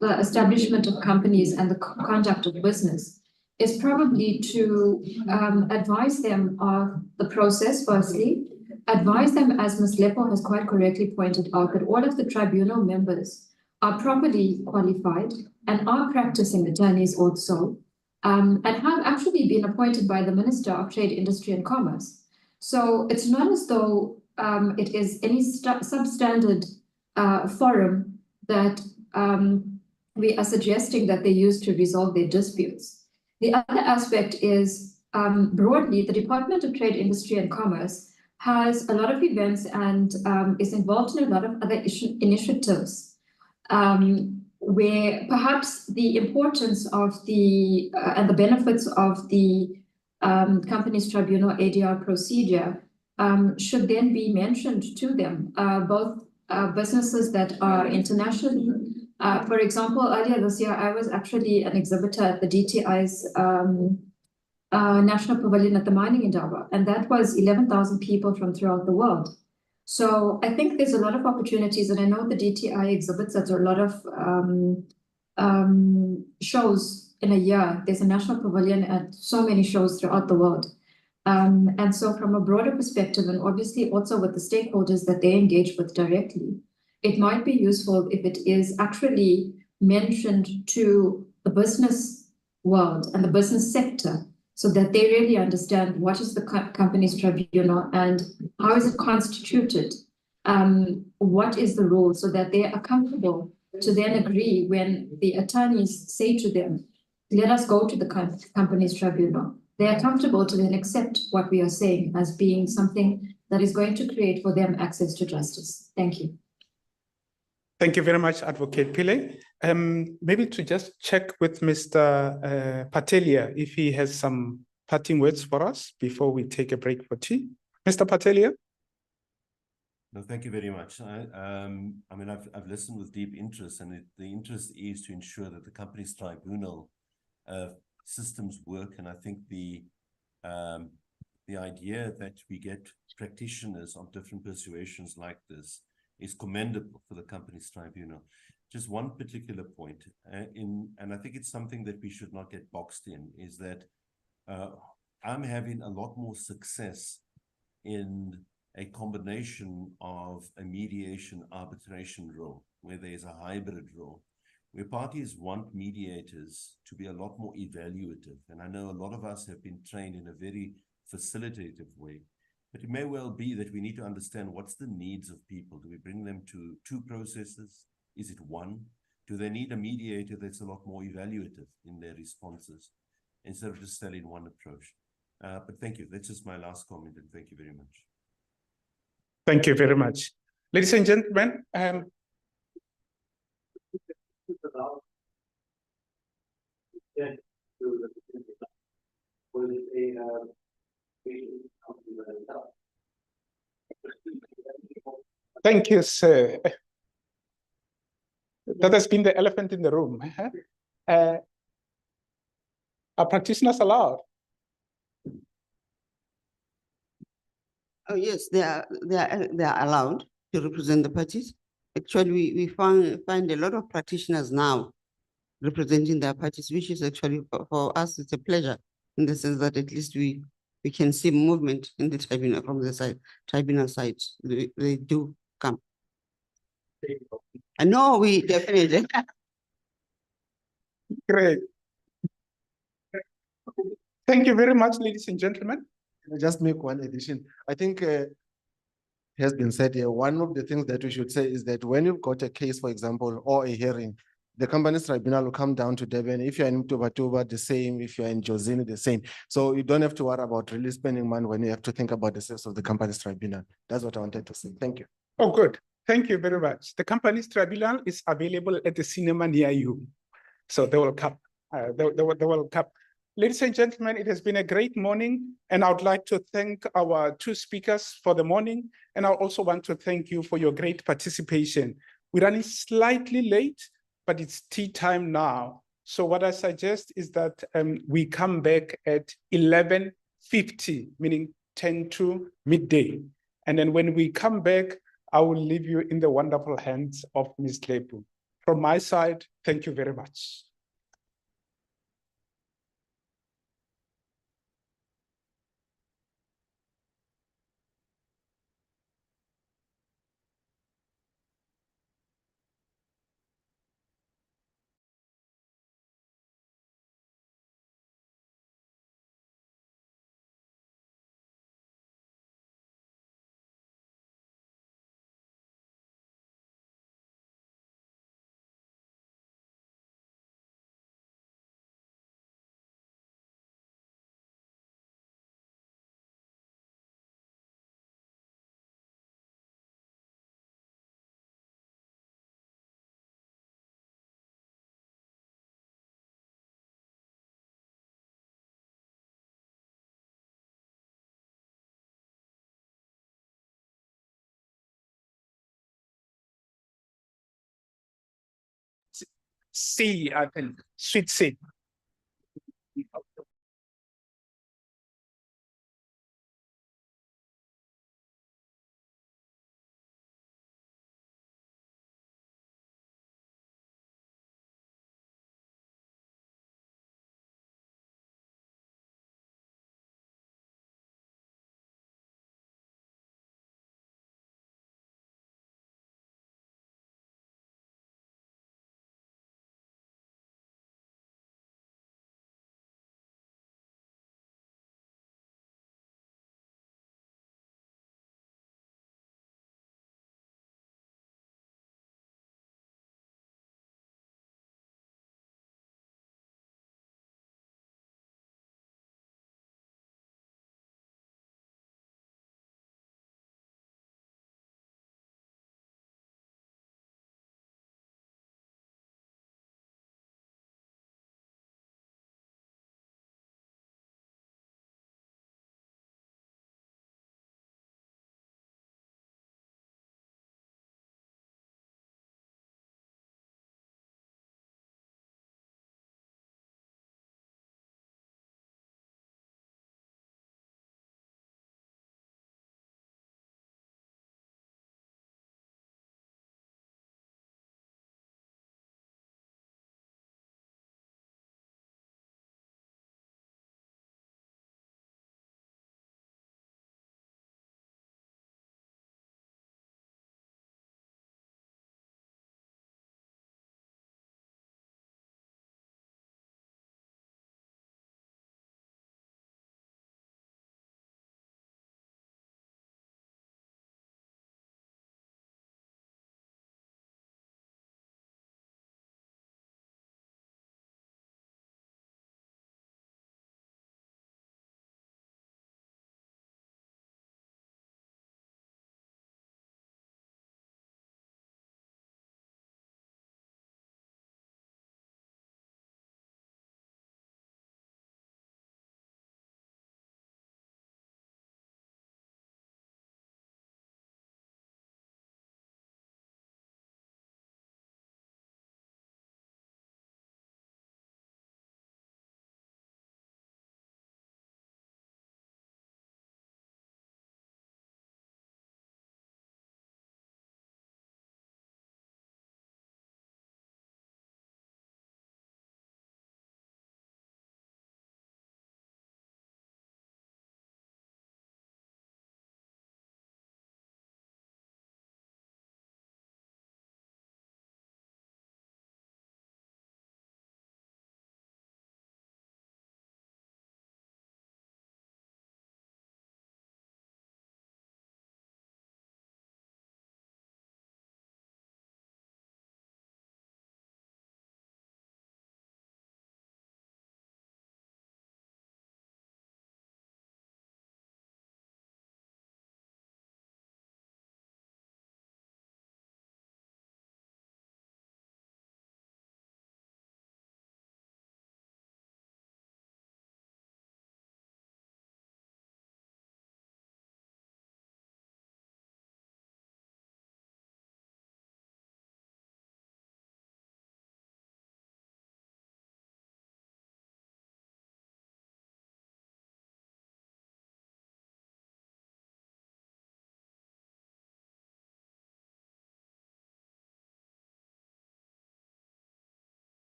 the establishment of companies and the conduct of business, is probably to advise them of the process, firstly, advise them, as Ms. Lepo has quite correctly pointed out, that all of the tribunal members are properly qualified and are practicing attorneys also, and have actually been appointed by the Minister of Trade, Industry and Commerce. So it's not as though it is any substandard forum that we are suggesting that they use to resolve their disputes. The other aspect is, broadly, the Department of Trade, Industry and Commerce has a lot of events and is involved in a lot of other initiatives where perhaps the importance of the and the benefits of the Companies Tribunal ADR procedure should then be mentioned to them, both businesses that are internationally. For example, earlier this year, I was actually an exhibitor at the DTI's National Pavilion at the mining Indaba, and that was 11,000 people from throughout the world. So I think there's a lot of opportunities, and I know the DTI exhibits at a lot of shows in a year. There's a national pavilion at so many shows throughout the world. And so from a broader perspective, and obviously also with the stakeholders that they engage with directly, it might be useful if it is actually mentioned to the business world and the business sector, so that they really understand what is the company's tribunal and how is it constituted, what is the role, so that they are comfortable to then agree when the attorneys say to them, let us go to the company's tribunal. They are comfortable to then accept what we are saying as being something that is going to create for them access to justice. Thank you. Thank you very much, Advocate Pillay. Maybe to just check with Mr. Patelia if he has some parting words for us before we take a break for tea. Mr. Patelia? No, thank you very much. I mean, I've listened with deep interest, and the interest is to ensure that the company's tribunal systems work. And I think the idea that we get practitioners of different persuasions like this is commendable for the company's tribunal. Just one particular point, and I think it's something that we should not get boxed in, is that I'm having a lot more success in a combination of a mediation arbitration role, where there's a hybrid role, where parties want mediators to be a lot more evaluative. And I know a lot of us have been trained in a very facilitative way. But it may well be that we need to understand what's the needs of people. Do we bring them to two processes? Is it one? Do they need a mediator that's a lot more evaluative in their responses instead of just selling one approach? But thank you. That's just my last comment, and thank you very much. Thank you very much. Ladies and gentlemen, thank you, sir. That has been the elephant in the room. Are practitioners allowed? Oh, yes, they are allowed to represent the parties. Actually, we find a lot of practitioners now representing their parties, which is actually for us, it's a pleasure in the sense that at least we can see movement in the tribunal from the tribunal side. They do come. I know we definitely. Great. Thank you very much, ladies and gentlemen. Can I just make one addition? I think has been said here, one of the things that we should say is that when you've got a case, for example, or a hearing, the company's tribunal will come down to Durban. If you're in Mtubatuba, the same. If you're in Jozini, the same. So you don't have to worry about really spending money when you have to think about the sales of the company's tribunal. That's what I wanted to say. Thank you. Oh, good. Thank you very much. The company's tribunal is available at the cinema near you. So they will come. They will come. Ladies and gentlemen, it has been a great morning, and I would like to thank our two speakers for the morning, and I also want to thank you for your great participation. We're running slightly late, but it's tea time now. So what I suggest is that we come back at 11:50, meaning 10 to midday. And then when we come back, I will leave you in the wonderful hands of Ms. Lepu. From my side, thank you very much. C, I think, sweet C.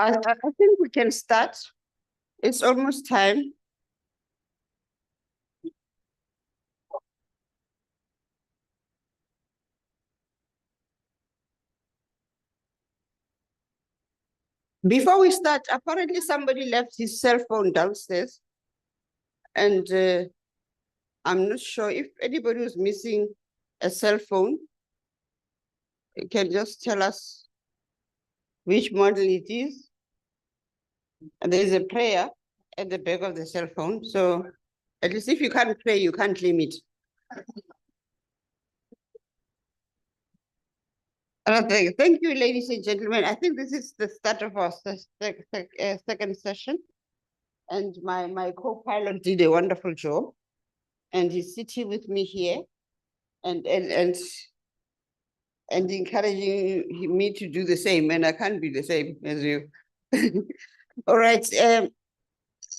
I think we can start. It's almost time. Before we start, apparently somebody left his cell phone downstairs. And I'm not sure if anybody was missing a cell phone. You can just tell us which model it is. And there is a prayer at the back of the cell phone. So at least if you can't pray, you can't claim it. Thank you, ladies and gentlemen. I think this is the start of our second session. And my co-pilot did a wonderful job. And he's sitting with me here and encouraging me to do the same. And I can't be the same as you. All right.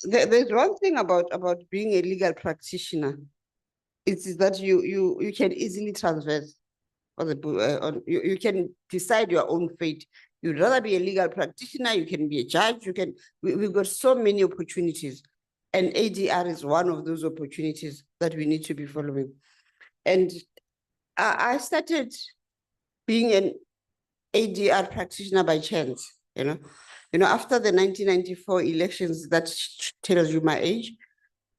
There's one thing about being a legal practitioner. It's that you can easily transverse. You can decide your own fate. You'd rather be a legal practitioner, you can be a judge, we've got so many opportunities. And ADR is one of those opportunities that we need to be following. And I started being an ADR practitioner by chance, you know, after the 1994 elections, that tells you my age,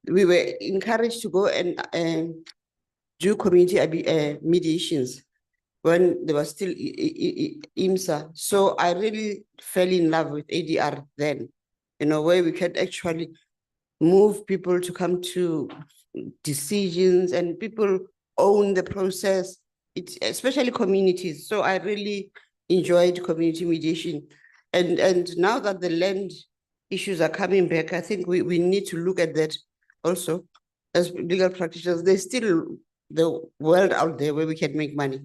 we were encouraged to go and do community mediations when there was still IMSA. So I really fell in love with ADR then, where we could actually move people to come to decisions and people own the process, especially communities. So I really enjoyed community mediation. And now that the land issues are coming back, I think we need to look at that also as legal practitioners. There's still the world out there where we can make money,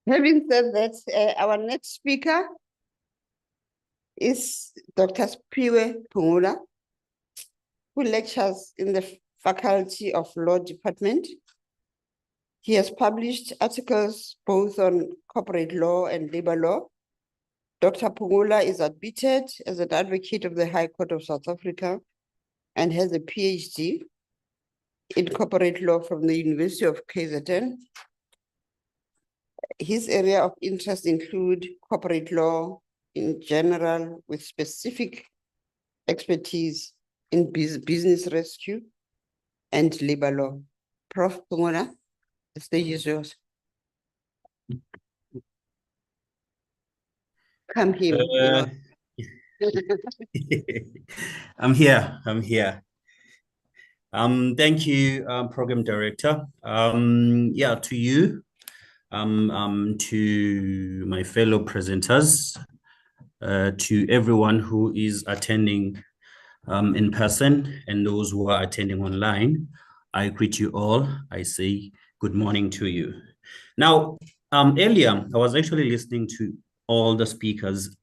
Having said that, our next speaker is Dr. Spiwe Phungula, who lectures in the Faculty of Law Department. He has published articles both on corporate law and labor law. Dr. Phungula is admitted as an advocate of the High Court of South Africa and has a PhD in corporate law from the University of KZN. His area of interest include corporate law in general, with specific expertise in business rescue and labor law. Prof. Phungula, the stage is yours. Come here. I'm here. Thank you, Program Director. To you, to my fellow presenters, to everyone who is attending in person and those who are attending online, I greet you all. I say good morning to you. Now, earlier, I was actually listening to all the speakers.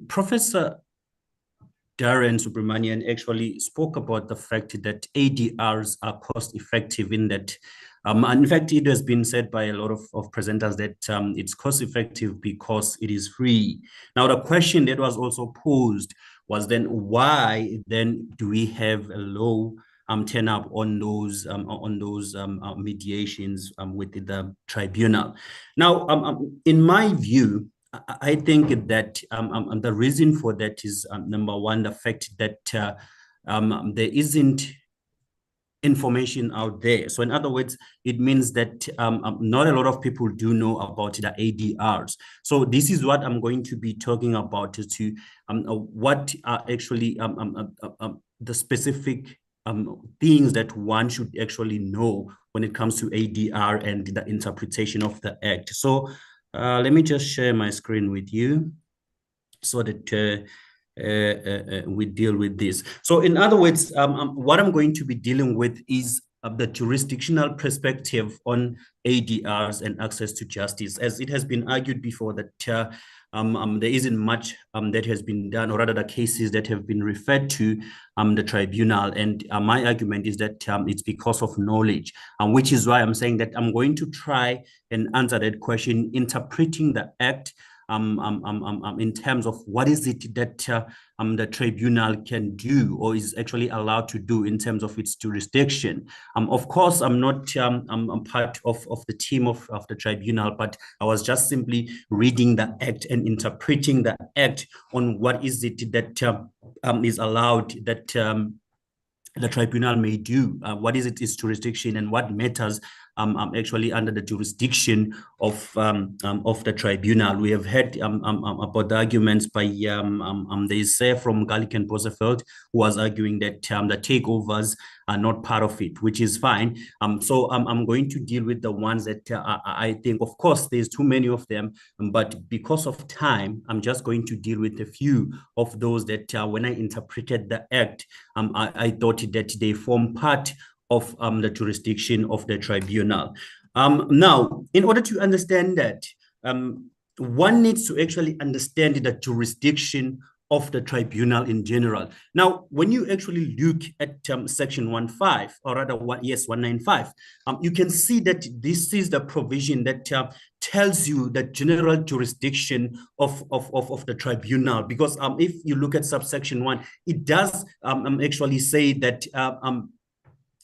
Professor Darren Subramanian actually spoke about the fact that ADRs are cost effective in that, and in fact, it has been said by a lot of presenters that it's cost effective because it is free. Now, the question that was also posed was then why then do we have a low turn up on those mediations with the tribunal? Now, in my view, I think that the reason for that is number one, the fact that there isn't information out there. So in other words, it means that not a lot of people do know about the ADRs. So this is what I'm going to be talking about, to what are actually the specific things that one should actually know when it comes to ADR and the interpretation of the Act. So let me just share my screen with you so that we deal with this. So in other words, what I'm going to be dealing with is the jurisdictional perspective on ADRs and access to justice. As it has been argued before that there isn't much that has been done, or rather the cases that have been referred to the tribunal. And my argument is that it's because of knowledge, which is why I'm saying that I'm going to try and answer that question, interpreting the act in terms of what is it that the tribunal can do or is actually allowed to do in terms of its jurisdiction. Of course, I'm not I'm part of the team of the tribunal, but I was just simply reading the act and interpreting the act on what is it that is allowed that the tribunal may do, what is its jurisdiction, and what matters actually under the jurisdiction of the tribunal. We have heard about the arguments by they say from Gallic and Bosefeld, who was arguing that the takeovers are not part of it, which is fine. So I'm going to deal with the ones that I think, of course, there's too many of them, but because of time, I'm just going to deal with a few of those that when I interpreted the act, I thought that they form part of the jurisdiction of the tribunal. Now, in order to understand that, one needs to actually understand the jurisdiction of the tribunal in general. Now, when you actually look at section 1.5, or rather 195, you can see that this is the provision that tells you the general jurisdiction of the tribunal. Because if you look at subsection 1, it does actually say that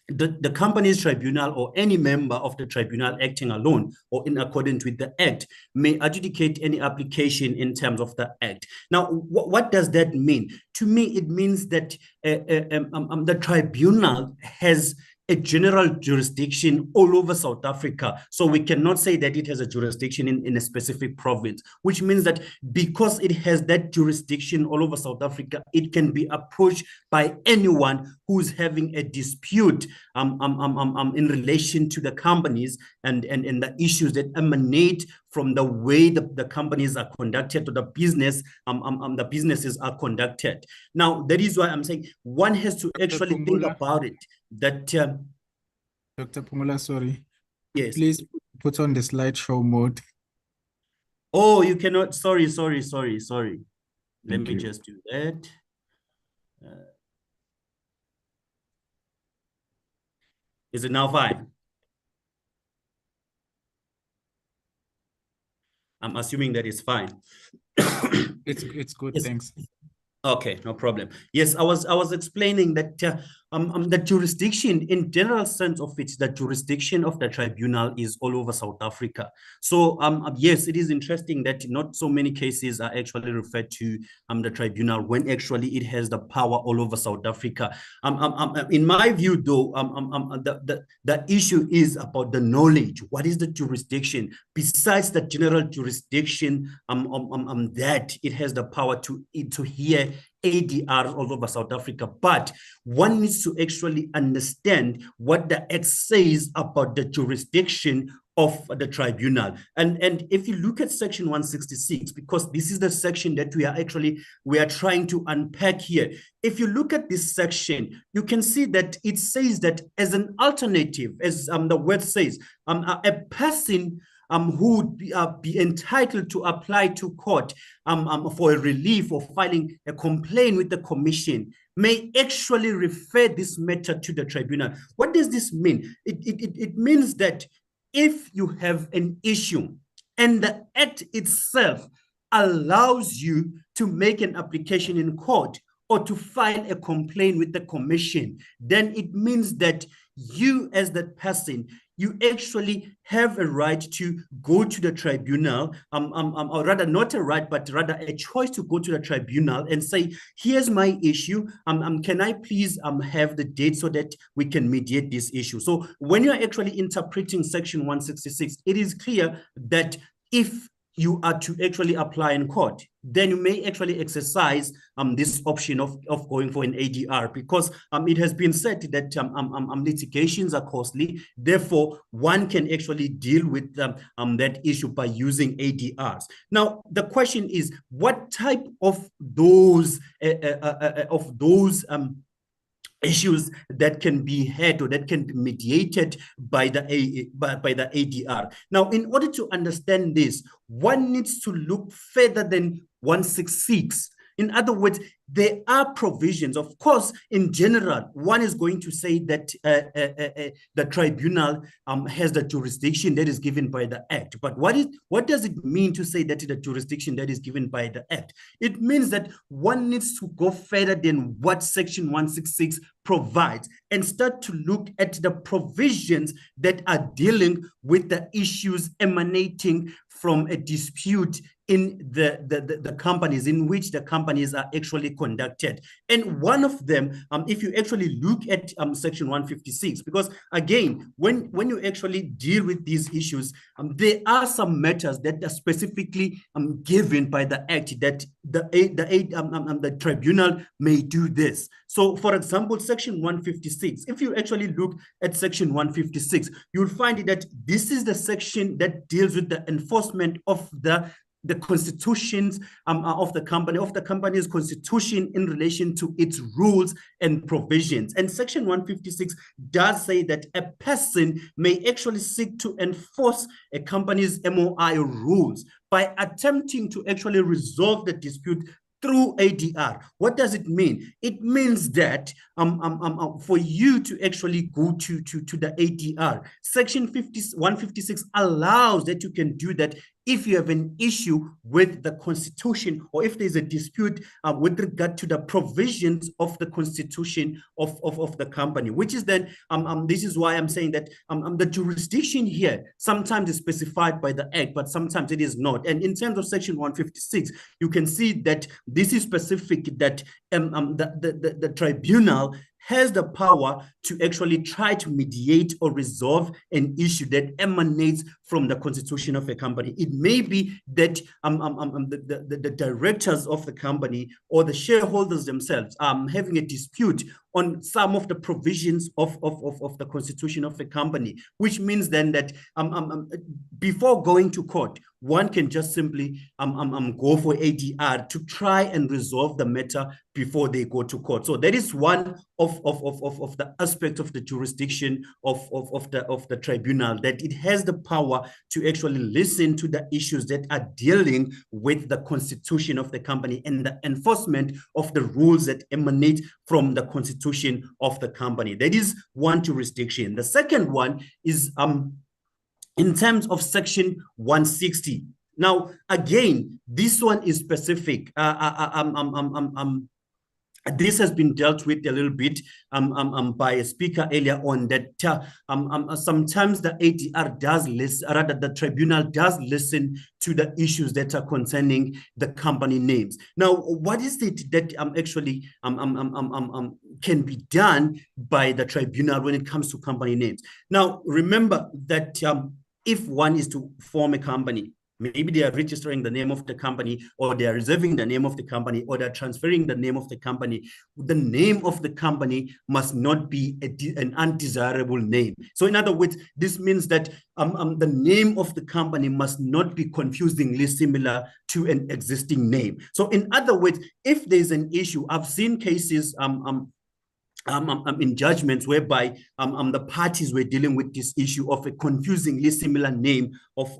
the company's tribunal or any member of the tribunal acting alone or in accordance with the act may adjudicate any application in terms of the act. Now, what does that mean? To me, it means that the tribunal has a general jurisdiction all over South Africa. So we cannot say that it has a jurisdiction in a specific province, which means that because it has that jurisdiction all over South Africa, it can be approached by anyone who's having a dispute in relation to the companies and the issues that emanate from the way the companies are conducted, or the businesses are conducted. Now, that is why I'm saying one has to actually think about it. That Dr. Pumula, sorry. Yes. Please put on the slideshow mode. Oh, you cannot. Sorry. Let me just do that. Is it now fine? I'm assuming that it's fine. It's good, Yes. thanks. Okay, no problem. Yes, I was explaining that the jurisdiction, in general sense of it, the jurisdiction of the tribunal is all over South Africa. So yes, it is interesting that not so many cases are actually referred to the tribunal when actually it has the power all over South Africa. In my view, though, the issue is about the knowledge. What is the jurisdiction besides the general jurisdiction that it has the power to hear ADRs all over South Africa, but one needs to actually understand what the act says about the jurisdiction of the tribunal. And if you look at section 166, because this is the section that we are trying to unpack here. If you look at this section, you can see that it says that as an alternative, as the word says, a person who would be entitled to apply to court for a relief or filing a complaint with the commission may actually refer this matter to the tribunal. What does this mean? It means that if you have an issue and the act itself allows you to make an application in court or to file a complaint with the commission, then it means that you as that person, you actually have a right to go to the tribunal, or rather not a right, but rather a choice to go to the tribunal and say, here's my issue, can I please have the date so that we can mediate this issue? So when you're actually interpreting section 166, it is clear that if you are to actually apply in court, then you may actually exercise this option of going for an ADR, because it has been said that litigations are costly. Therefore, one can actually deal with that issue by using ADRs. Now, the question is, what type of those issues that can be had or that can be mediated by the ADR. Now, in order to understand this, one needs to look further than 166. In other words, there are provisions. Of course, in general, one is going to say that the tribunal has the jurisdiction that is given by the Act. But what does it mean to say that the jurisdiction that is given by the Act? It means that one needs to go further than what Section 166 provides and start to look at the provisions that are dealing with the issues emanating from a dispute in the companies in which the companies are actually conducted. And one of them, if you actually look at Section 156, because again, when you actually deal with these issues, there are some matters that are specifically given by the Act that the tribunal may do this. So, for example, Section 156, if you actually look at Section 156, you'll find that this is the section that deals with the enforcement of the constitutions of the company's constitution in relation to its rules and provisions. And Section 156 does say that a person may actually seek to enforce a company's MOI rules by attempting to actually resolve the dispute through ADR. What does it mean? It means that for you to actually go to the ADR, Section 156 allows that you can do that if you have an issue with the Constitution or if there's a dispute with regard to the provisions of the Constitution of the company, which is then, this is why I'm saying that the jurisdiction here sometimes is specified by the Act, but sometimes it is not. And in terms of Section 156, you can see that this is specific, that the tribunal has the power to actually try to mediate or resolve an issue that emanates from the constitution of a company. It may be that the directors of the company or the shareholders themselves having a dispute on some of the provisions of the constitution of the company, which means then that before going to court, one can just simply go for ADR to try and resolve the matter before they go to court. So that is one of the aspect of the jurisdiction of the tribunal, that it has the power to actually listen to the issues that are dealing with the constitution of the company and the enforcement of the rules that emanate from the constitution of the company. That is one jurisdiction. The second one is in terms of Section 160. Now, again, this one is specific. This has been dealt with a little bit by a speaker earlier on, that sometimes the ADR does listen, rather the tribunal does listen to the issues that are concerning the company names. Now, what is it that actually can be done by the tribunal when it comes to company names? Now, remember that if one is to form a company, maybe they are registering the name of the company, or they are reserving the name of the company, or they're transferring the name of the company. The name of the company must not be an undesirable name. So in other words, this means that the name of the company must not be confusingly similar to an existing name. So in other words, if there's an issue, I've seen cases in judgments whereby the parties were dealing with this issue of a confusingly similar name of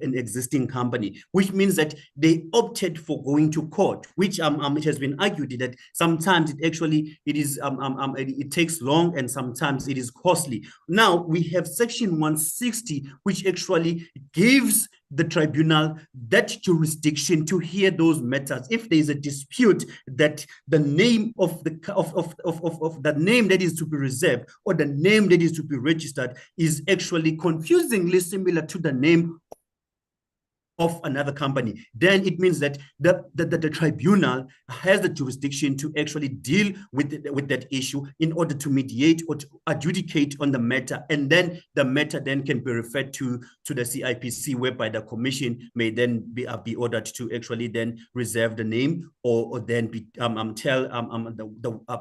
an existing company, which means that they opted for going to court, which it has been argued that sometimes it takes long and sometimes it is costly. Now we have Section 160, which actually gives the tribunal that jurisdiction to hear those matters. If there is a dispute that the name of the name that is to be reserved or the name that is to be registered is actually confusingly similar to the name of another company, then it means that the tribunal has the jurisdiction to actually deal with that issue in order to mediate or to adjudicate on the matter, and then the matter then can be referred to the CIPC, whereby the commission may then be ordered to actually then reserve the name, or then tell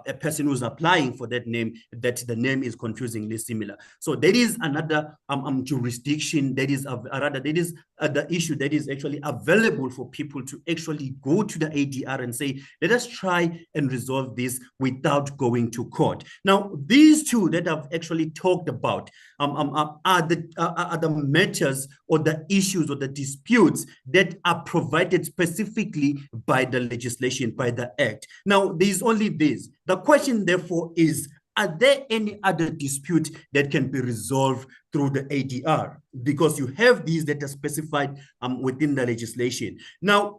a person who's applying for that name that the name is confusingly similar. So there is another jurisdiction that is the issue that that is actually available for people to actually go to the ADR and say, let us try and resolve this without going to court. Now, these two that I've actually talked about are the matters or the issues or the disputes that are provided specifically by the legislation, by the Act. Now, there's only this. The question, therefore, is, are there any other dispute that can be resolved through the ADR? Because you have these that are specified within the legislation. Now,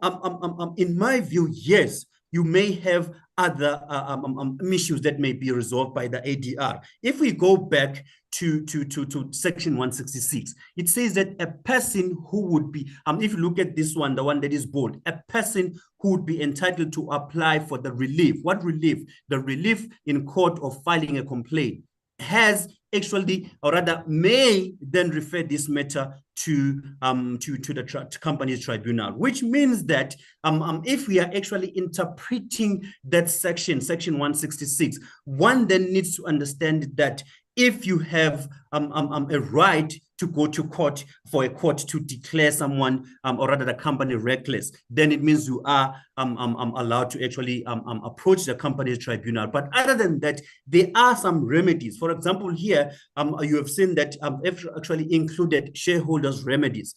in my view, yes, you may have other issues that may be resolved by the ADR. If we go back to section 166, it says that a person who would be, if you look at this one, the one that is bold, a person who would be entitled to apply for the relief. What relief? The relief in court of filing a complaint has actually, or rather may then refer this matter to the company's tribunal, which means that if we are actually interpreting that section 166, one then needs to understand that if you have a right to go to court for a court to declare someone or rather the company reckless, then it means you are allowed to actually approach the company's tribunal. But other than that, there are some remedies. For example, here you have seen that actually included shareholders' remedies.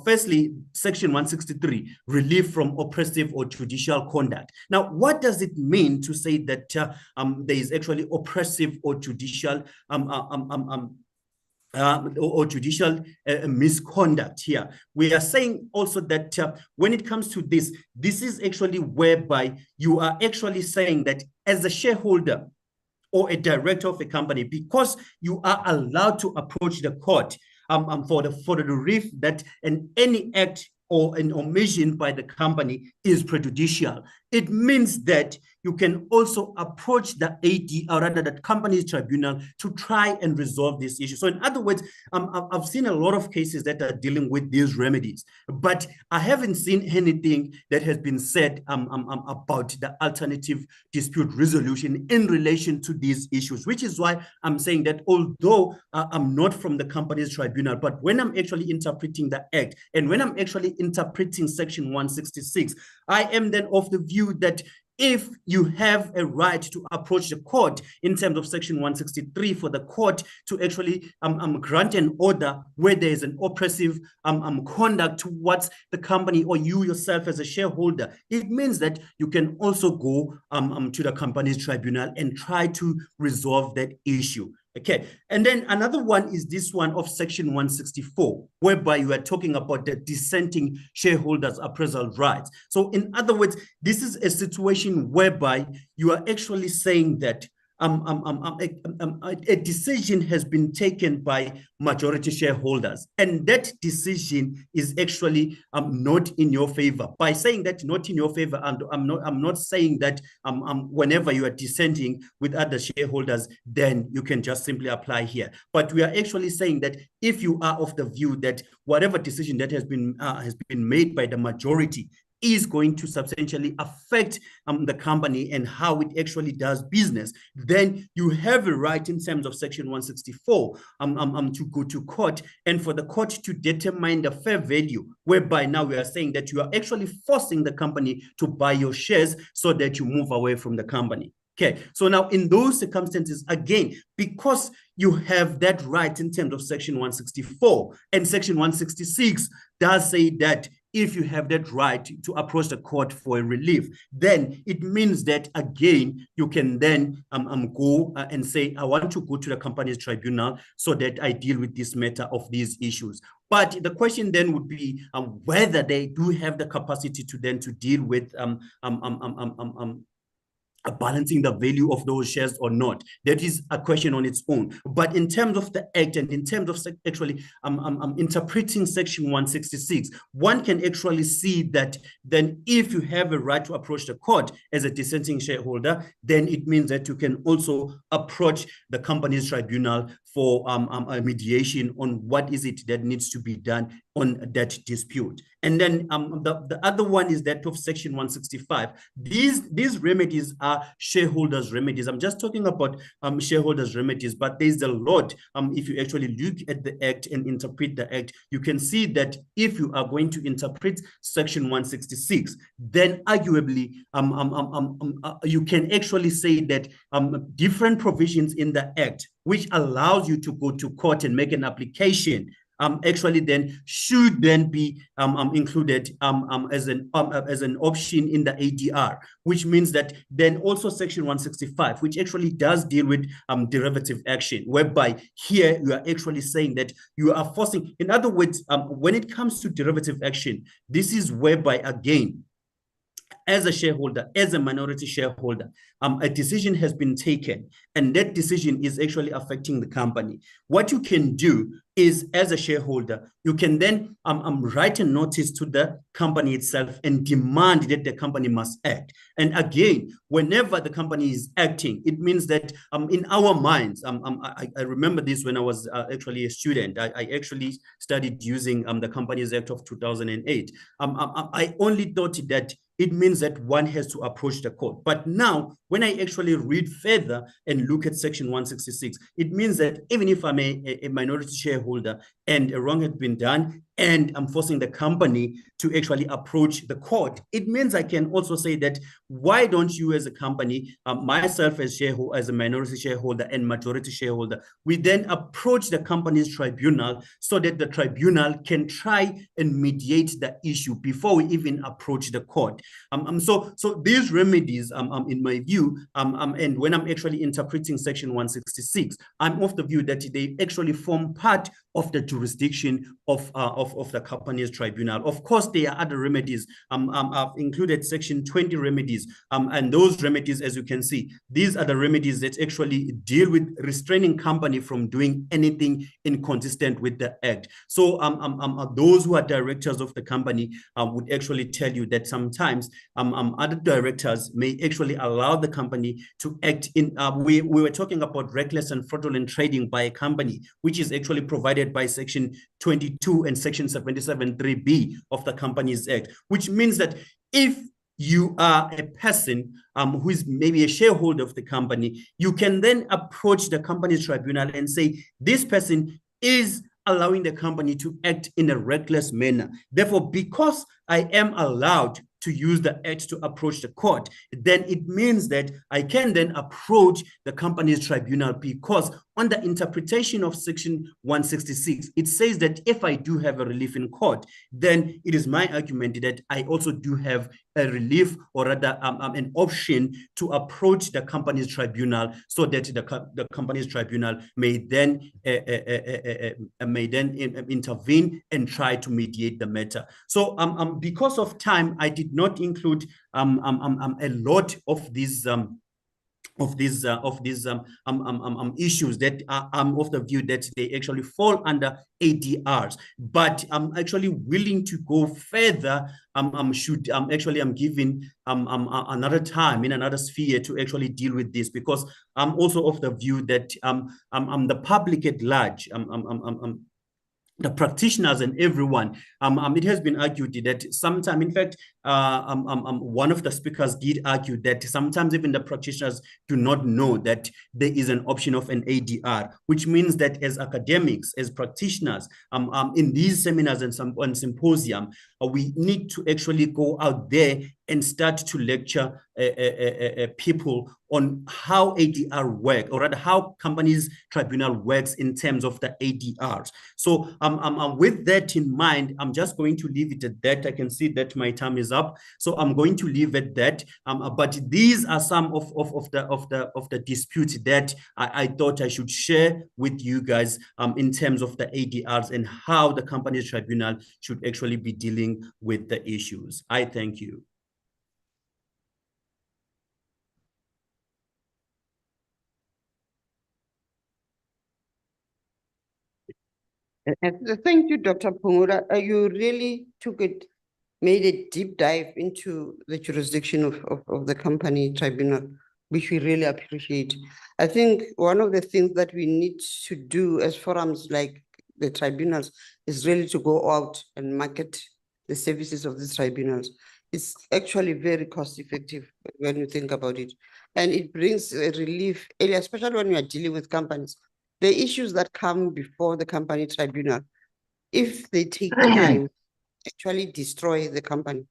Firstly, section 163, relief from oppressive or judicial conduct. Now, what does it mean to say that there is actually oppressive or judicial misconduct here? We are saying also that when it comes to this is actually whereby you are actually saying that as a shareholder or a director of a company, because you are allowed to approach the court for the relief that any act or an omission by the company is prejudicial, it means that you can also approach the AD, or rather the company's tribunal, to try and resolve this issue. So in other words, I've seen a lot of cases that are dealing with these remedies, but I haven't seen anything that has been said about the alternative dispute resolution in relation to these issues, which is why I'm saying that although I'm not from the company's tribunal, but when I'm actually interpreting the Act and when I'm actually interpreting section 166, I am then of the view that if you have a right to approach the court in terms of section 163 for the court to actually grant an order where there is an oppressive conduct towards the company or you yourself as a shareholder, it means that you can also go to the company's tribunal and try to resolve that issue. Okay, and then another one is this one of section 164, whereby you are talking about the dissenting shareholders' appraisal rights. So in other words, this is a situation whereby you are actually saying that a decision has been taken by majority shareholders, and that decision is actually not in your favor. By saying that not in your favor, and I'm not saying that whenever you are dissenting with other shareholders, then you can just simply apply here. But we are actually saying that if you are of the view that whatever decision that has been made by the majority is going to substantially affect the company and how it actually does business, then you have a right in terms of section 164 to go to court and for the court to determine the fair value, whereby now we are saying that you are actually forcing the company to buy your shares so that you move away from the company. Okay, so now in those circumstances, again, because you have that right in terms of section 164 and section 166 does say that if you have that right to approach the court for a relief, then it means that, again, you can then go and say, I want to go to the company's tribunal so that I deal with this matter of these issues. But the question then would be whether they do have the capacity to then to deal with balancing the value of those shares or not. That is a question on its own. But in terms of the Act and in terms of actually interpreting section 166, one can actually see that then if you have a right to approach the court as a dissenting shareholder, then it means that you can also approach the company's tribunal for a mediation on what is it that needs to be done on that dispute. And then the other one is that of Section 165. These remedies are shareholders' remedies. I'm just talking about shareholders' remedies, but there's a lot. If you actually look at the Act and interpret the Act, you can see that if you are going to interpret Section 166, then arguably you can actually say that different provisions in the Act, which allows you to go to court and make an application, actually then should then be included as an option in the ADR, which means that then also Section 165, which actually does deal with derivative action, whereby here you are actually saying that you are forcing, in other words, when it comes to derivative action, this is whereby again, as a shareholder, as a minority shareholder, a decision has been taken, and that decision is actually affecting the company. What you can do is, as a shareholder, you can then write a notice to the company itself and demand that the company must act. And again, whenever the company is acting, it means that in our minds, I remember this when I was actually a student. I actually studied using the Companies Act of 2008. I only thought that it means that one has to approach the court. But now, when I actually read further and look at Section 166, it means that even if I'm a minority shareholder and a wrong has been done, and I'm forcing the company to actually approach the court, it means I can also say that, why don't you as a company, myself as shareholder, as a minority shareholder and majority shareholder, we then approach the company's tribunal so that the tribunal can try and mediate the issue before we even approach the court. So these remedies, in my view, and when I'm actually interpreting Section 166, I'm of the view that they actually form part of the jurisdiction of the company's tribunal. Of course, there are other remedies. I've included Section 20 remedies, and those remedies, as you can see, these are the remedies that actually deal with restraining company from doing anything inconsistent with the Act. So those who are directors of the company would actually tell you that sometimes other directors may actually allow the company to act in, we were talking about reckless and fraudulent trading by a company, which is actually provided by Section 22 and Section 77(3)(b) of the Companies Act, which means that if you are a person who is maybe a shareholder of the company, you can then approach the company's tribunal and say, this person is allowing the company to act in a reckless manner. Therefore, because I am allowed to use the Act to approach the court, then it means that I can then approach the company's tribunal, because on the interpretation of Section 166, it says that if I do have a relief in court, then it is my argument that I also do have a relief, or rather an option to approach the company's tribunal, so that the company's tribunal may then intervene and try to mediate the matter. So because of time, I did not include a lot of these issues that I'm of the view that they actually fall under ADRs, but I'm actually willing to go further. I'm giving another time in another sphere to actually deal with this, because I'm also of the view that the public at large, the practitioners and everyone, it has been argued that sometimes, in fact, one of the speakers did argue that sometimes even the practitioners do not know that there is an option of an ADR, which means that as academics, as practitioners, in these seminars and symposium, we need to actually go out there and start to lecture people on how ADR work, or rather how companies tribunal works in terms of the ADRs. So with that in mind, I'm just going to leave it at that. I can see that my time is up, so I'm going to leave it at that. But these are some of the disputes that I thought I should share with you guys in terms of the ADRs and how the companies tribunal should actually be dealing with the issues. I thank you. Thank you, Dr. Pumura. You really made a deep dive into the jurisdiction of the company tribunal, which we really appreciate. I think one of the things that we need to do as forums like the tribunals is really to go out and market the services of the tribunals. It's actually very cost effective when you think about it. And it brings a relief, especially when you are dealing with companies. The issues that come before the company tribunal, if they take time, actually destroy the company,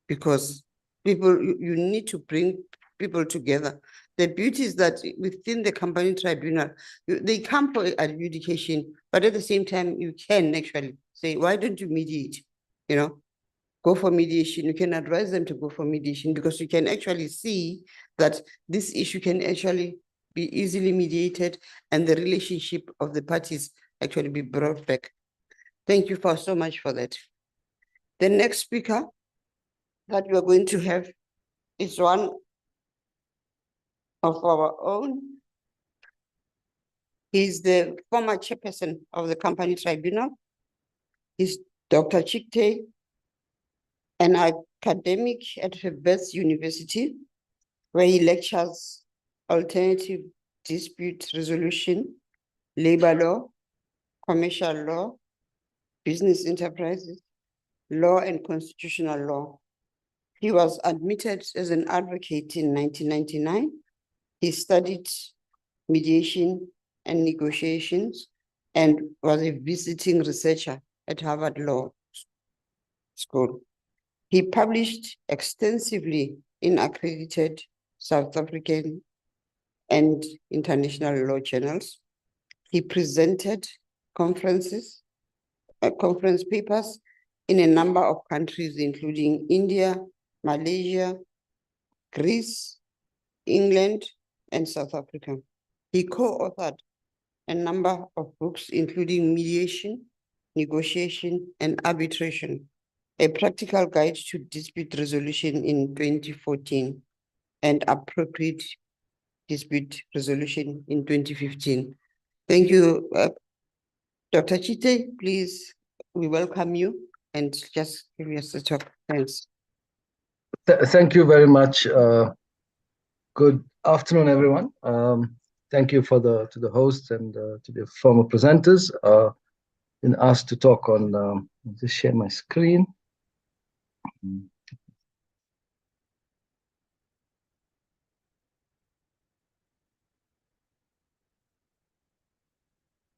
because people, you need to bring people together. The beauty is that within the company tribunal, they come for adjudication, but at the same time, you can actually say, why don't you mediate? You know, go for mediation. You can advise them to go for mediation, because you can actually see that this issue can actually be easily mediated and the relationship of the parties actually be brought back. Thank you for so much for that. The next speaker that we are going to have is one of our own. He's the former chairperson of the company tribunal. He's Dr. Chikte, an academic at Wits University, where he lectures alternative dispute resolution, labor law, commercial law, business enterprises, law and constitutional law. He was admitted as an advocate in 1999. He studied mediation and negotiations and was a visiting researcher at Harvard Law School. He published extensively in accredited South African and international law journals. He presented conference papers in a number of countries, including India, Malaysia, Greece, England, and South Africa. He co-authored a number of books, including Mediation, Negotiation, and Arbitration, a practical guide to dispute resolution in 2014, and Appropriate Dispute Resolution in 2015. Thank you, Dr. Chite. Please, we welcome you, and just give us a talk. Thanks. Thank you very much. Good afternoon, everyone. Thank you to the host and to the former presenters. Been asked to talk on. Just share my screen.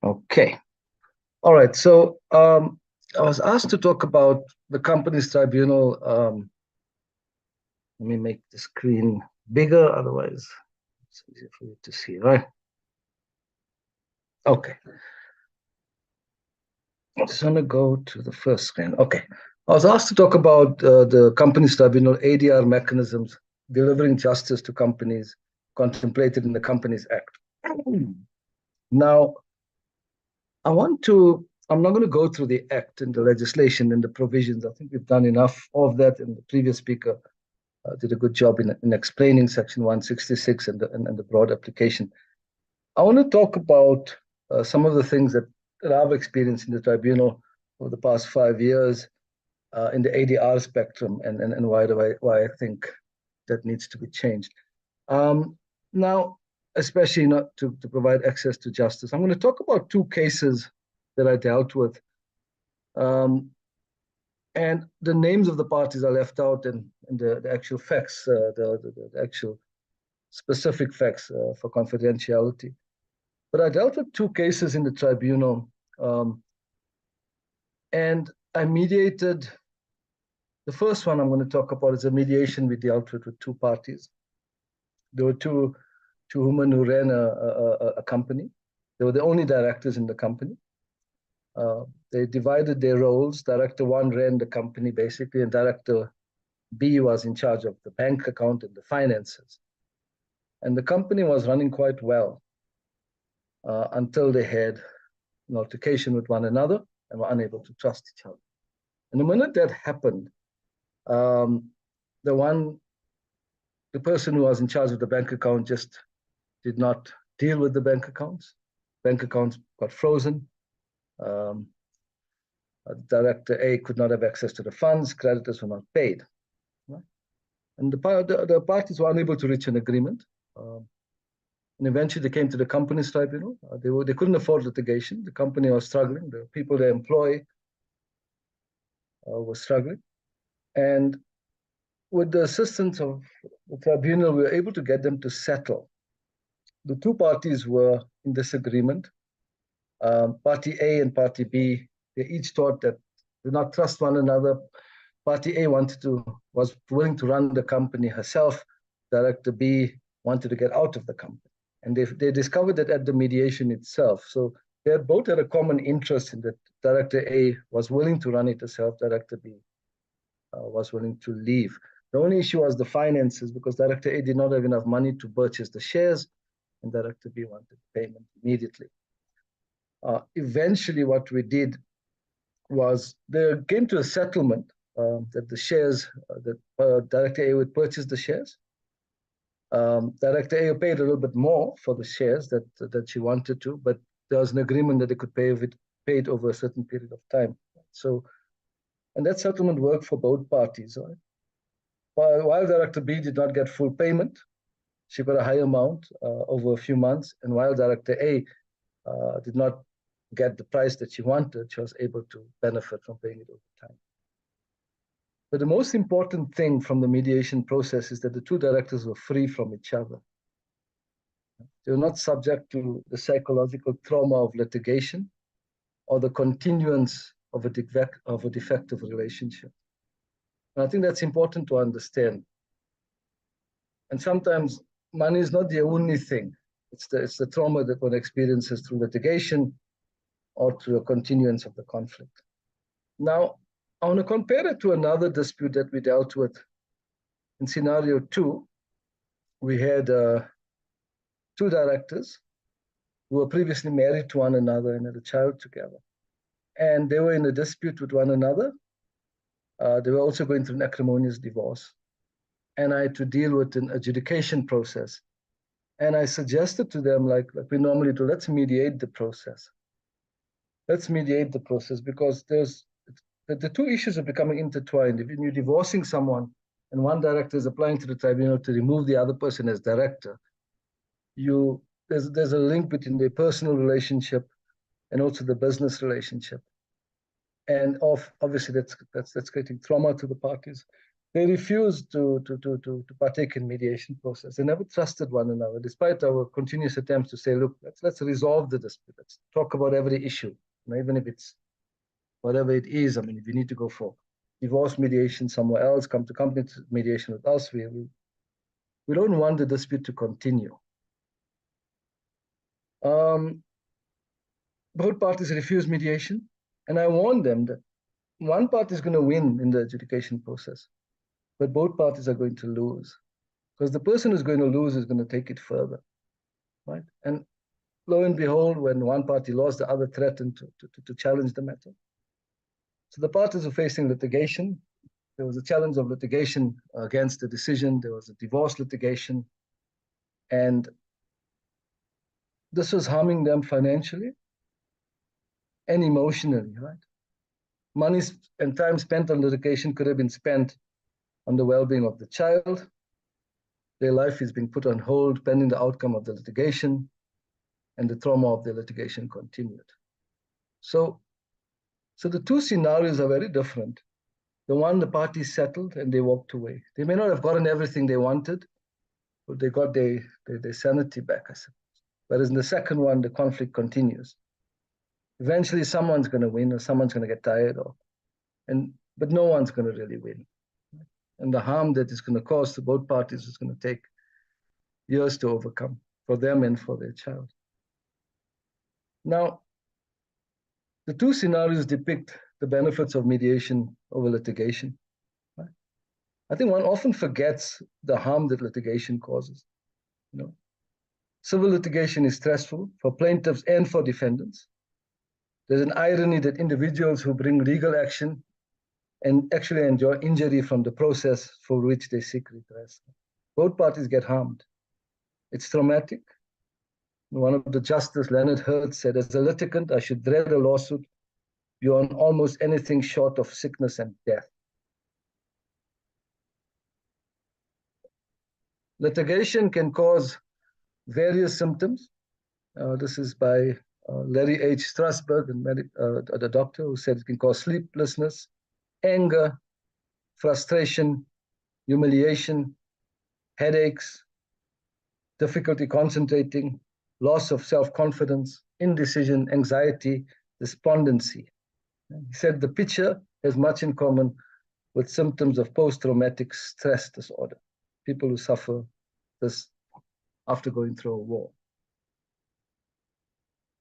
Okay. All right. So I was asked to talk about the company's tribunal. Let me make the screen bigger, otherwise it's easier for you to see, right? Okay. I'm just going to go to the first screen. Okay. I was asked to talk about the company's tribunal ADR mechanisms delivering justice to companies contemplated in the Companies Act. Now, I'm not going to go through the act and the legislation and the provisions. I think we've done enough of that, and the previous speaker did a good job in explaining Section 166 and the broad application. I want to talk about some of the things that I've experienced in the tribunal over the past 5 years in the ADR spectrum, and why I think that needs to be changed. Now, especially not to provide access to justice, I'm going to talk about 2 cases that I dealt with. And the names of the parties are left out, and the actual facts, the actual specific facts for confidentiality. But I dealt with 2 cases in the tribunal, and I mediated. The first one I'm going to talk about is a mediation we dealt with 2 parties. There were two women who ran a company. They were the only directors in the company. They divided their roles. Director 1 ran the company basically, and Director B was in charge of the bank account and the finances. And the company was running quite well until they had an altercation with one another and were unable to trust each other. And the minute that happened, the person who was in charge of the bank account just did not deal with the bank accounts. Bank accounts got frozen. Director A could not have access to the funds. Creditors were not paid. Right? And the parties were unable to reach an agreement. And eventually they came to the companies tribunal. They couldn't afford litigation. The company was struggling. The people they employ were struggling. And with the assistance of the tribunal, we were able to get them to settle. The two parties were in disagreement. Party A and Party B, they each thought that they did not trust one another. Party A was willing to run the company herself. Director B wanted to get out of the company. And they discovered that at the mediation itself. So they both had a common interest in that Director A was willing to run it herself, Director B was willing to leave. The only issue was the finances, because Director A did not have enough money to purchase the shares, and Director B wanted payment immediately. Eventually, what we did was they came to a settlement that the shares, that Director A would purchase the shares. Director A paid a little bit more for the shares that she wanted to, but there was an agreement that they could pay it paid over a certain period of time. So, and that settlement worked for both parties. Right? While Director B did not get full payment, she got a high amount over a few months, and while Director A did not get the price that she wanted, she was able to benefit from paying it over time. But the most important thing from the mediation process is that the two directors were free from each other. They were not subject to the psychological trauma of litigation or the continuance of a defective relationship. And I think that's important to understand. And sometimes money is not the only thing. It's the trauma that one experiences through litigation or through a continuance of the conflict. Now, I want to compare it to another dispute that we dealt with. In scenario 2, we had 2 directors who were previously married to one another and had a child together. And they were in a dispute with one another. They were also going through an acrimonious divorce. And I had to deal with an adjudication process. And I suggested to them, like we normally do, let's mediate the process. Let's mediate the process, because the two issues are becoming intertwined. If you're divorcing someone and one director is applying to the tribunal to remove the other person as director, there's a link between the personal relationship and also the business relationship. And obviously that's creating trauma to the parties. They refused to partake in mediation process. They never trusted one another, despite our continuous attempts to say, look, let's resolve the dispute. Let's talk about every issue, even if it's whatever it is. I mean, if you need to go for divorce mediation somewhere else, come to company mediation with us, we don't want the dispute to continue. Both parties refused mediation, and I warned them that one party is going to win in the adjudication process, but both parties are going to lose, because the person who's going to lose is going to take it further, right? And lo and behold, when one party lost, the other threatened to challenge the matter. So the parties are facing litigation. There was a challenge of litigation against the decision. There was a divorce litigation. And this was harming them financially and emotionally, right? Money and time spent on litigation could have been spent on the well-being of the child. Their life is being put on hold pending the outcome of the litigation, and the trauma of the litigation continued. So the two scenarios are very different. The one, the parties settled and they walked away. They may not have gotten everything they wanted, but they got their sanity back, I suppose. Whereas in the second one, the conflict continues. Eventually, someone's going to win or someone's going to get tired of, but no one's going to really win. And the harm that it's going to cause to both parties is going to take years to overcome for them and for their child. Now, the two scenarios depict the benefits of mediation over litigation. Right? I think one often forgets the harm that litigation causes. Civil litigation is stressful for plaintiffs and for defendants. There's an irony that individuals who bring legal action and actually enjoy injury from the process for which they seek redress. Both parties get harmed. It's traumatic. One of the justices, Leonard Hurd, said, as a litigant, I should dread a lawsuit beyond almost anything short of sickness and death. Litigation can cause various symptoms. This is by Larry H. Strasberg, the doctor, who said it can cause sleeplessness, anger, frustration, humiliation, headaches, difficulty concentrating, loss of self-confidence, indecision, anxiety, despondency. He said the picture has much in common with symptoms of post-traumatic stress disorder, people who suffer this after going through a war.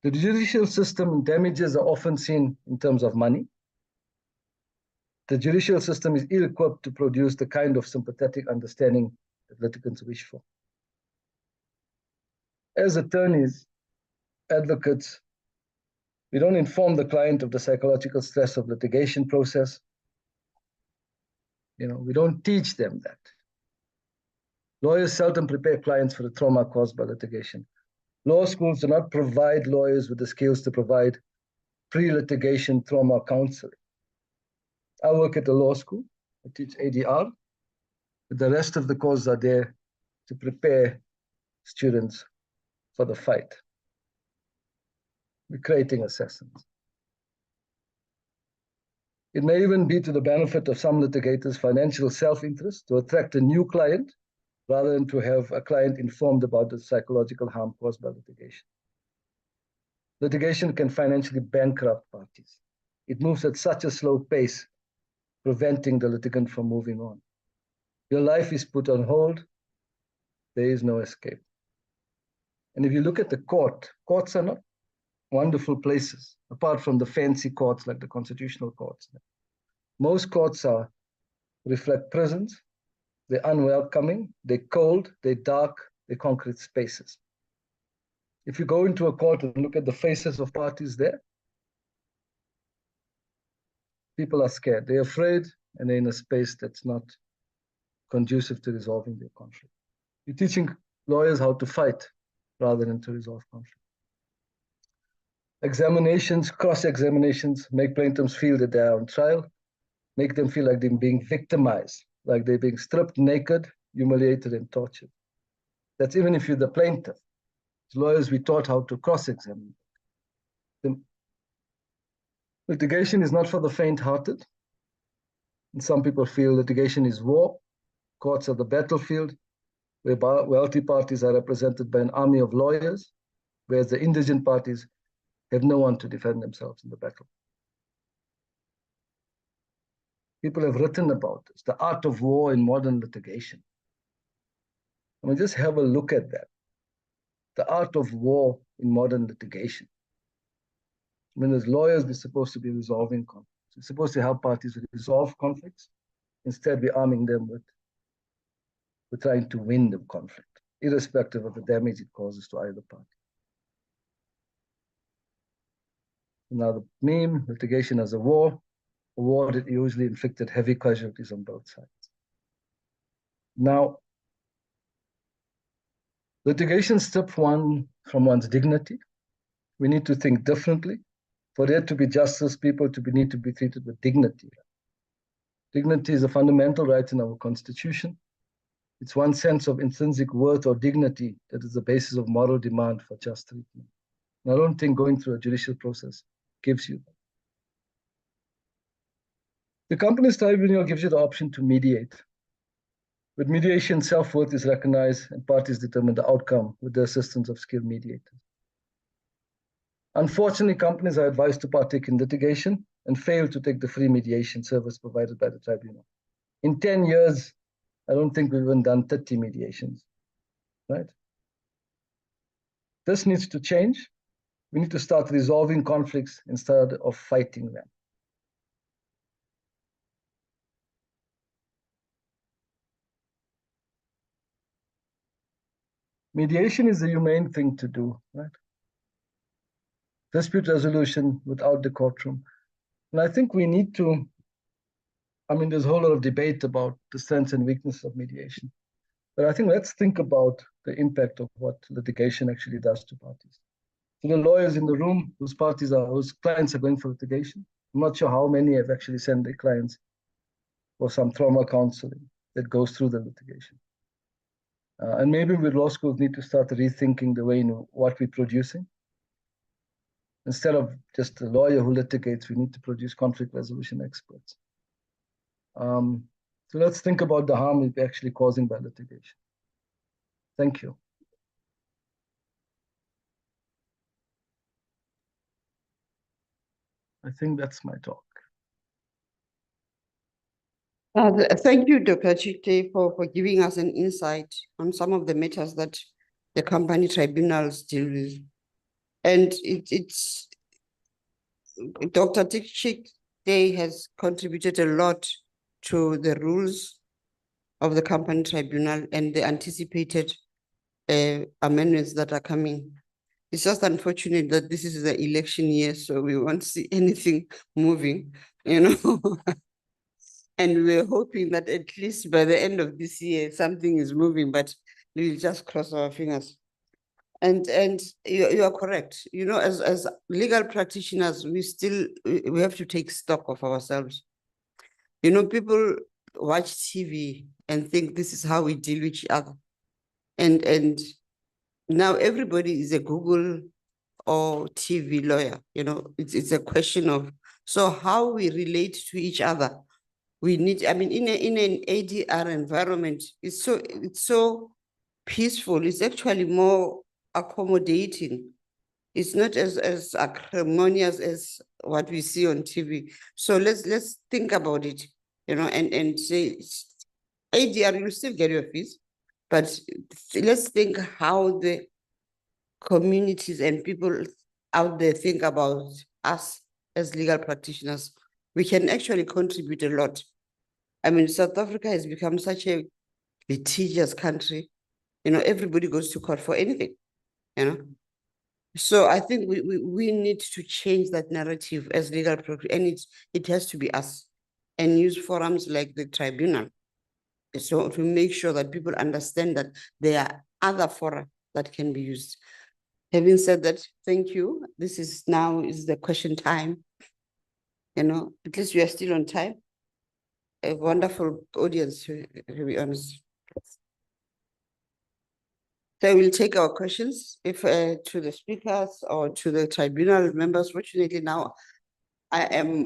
The judicial system damages are often seen in terms of money. The judicial system is ill-equipped to produce the kind of sympathetic understanding that litigants wish for. As attorneys, advocates, we don't inform the client of the psychological stress of litigation process. We don't teach them that. Lawyers seldom prepare clients for the trauma caused by litigation. Law schools do not provide lawyers with the skills to provide pre-litigation trauma counseling. I work at a law school. I teach ADR. But the rest of the courses are there to prepare students for the fight. We're creating assessments. It may even be to the benefit of some litigators' financial self-interest to attract a new client rather than to have a client informed about the psychological harm caused by litigation. Litigation can financially bankrupt parties. It moves at such a slow pace, preventing the litigant from moving on. Your life is put on hold. There is no escape. And if you look at the courts are not wonderful places, apart from the fancy courts like the constitutional courts. Most courts reflect prisons. They're unwelcoming, they're cold, they're dark, they're concrete spaces. If you go into a court and look at the faces of parties there, people are scared. They're afraid, and they're in a space that's not conducive to resolving their conflict. You're teaching lawyers how to fight rather than to resolve conflict. Examinations, cross-examinations make plaintiffs feel that they're on trial, make them feel like they're being victimized, like they're being stripped naked, humiliated, and tortured. That's even if you're the plaintiff. As lawyers, we taught how to cross-examine. Litigation is not for the faint-hearted. And some people feel litigation is war. Courts are the battlefield, where wealthy parties are represented by an army of lawyers, whereas the indigent parties have no one to defend themselves in the battle. People have written about this, the art of war in modern litigation. I mean, just have a look at that. The art of war in modern litigation. I mean, as lawyers, we're supposed to be resolving conflicts. We're supposed to help parties resolve conflicts. Instead, we're arming them with trying to win the conflict, irrespective of the damage it causes to either party. Now, the meme, litigation as a war that usually inflicted heavy casualties on both sides. Now, litigation strips one from one's dignity. We need to think differently. For there to be justice, people need to be treated with dignity. Dignity is a fundamental right in our Constitution. It's one sense of intrinsic worth or dignity that is the basis of moral demand for just treatment. And I don't think going through a judicial process gives you that. The company's tribunal gives you the option to mediate. With mediation, self-worth is recognized and parties determine the outcome with the assistance of skilled mediators. Unfortunately, companies are advised to partake in litigation and fail to take the free mediation service provided by the tribunal. In 10 years, I don't think we've even done 30 mediations, right? This needs to change. We need to start resolving conflicts instead of fighting them. Mediation is the humane thing to do, right? Dispute resolution without the courtroom. And I think we need to, there's a whole lot of debate about the strengths and weaknesses of mediation. But I think let's think about the impact of what litigation actually does to parties. To the lawyers in the room whose clients are going for litigation, I'm not sure how many have actually sent their clients for some trauma counseling that goes through the litigation. And maybe we law schools need to start rethinking the way what we're producing. Instead of just a lawyer who litigates, we need to produce conflict resolution experts. So let's think about the harm we're actually causing by litigation. Thank you. I think that's my talk. Thank you, Dr. Chite, for giving us an insight on some of the matters that the company tribunals deal with. And it's Dr. Chite has contributed a lot to the rules of the company tribunal and the anticipated amendments that are coming. It's just unfortunate that this is the election year, so we won't see anything moving, you know. And we're hoping that at least by the end of this year, something is moving, but we'll just cross our fingers. And you are correct. You know, as legal practitioners, we have to take stock of ourselves. You know, people watch TV and think this is how we deal with each other. And now everybody is a Google or TV lawyer. You know, it's a question of, so how we relate to each other. We need, I mean, in an ADR environment, it's so peaceful. It's actually more accommodating. It's not as acrimonious as what we see on TV. So let's think about it, you know, and say ADR, you'll still get your fees, but let's think how the communities and people out there think about us as legal practitioners. We can actually contribute a lot. I mean, South Africa has become such a litigious country. You know, everybody goes to court for anything, you know. So I think we need to change that narrative as legal practitioners, and it has to be us, and use forums like the tribunal. So to make sure that people understand that there are other fora that can be used. Having said that, thank you. This is now the question time. You know, at least we are still on time. A wonderful audience, to be honest. So we'll take our questions if to the speakers or to the tribunal members. Fortunately, now I am,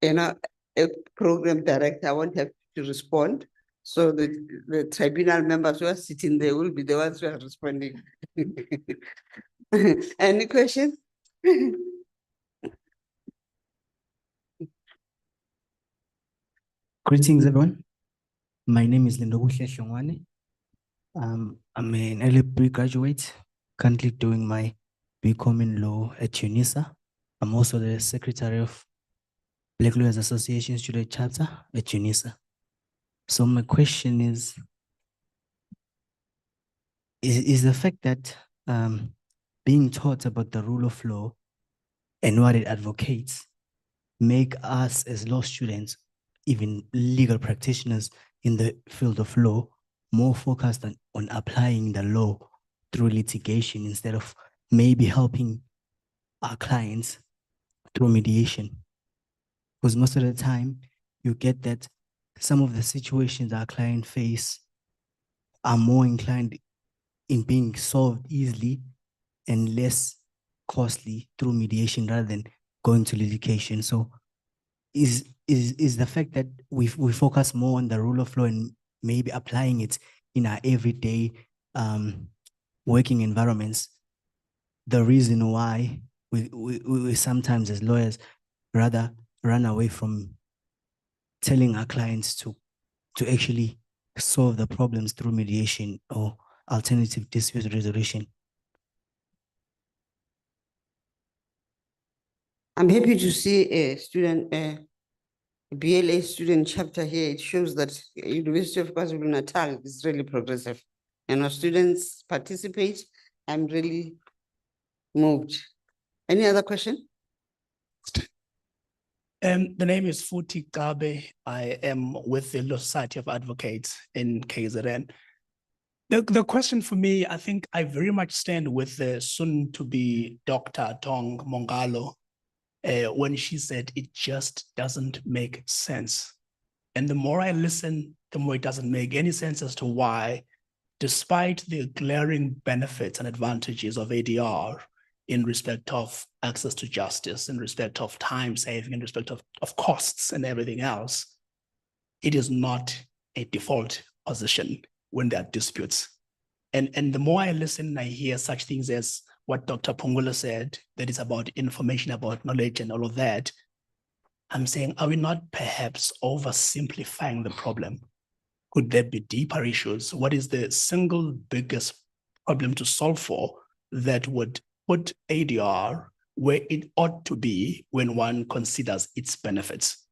you know, a program director. I won't have to respond. So the tribunal members who are sitting there will be the ones who are responding. Any questions? Greetings, everyone. My name is Lindobuhle Shongwane. I'm an LLB graduate, currently doing my BCom in law at UNISA. I'm also the secretary of Black Lawyers Association Student Chapter at UNISA. So my question is the fact that being taught about the rule of law and what it advocates make us as law students, even legal practitioners in the field of law, more focused on applying the law through litigation instead of maybe helping our clients through mediation. Because most of the time, you get that some of the situations our client face are more inclined in being solved easily and less costly through mediation rather than going to litigation. So is the fact that we focus more on the rule of law and maybe applying it in our everyday working environments the reason why we sometimes as lawyers rather run away from telling our clients to actually solve the problems through mediation or alternative dispute resolution? I'm happy to see a student, BLA student chapter here. It shows that University of KwaZulu-Natal is really progressive. And our students participate. I'm really moved. Any other question? The name is Futi Gabe. I am with the Law Society of Advocates in KZN. The question for me, I think I very much stand with the soon-to-be Dr. Tong Mongalo when she said it just doesn't make sense. And the more I listen, the more it doesn't make any sense as to why despite the glaring benefits and advantages of ADR in respect of access to justice, in respect of time saving, in respect of costs and everything else, it is not a default position when there are disputes. And the more I listen and I hear such things as what Dr. Pungula said, that is about information, about knowledge and all of that, I'm saying, are we not perhaps oversimplifying the problem? Could there be deeper issues? What is the single biggest problem to solve for that would put ADR where it ought to be when one considers its benefits?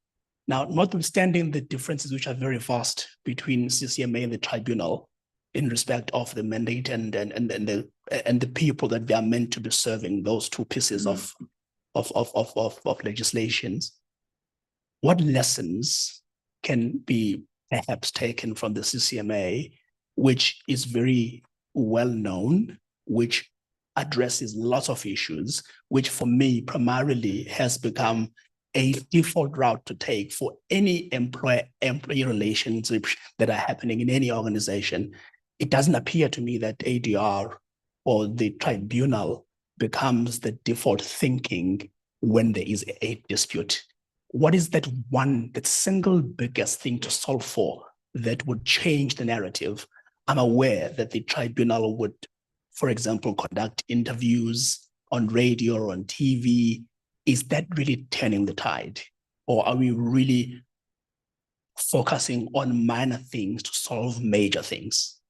Now, notwithstanding the differences which are very vast between CCMA and the tribunal in respect of the mandate and the people that they are meant to be serving, those two pieces of legislations, what lessons can be perhaps taken from the CCMA, which is very well known, which addresses lots of issues, which for me primarily has become a default route to take for any employee relationships that are happening in any organization? It doesn't appear to me that ADR or the tribunal becomes the default thinking when there is a dispute. What is that single biggest thing to solve for that would change the narrative? I'm aware that the tribunal would, for example, conduct interviews on radio or on TV. Is that really turning the tide? Or are we really focusing on minor things to solve major things?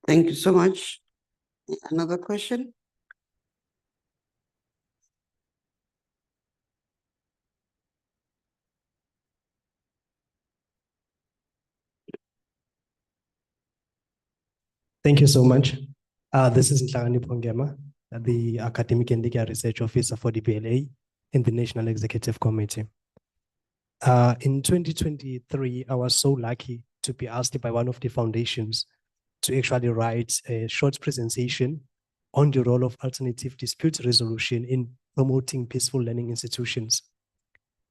Thank you so much. Another question? Thank you so much. This is Nhlangani Pongema, the Academic and Legal Research Officer for the PLA in the National Executive Committee. In 2023, I was so lucky to be asked by one of the foundations to actually write a short presentation on the role of alternative dispute resolution in promoting peaceful learning institutions.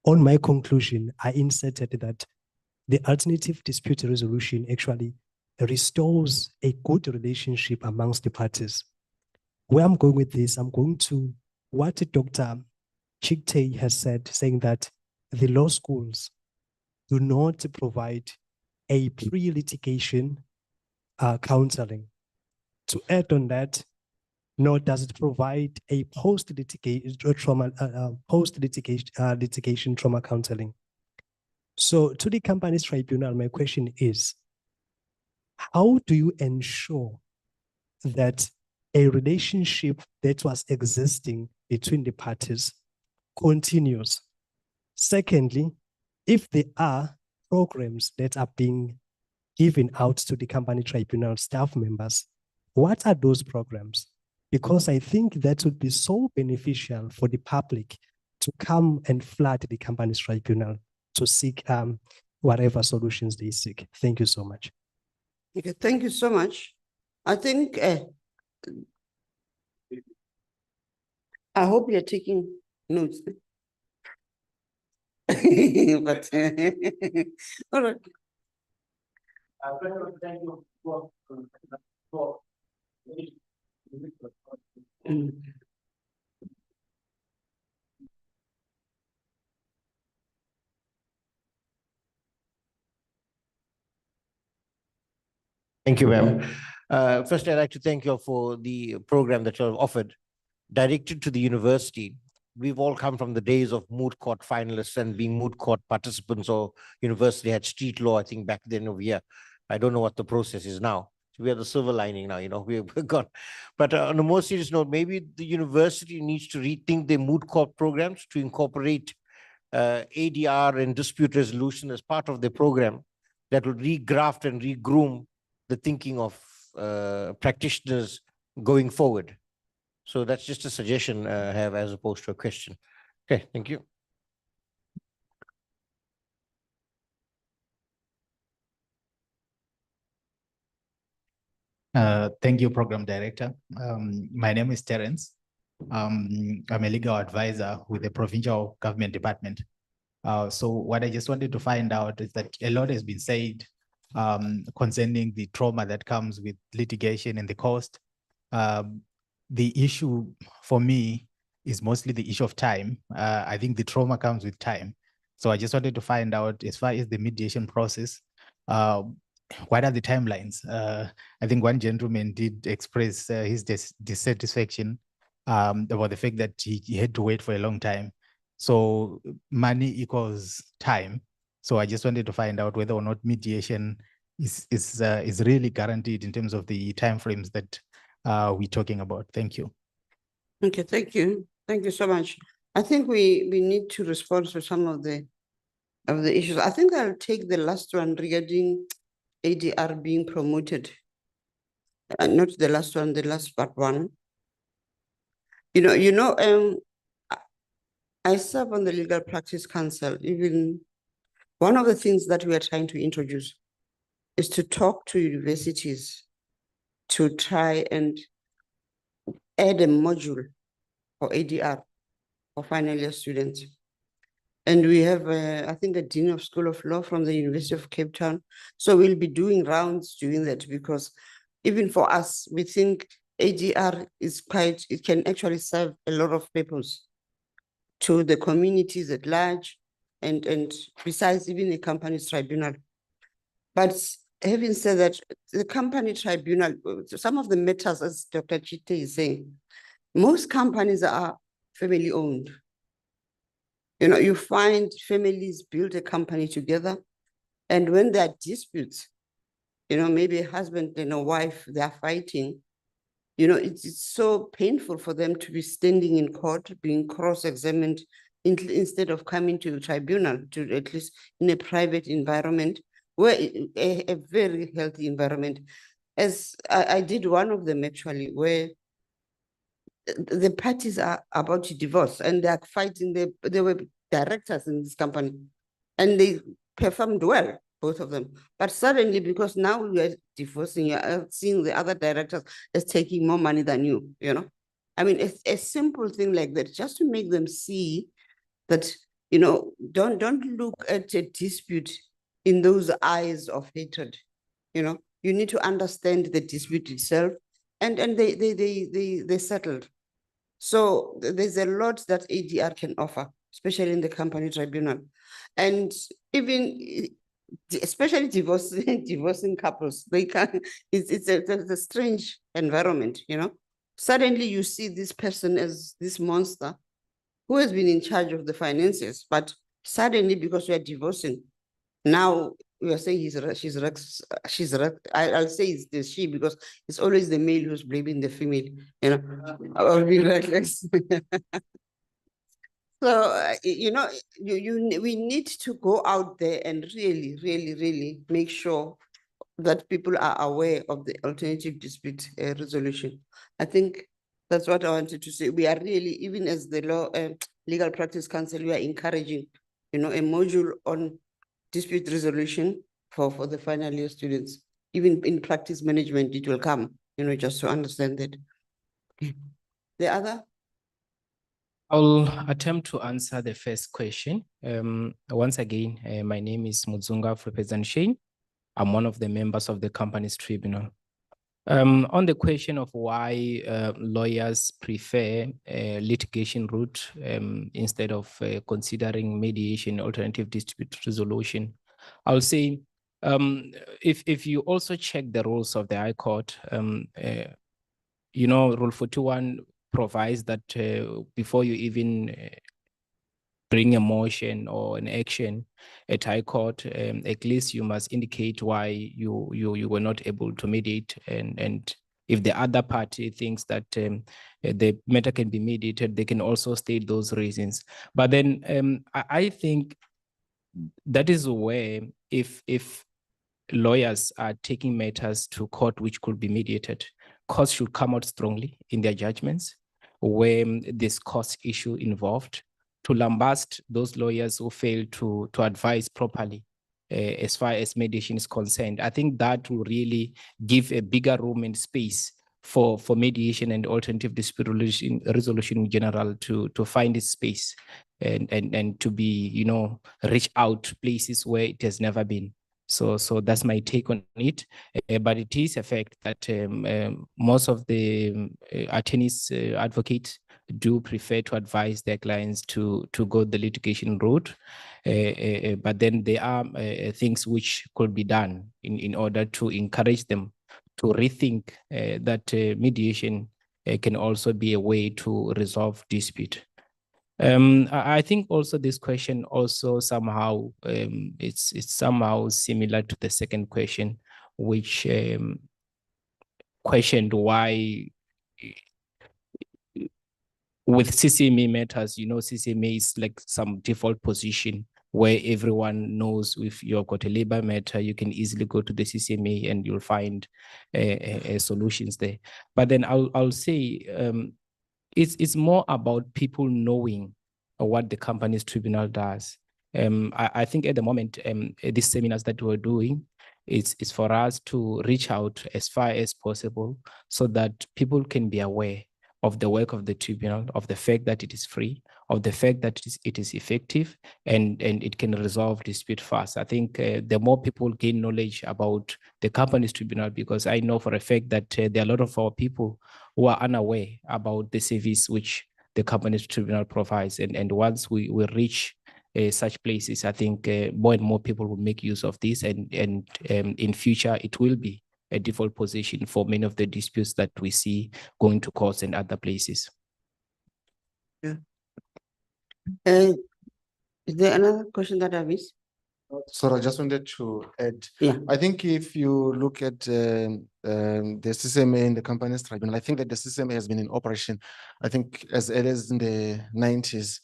On my conclusion, I inserted that the alternative dispute resolution actually restores a good relationship amongst the parties. Where I'm going with this, I'm going to what Dr. Chikte has said, saying that the law schools do not provide a pre-litigation counseling. To add on that, nor does it provide a post-litigation trauma counseling. So to the company's tribunal, my question is, how do you ensure that a relationship that was existing between the parties continues? Secondly, if there are programs that are being given out to the company tribunal staff members, what are those programs? Because I think that would be so beneficial for the public to come and flood the company's tribunal to seek whatever solutions they seek. Thank you so much. Okay, thank you so much. I think, I hope you're taking notes. But, all right. Thank you, ma'am. First, I'd like to thank you for the program that you have offered, directed to the university. We've all come from the days of moot court finalists and being moot court participants, or university had street law, I think, back then over here. I don't know what the process is now. So we are the silver lining now, we've gone. But on a more serious note, maybe the university needs to rethink their moot court programs to incorporate ADR and dispute resolution as part of their program that will regraft and regroom the thinking of practitioners going forward. So that's just a suggestion I have as opposed to a question. Okay, thank you. Thank you, Program Director. My name is Terence. I'm a legal advisor with the Provincial Government Department. So what I just wanted to find out is that a lot has been said concerning the trauma that comes with litigation and the cost. The issue for me is mostly the issue of time. I think the trauma comes with time. So I just wanted to find out, as far as the mediation process, what are the timelines? I think one gentleman did express his dissatisfaction about the fact that he had to wait for a long time. So money equals time. So I just wanted to find out whether or not mediation is really guaranteed in terms of the timeframes that we're talking about. Thank you. Okay, thank you. Thank you so much. I think we need to respond to some of the issues. I think I'll take the last one regarding ADR being promoted. Not the last one, the last but one. I serve on the Legal Practice Council. Even one of the things that we are trying to introduce is to talk to universities to try and add a module for ADR for final year students. And we have, I think, a Dean of School of Law from the University of Cape Town. So we'll be doing rounds doing that, because even for us, we think ADR is it can actually serve a lot of purpose to the communities at large, and besides even the company's tribunal. But having said that, the company tribunal, some of the matters, as Dr. Chite is saying, most companies are family owned. You find families build a company together, and when there are disputes, maybe a husband and a wife, they are fighting, it's so painful for them to be standing in court, being cross-examined, instead of coming to the tribunal, to at least in a private environment, where a very healthy environment. As I did one of them actually, where the parties are about to divorce and they are fighting. They were directors in this company and they performed well, both of them. But suddenly, because now we are divorcing, you are seeing the other directors as taking more money than you, I mean, it's a simple thing like that, just to make them see that, don't look at a dispute in those eyes of hatred. You need to understand the dispute itself, and they settled. So there's a lot that ADR can offer, especially in the company tribunal. And even, especially divorcing couples, they can, it's a strange environment, Suddenly you see this person as this monster who has been in charge of the finances, but suddenly, because we are divorcing, now we are saying I'll say it's the she, because it's always the male who's blaming the female, I'll be reckless. So, we need to go out there and really, really, really make sure that people are aware of the alternative dispute resolution. I think that's what I wanted to say. We are really, even as the Legal Practice Council, we are encouraging, a module on dispute resolution for the final year students. Even in practice management, it will come, just to understand that. The other? I'll attempt to answer the first question. Once again, my name is Mudzunga Fulpezan Shane. I'm one of the members of the company's tribunal. On the question of why lawyers prefer a litigation route instead of considering mediation, alternative dispute resolution, I'll say, if you also check the rules of the High Court, Rule 41 provides that before you even bring a motion or an action at High Court, at least you must indicate why you were not able to mediate, and if the other party thinks that the matter can be mediated, they can also state those reasons. But then I think that is where, if lawyers are taking matters to court which could be mediated, courts should come out strongly in their judgments when this cost issue involved, to lambast those lawyers who fail to advise properly as far as mediation is concerned. I think that will really give a bigger room and space for mediation and alternative dispute resolution in general to find its space and to be, reach out places where it has never been. So that's my take on it. But it is a fact that most of the attorneys, advocates do prefer to advise their clients to go the litigation route. But then there are things which could be done in order to encourage them to rethink that mediation can also be a way to resolve dispute. I think also this question also somehow it's somehow similar to the second question, which questioned why with CCMA matters, CCMA is like some default position where everyone knows if you've got a labor matter, you can easily go to the CCMA and you'll find solutions there. But then I'll say it's more about people knowing what the company's tribunal does. I think at the moment, these seminars that we're doing, it's for us to reach out as far as possible so that people can be aware of the work of the tribunal, of the fact that it is free, of the fact that it is effective, and it can resolve dispute fast. I think the more people gain knowledge about the company's tribunal, because I know for a fact that there are a lot of our people who are unaware about the service which the company's tribunal provides. And once we reach such places, I think more and more people will make use of this, and in future it will be a default position for many of the disputes that we see going to courts and other places. Yeah. Is there another question that I missed? Sorry, I just wanted to add. Yeah. I think if you look at the CCMA in the company's tribunal, I think that the CCMA has been in operation, I think as early as in the 90s.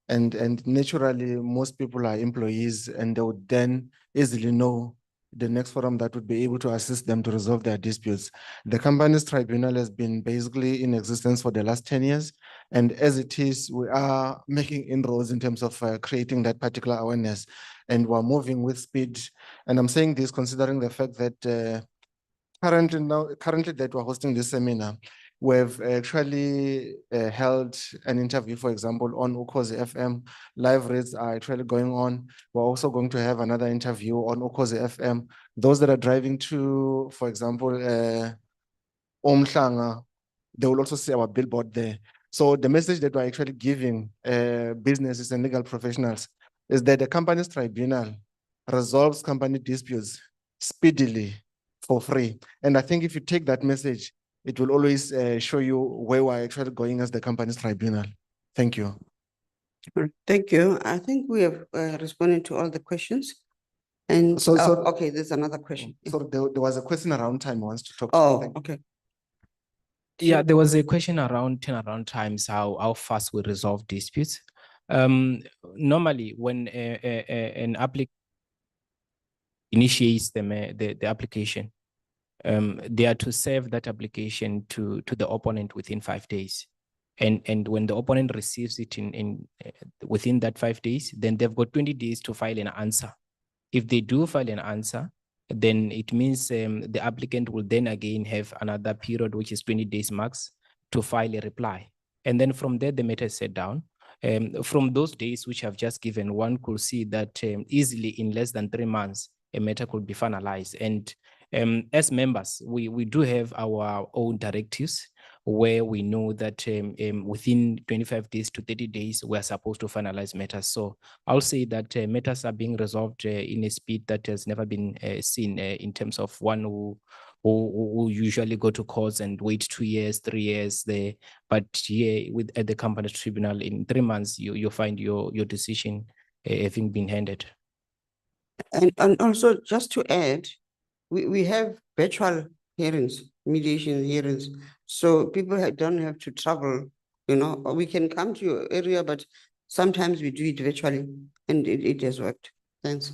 And naturally, most people are employees, and they would then easily know the next forum that would be able to assist them to resolve their disputes. The company's tribunal has been basically in existence for the last 10 years. And as it is, we are making inroads in terms of creating that particular awareness. And we're moving with speed. And I'm saying this considering the fact that currently that we're hosting this seminar, we've actually held an interview, for example, on UKZN FM. Live reads are actually going on. We're also going to have another interview on UKZN FM. Those that are driving to, for example, Umhlanga, they will also see our billboard there. So the message that we're actually giving businesses and legal professionals is that the company's tribunal resolves company disputes speedily for free. And I think if you take that message, it will always show you where we're actually going as the company's tribunal. Thank you. Thank you. I think we have responded to all the questions. And okay, there's another question. So there was a question around time I want to talk to. Okay. Yeah, there was a question around turnaround times, how fast we resolve disputes. Normally, when an applicant initiates the application, they are to serve that application to the opponent within 5 days. And when the opponent receives it within that 5 days, then they've got 20 days to file an answer. If they do file an answer, then it means the applicant will then again have another period, which is 20 days max, to file a reply. And then from there, the matter is set down. From those days which I've just given, one could see that easily in less than 3 months, a matter could be finalized. And as members, we do have our own directives where we know that within 25 days to 30 days, we're supposed to finalize matters. So I'll say that matters are being resolved in a speed that has never been seen in terms of one who usually go to courts and wait 2 years, 3 years there. But here at the company's tribunal, in 3 months, you find your decision having been handed. And also just to add, we have virtual hearings, mediation hearings. So people don't have to travel, we can come to your area, but sometimes we do it virtually and it has worked. Thanks.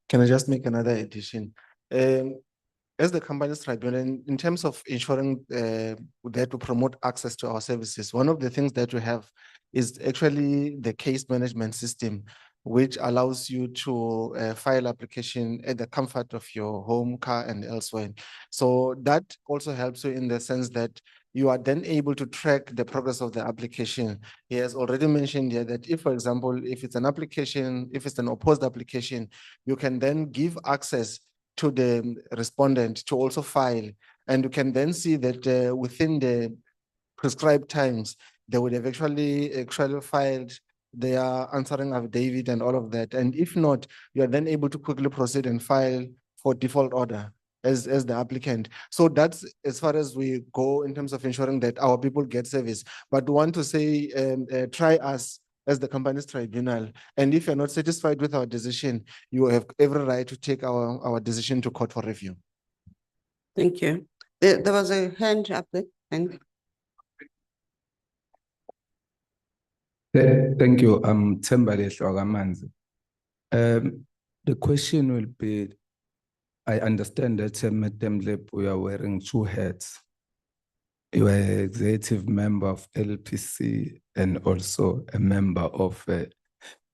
Can I just make another addition? As the company's tribunal, in terms of ensuring that we promote access to our services, one of the things that we have is actually the case management system, which allows you to file application at the comfort of your home, car, and elsewhere. So that also helps you in the sense that you are then able to track the progress of the application. He has already mentioned here that if, for example, if it's an application, if it's an opposed application, you can then give access to the respondent to also file. And you can then see that within the prescribed times, they would have actually filed their answering affidavit and all of that. And if not, you are then able to quickly proceed and file for default order as the applicant. So that's as far as we go in terms of ensuring that our people get service. But we want to say, try us as the company's tribunal. And if you're not satisfied with our decision, you have every right to take our decision to court for review. Thank you. There was a hand up there. And Thank you. I'm Tembale Shwagamanzi. The question will be, I understand that Madam Lep, we are wearing two hats. You are an executive member of LPC and also a member of a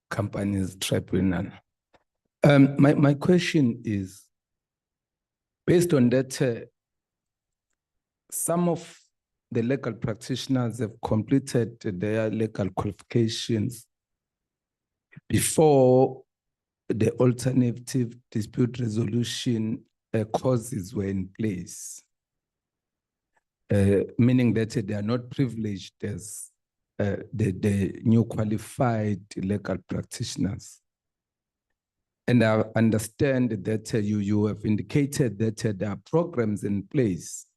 company's tribunal. My question is, based on that, some of the legal practitioners have completed their legal qualifications before the alternative dispute resolution causes were in place, meaning that they are not privileged as the new qualified legal practitioners. And I understand that you have indicated that there are programs in place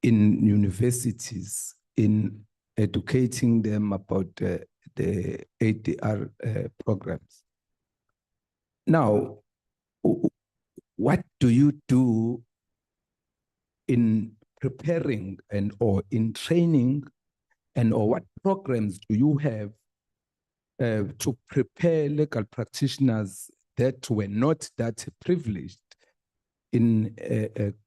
in universities in educating them about the ADR programs. Now, what do you do in preparing and or in training and or what programs do you have to prepare legal practitioners that were not that privileged in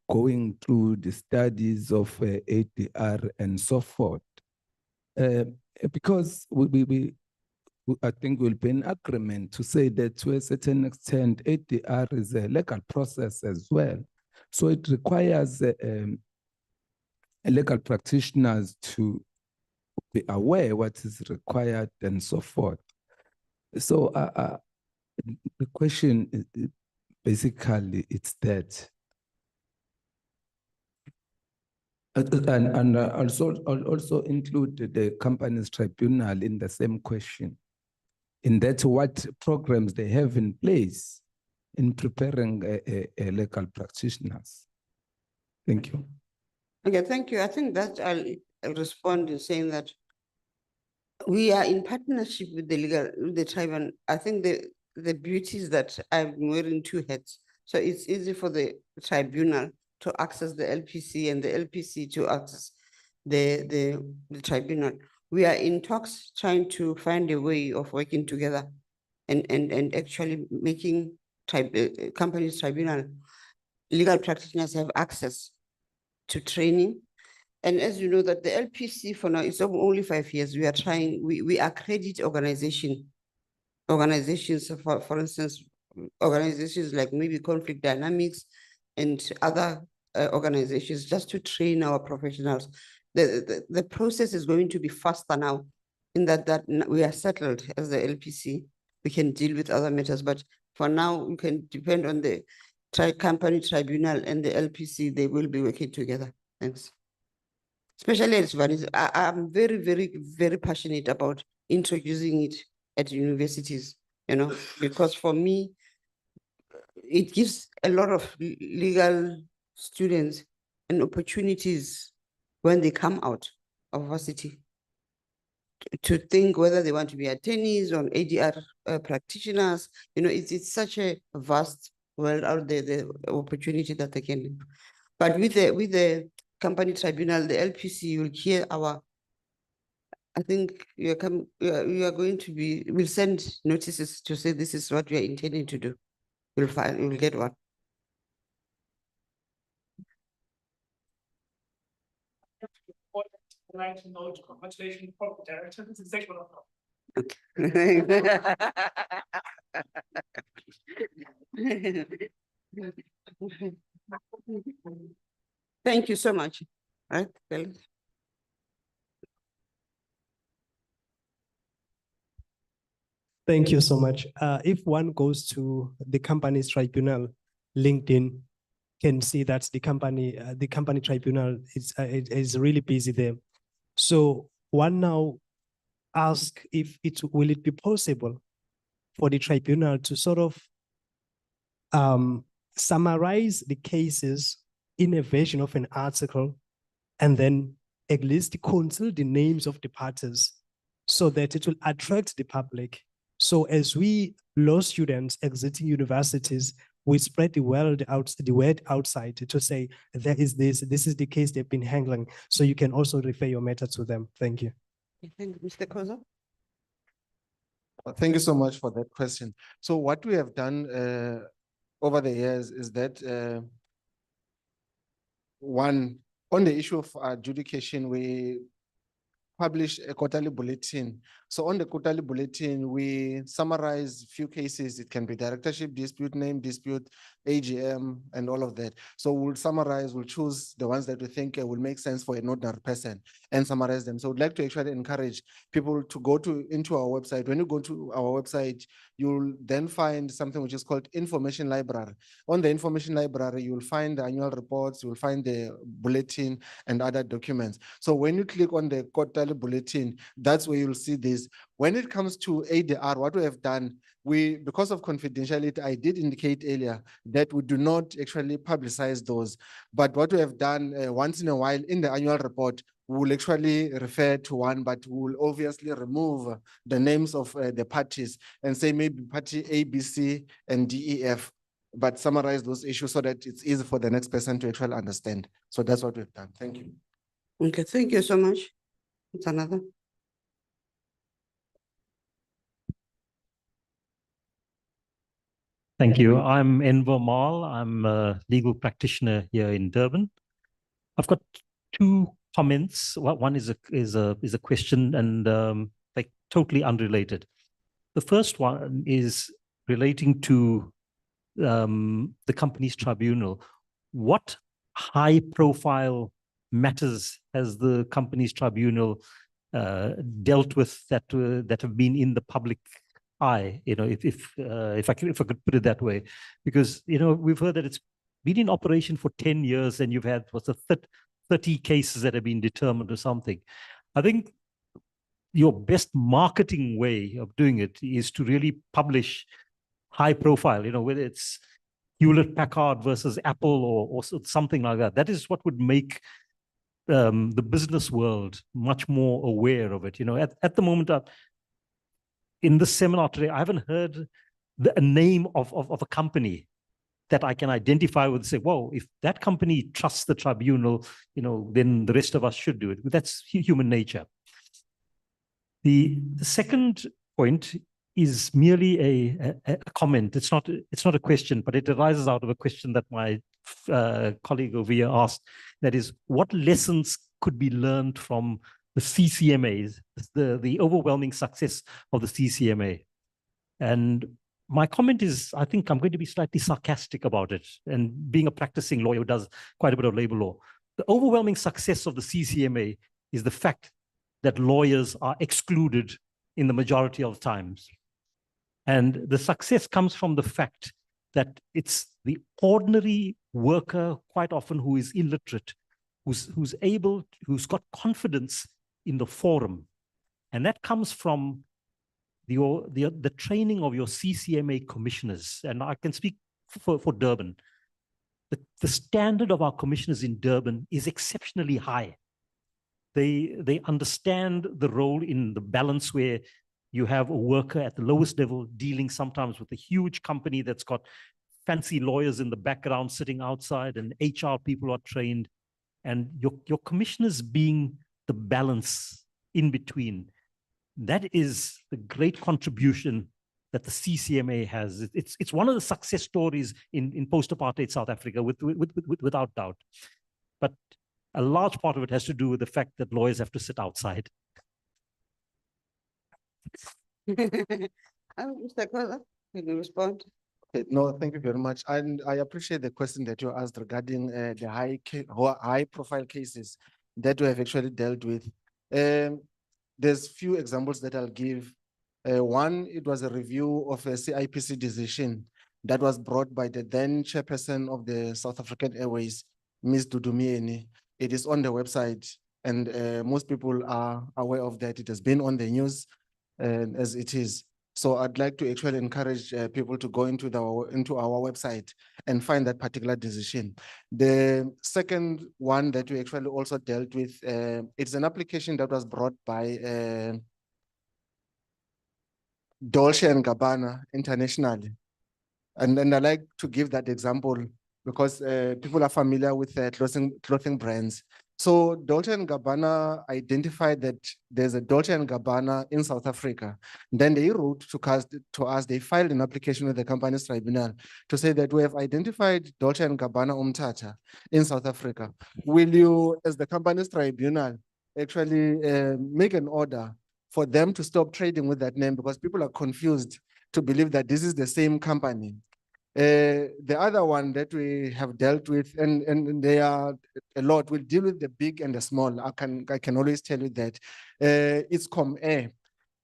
going through the studies of ADR and so forth? Because I think we'll be in agreement to say that to a certain extent, ADR is a legal process as well. So it requires legal practitioners to be aware what is required and so forth. So the question is basically it's that. And also include the company's tribunal in the same question. In that, what programs they have in place in preparing legal practitioners. Thank you. okay, thank you. I think that I'll respond in saying that we are in partnership with the tribunal. I think the beauty is that I'm wearing two hats. So it's easy for the tribunal to access the LPC and the LPC to access the tribunal. We are in talks trying to find a way of working together and actually making companies tribunal legal practitioners have access to training. And as you know that the LPC for now, it's only 5 years. We are trying, we accredit organizations, for instance, organizations like maybe Conflict Dynamics and other organizations just to train our professionals. The process is going to be faster now in that we are settled as the LPC. We can deal with other matters, but for now we can depend on the company tribunal and the LPC. They will be working together. Thanks. Especially as I'm very, very, very passionate about introducing it at universities, you know, because for me, it gives a lot of legal students and opportunities when they come out of varsity to think whether they want to be attorneys or ADR practitioners. You know, it's such a vast world out there, the opportunity that they can do. But with the company tribunal, the LPC, will hear I think you are going to be, we'll send notices to say this is what we are intending to do. We'll get one. Congratulations, Director. This is section of Thank you so much. All right. Thank you so much. If one goes to the company's tribunal, LinkedIn, can see that the company tribunal is really busy there. So one now ask if will it be possible for the tribunal to sort of summarize the cases in a version of an article and then at least conceal the names of the parties so that it will attract the public. So as we law students exiting universities, we spread the word outside to say, there is this is the case they've been handling. So you can also refer your matter to them. Thank you. Thank you, Mr. Koza. Thank you so much for that question. So what we have done over the years is that one, on the issue of adjudication, we publish a quarterly bulletin. So on the quarterly bulletin, we summarize few cases. It can be directorship dispute, name dispute, AGM, and all of that. So we'll summarize, we'll choose the ones that we think will make sense for an ordinary person and summarize them. So we'd like to actually encourage people to go into our website. When you go to our website, you'll then find something which is called information library. On the information library, you'll find the annual reports, you'll find the bulletin and other documents. So when you click on the quarterly bulletin, that's where you'll see this. When it comes to ADR, what we have done, because of confidentiality, I did indicate earlier that we do not actually publicize those. But what we have done once in a while in the annual report, we'll actually refer to one, but we'll obviously remove the names of the parties and say maybe party A, B, C, and D, E, F, but summarize those issues so that it's easy for the next person to actually understand. So that's what we've done. Thank you. Okay, thank you so much. It's another. Thank you. I'm Enver Mal. I'm a legal practitioner here in Durban. I've got two comments. One is a question, and like totally unrelated. The first one is relating to the company's tribunal. What high-profile matters has the company's tribunal dealt with that have been in the public eye? You know, if I could put it that way, because we've heard that it's been in operation for 10 years, and you've had 30 cases that have been determined or something. I think your best marketing way of doing it is to really publish high profile, whether it's Hewlett-Packard versus Apple or something like that. That is what would make the business world much more aware of it. At the moment, in this seminar today, I haven't heard a name of a company that I can identify with and say, whoa, if that company trusts the tribunal, then the rest of us should do it. That's human nature. The second point is merely a comment. It's not a question, but it arises out of a question that my colleague over here asked. That is, what lessons could be learned from the CCMAs, the overwhelming success of the CCMA? And my comment is, I think I'm going to be slightly sarcastic about it. And being a practicing lawyer who does quite a bit of labor law, the overwhelming success of the CCMA is the fact that lawyers are excluded in the majority of times. And the success comes from the fact that it's the ordinary worker, quite often who is illiterate, who's got confidence in the forum. And that comes from the training of your CCMA commissioners. And I can speak for Durban. The standard of our commissioners in Durban is exceptionally high. They understand the role in the balance where you have a worker at the lowest level dealing sometimes with a huge company that's got fancy lawyers in the background sitting outside, and HR people are trained. And your commissioners being the balance in between. That is the great contribution that the CCMA has. It's one of the success stories in post-apartheid South Africa, without doubt. But a large part of it has to do with the fact that lawyers have to sit outside. Mr. Koza, can you respond? No, thank you very much. And I appreciate the question that you asked regarding the high-profile cases that we have actually dealt with. There's few examples that I'll give. One, it was a review of a CIPC decision that was brought by the then chairperson of the South African Airways, Ms. Dudumieni. It is on the website, and most people are aware of that. It has been on the news as it is. So I'd like to actually encourage people to go into our website and find that particular decision. The second one that we actually also dealt with, it's an application that was brought by Dolce and Gabbana internationally. And I like to give that example because people are familiar with clothing brands. So Dolce and Gabbana identified that there's a Dolce and Gabbana in South Africa. Then they wrote to us, they filed an application with the company's tribunal to say that we have identified Dolce and Gabbana Umtata in South Africa. Will you, as the company's tribunal, actually make an order for them to stop trading with that name, because people are confused to believe that this is the same company. The other one that we have dealt with, and they are a lot, we'll deal with the big and the small. I can always tell you that. It's Comair.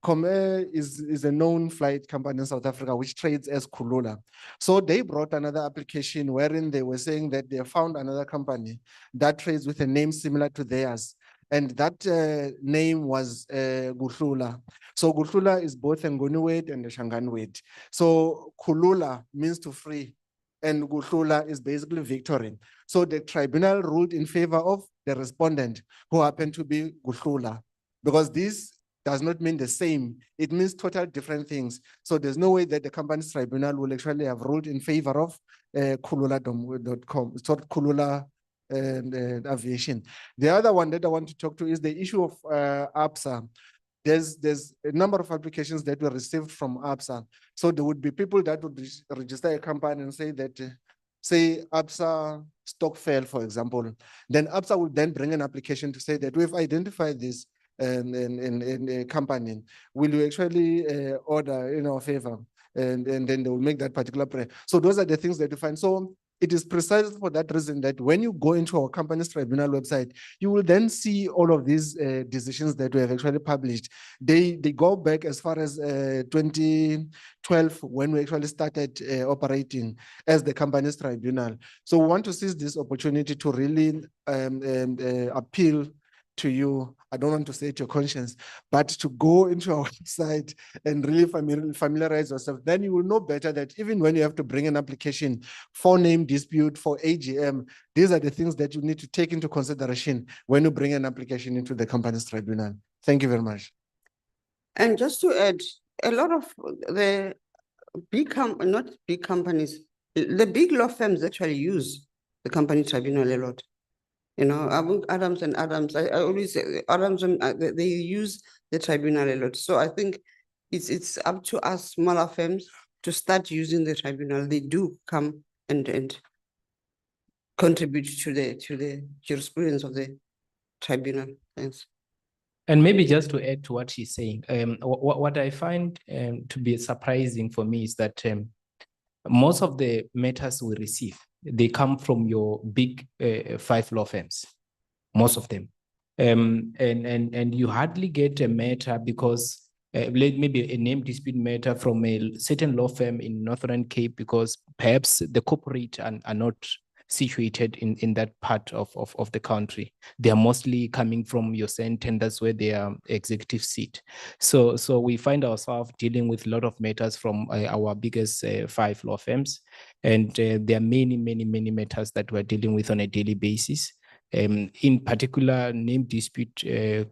Comair is a known flight company in South Africa which trades as Kulula. So they brought another application wherein they were saying that they found another company that trades with a name similar to theirs. And that name was Guhlula. So Guhlula is both a Nguni word and a Shangan word. So Kulula means to free, and Guhlula is basically victory. So the tribunal ruled in favor of the respondent, who happened to be Guhlula, because this does not mean the same. It means total different things. So there's no way that the company's tribunal will actually have ruled in favor of Kulula.com. It's not Kulula aviation. The other one that I want to talk to is the issue of ABSA. There's a number of applications that were received from ABSA. So there would be people that would register a company and say that, say ABSA stock fell, for example. Then ABSA would then bring an application to say that we've identified this in a company. Will you actually order in our favor? And then they will make that particular prayer. So those are the things that you find. So it is precisely for that reason that when you go into our company's tribunal website, you will then see all of these decisions that we have actually published. They go back as far as 2012, when we actually started operating as the company's tribunal. So we want to seize this opportunity to really appeal to you. I don't want to say to your conscience, but to go into our website and really familiarize yourself. Then you will know better that even when you have to bring an application for name dispute, for AGM, these are the things that you need to take into consideration when you bring an application into the company's tribunal. Thank you very much. And just to add, a lot of the not big companies, the big law firms actually use the company tribunal a lot. You know, Adams and Adams, I always say Adams, they use the tribunal a lot. So I think it's up to us smaller firms to start using the tribunal. They do come and contribute to the jurisprudence of the tribunal. Thanks. And maybe just to add to what she's saying, what I find to be surprising for me is that most of the matters we receive, they come from your big 5 law firms, most of them. And you hardly get a matter because maybe a name dispute matter from a certain law firm in Northern Cape, because perhaps the corporate are not situated in that part of the country. They are mostly coming from your tenders where they are executive seat. So we find ourselves dealing with a lot of matters from our biggest 5 law firms. And there are many matters that we're dealing with on a daily basis. In particular, name dispute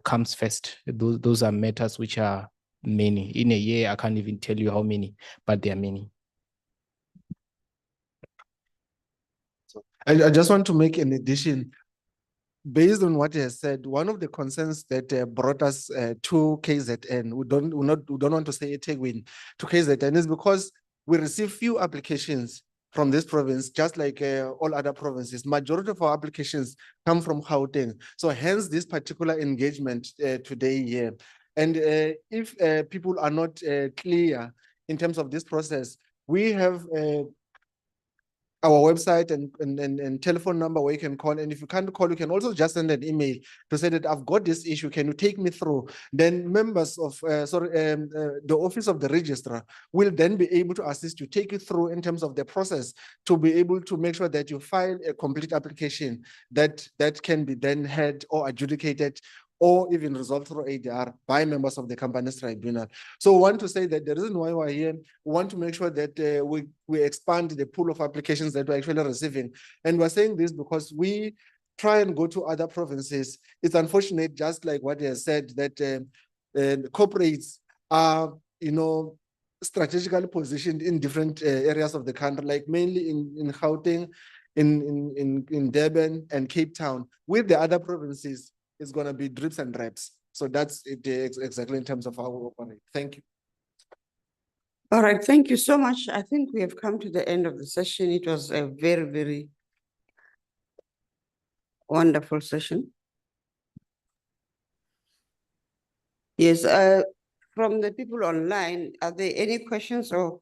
comes first. Those are matters which are many. In a year, I can't even tell you how many, but there are many. I just want to make an addition. Based on what he has said, one of the concerns that brought us to KZN, we don't want to say eThekwini, to KZN, is because we receive few applications from this province, just like all other provinces. Majority of our applications come from Gauteng. So hence this particular engagement today here. And if people are not clear in terms of this process, we have our website and telephone number where you can call. And if you can't call, you can also just send an email to say that I've got this issue. Can you take me through? Then members of, the office of the registrar will then be able to assist you, take you through in terms of the process to be able to make sure that you file a complete application that can be then heard or adjudicated or even resolved through ADR by members of the company's tribunal. So we want to say that the reason why we're here, we want to make sure that we expand the pool of applications that we're actually receiving. And we're saying this because we try and go to other provinces. It's unfortunate, just like what he has said, that corporates are, strategically positioned in different areas of the country, like mainly in Gauteng, in Durban and Cape Town. With the other provinces, it's going to be drips and drabs. So that's it exactly in terms of how we operate. Thank you. All right, thank you so much. I think we have come to the end of the session. It was a very, very wonderful session. Yes, from the people online, are there any questions or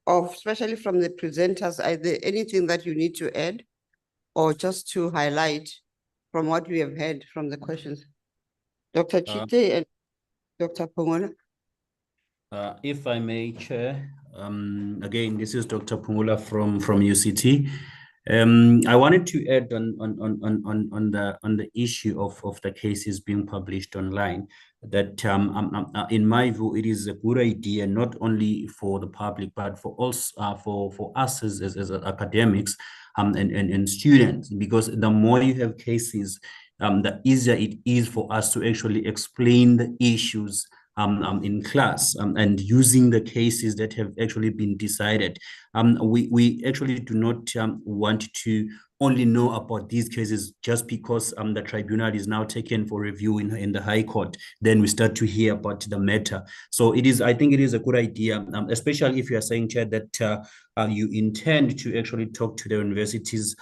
especially from the presenters, are there anything that you need to add or just to highlight from what we have heard from the questions? Dr. Chite and Dr. Pongola. If I may, Chair, again, this is Dr. Pungula from UCT. I wanted to add on the issue of the cases being published online that in my view, it is a good idea not only for the public but for us for us as academics and students, because the more you have cases, the easier it is for us to actually explain the issues in class and using the cases that have actually been decided. We actually do not want to only know about these cases just because the tribunal is now taken for review in the High Court. Then we start to hear about the matter. So I think it is a good idea, especially if you are saying, Chair, that you intend to actually talk to the universities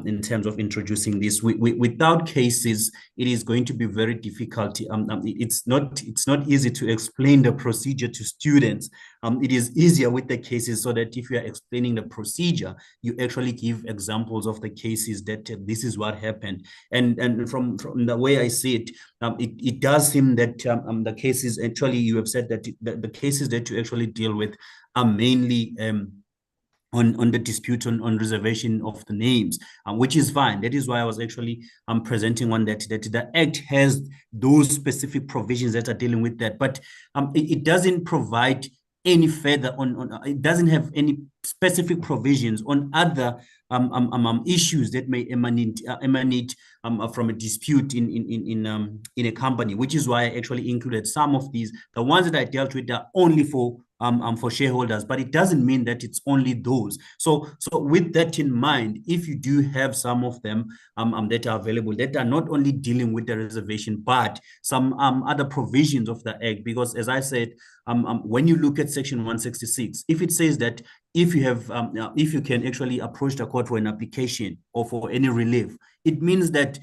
in terms of introducing this. Without cases, it is going to be very difficult. It's not easy to explain the procedure to students. It is easier with the cases, so that if you are explaining the procedure, you actually give examples of the cases that this is what happened. And from the way I see it, it does seem that the cases, actually, you have said that the cases that you actually deal with are mainly on the dispute on reservation of the names, which is fine. That is why I was actually presenting on that the Act has those specific provisions that are dealing with that, but it doesn't provide any further it doesn't have any specific provisions on other issues that may emanate from a dispute in a company, which is why I actually included some of these. The ones that I dealt with are only for shareholders, but it doesn't mean that it's only those. So with that in mind, if you do have some of them that are available that are not only dealing with the reservation, but some other provisions of the Act, because as I said, when you look at Section 166, if it says that if you have, if you can actually approach the court for an application or for any relief, it means that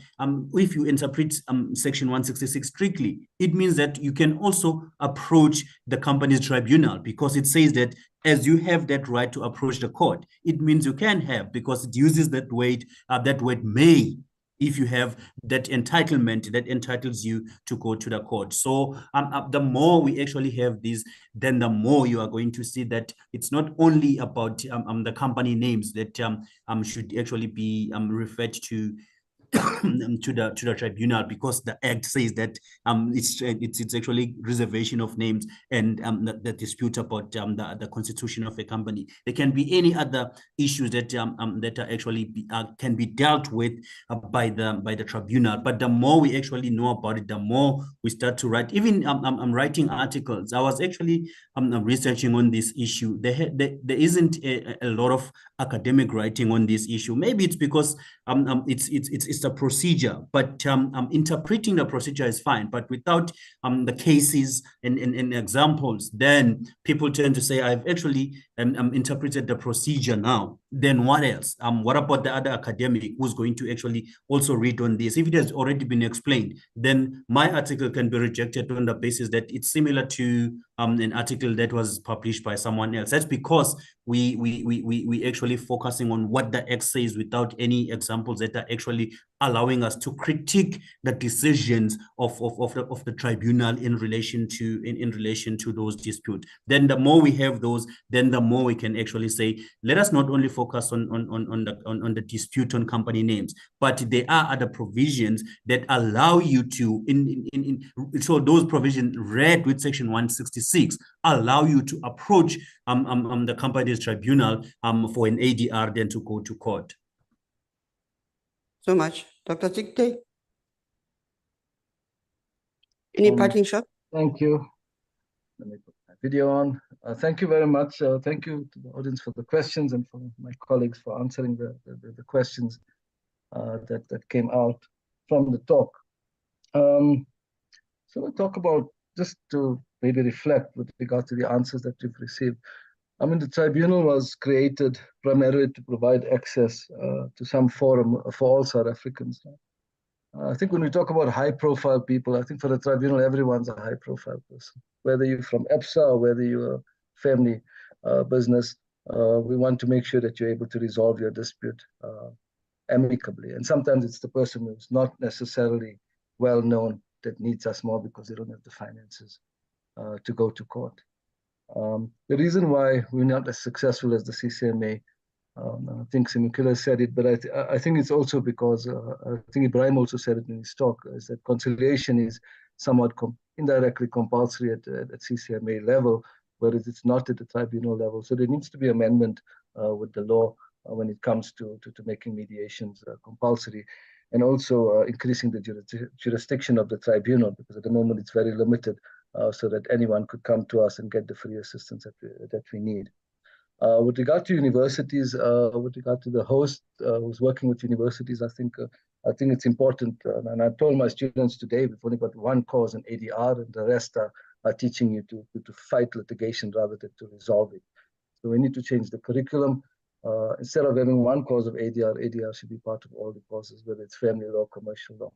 if you interpret Section 166 strictly, it means that you can also approach the company's tribunal, because it says that as you have that right to approach the court, it means you can have, because it uses that word may. If you have that entitlement that entitles you to go to the court. So the more we actually have this, then the more you are going to see that it's not only about the company names that should actually be referred to the tribunal, because the Act says that it's actually reservation of names and the dispute about the constitution of a company. There can be any other issues that are actually can be dealt with by the tribunal. But the more we actually know about it, the more we start to write. Even I'm writing articles. I was actually researching on this issue. There isn't a lot of academic writing on this issue. Maybe it's because it's a procedure, but interpreting the procedure is fine. But without the cases and examples, then people tend to say, I've actually interpreted the procedure now. Then what else? What about the other academic who's going to actually also read on this? If it has already been explained, then my article can be rejected on the basis that it's similar to an article that was published by someone else. That's because we actually focusing on what the X says without any examples that are actually allowing us to critique the decisions of the tribunal in relation to those disputes. Then the more we have those, then the more we can actually say, let us not only focus on the dispute on company names, but there are other provisions that allow you to so those provisions read with section 166 allow you to approach the company's tribunal for an ADR than to go to court. So much. Dr. Chikte? Any parting shot? Thank you. Let me put my video on. Thank you very much. Thank you to the audience for the questions and for my colleagues for answering the questions that came out from the talk. So we'll talk about, just to maybe reflect with regard to the answers that we've received. I mean, the tribunal was created primarily to provide access to some forum for all South Africans. I think when we talk about high-profile people, I think for the tribunal, everyone's a high-profile person. Whether you're from EPSA or whether you're a family business, we want to make sure that you're able to resolve your dispute amicably. And sometimes it's the person who's not necessarily well-known that needs us more because they don't have the finances to go to court. The reason why we're not as successful as the CCMA, I think Simukila said it, but I think it's also because, I think Ibrahim also said it in his talk, is that conciliation is somewhat indirectly compulsory at CCMA level, whereas it's not at the tribunal level. So there needs to be amendment with the law when it comes to making mediations compulsory, and also increasing the jurisdiction of the tribunal, because at the moment it's very limited, so that anyone could come to us and get the free assistance that we need. With regard to universities, with regard to the host who's working with universities, I think it's important, and I told my students today, we've only got one course in ADR, and the rest are teaching you to fight litigation rather than to resolve it. So we need to change the curriculum. Instead of having one course of ADR should be part of all the courses, whether it's family law, commercial law,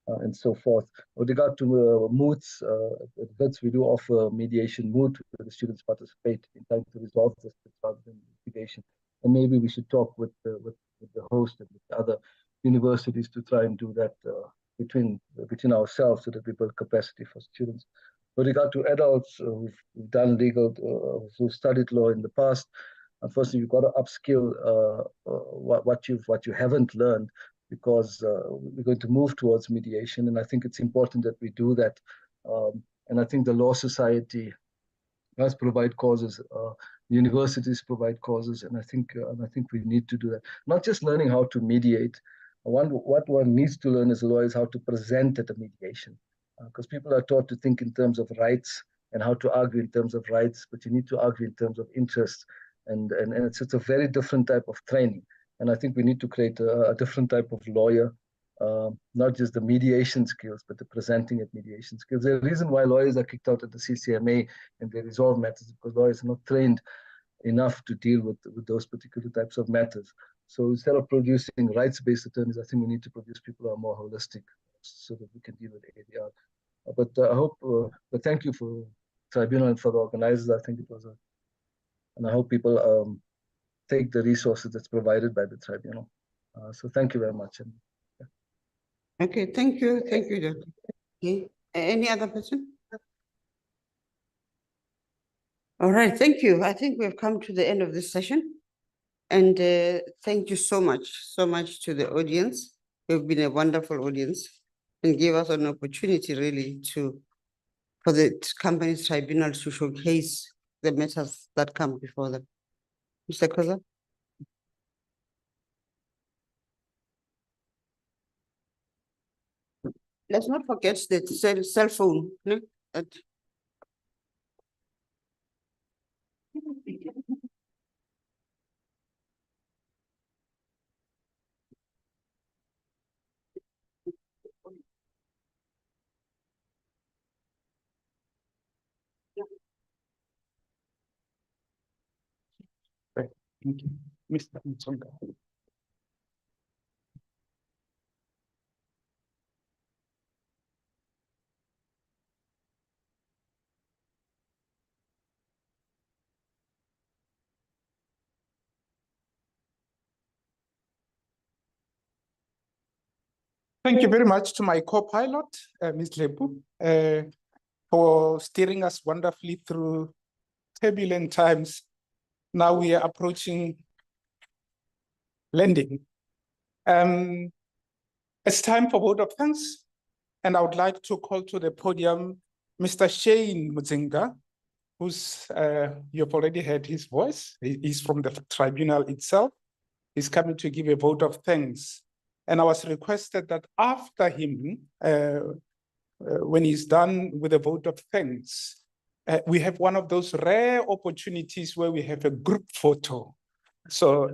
and so forth. With regard to moots, at WITS, we do offer mediation moot where the students participate in trying to resolve this rather than litigation. And maybe we should talk with the host and with the other universities to try and do that between ourselves so that we build capacity for students. With regard to adults who've done legal, who've studied law in the past, unfortunately, you've got to upskill what you haven't learned, because we're going to move towards mediation, and I think it's important that we do that. And I think the Law Society does provide causes, universities provide causes, and I think we need to do that. Not just learning how to mediate. What one needs to learn as a lawyer is how to present at a mediation, because people are taught to think in terms of rights and how to argue in terms of rights, but you need to argue in terms of interests, and it's a very different type of training. And I think we need to create a different type of lawyer, not just the mediation skills, but the presenting at mediation skills. The reason why lawyers are kicked out at the CCMA and they resolve matters is because lawyers are not trained enough to deal with those particular types of matters. So instead of producing rights-based attorneys, I think we need to produce people who are more holistic so that we can deal with ADR. But I hope, but thank you for tribunal and for the organizers. I think it was and I hope people take the resources that's provided by the tribunal. So thank you very much. And, yeah. Okay, thank you, Doctor. Okay, any other person? All right, thank you. I think we've come to the end of this session, and thank you so much to the audience. You've been a wonderful audience and gave us an opportunity really for the company's tribunal to showcase the matters that come before them. Mr. Khoza? Let's not forget the cell phone. No? Thank you. Mr. Mtsonga. Thank you very much to my co-pilot, Ms. Lepu, for steering us wonderfully through turbulent times. Now we are approaching landing. It's time for vote of thanks, and I would like to call to the podium Mr. Shane Mudzinga, who's, you've already heard his voice. He's from the tribunal itself. He's coming to give a vote of thanks. And I was requested that after him, when he's done with a vote of thanks, we have one of those rare opportunities where we have a group photo. So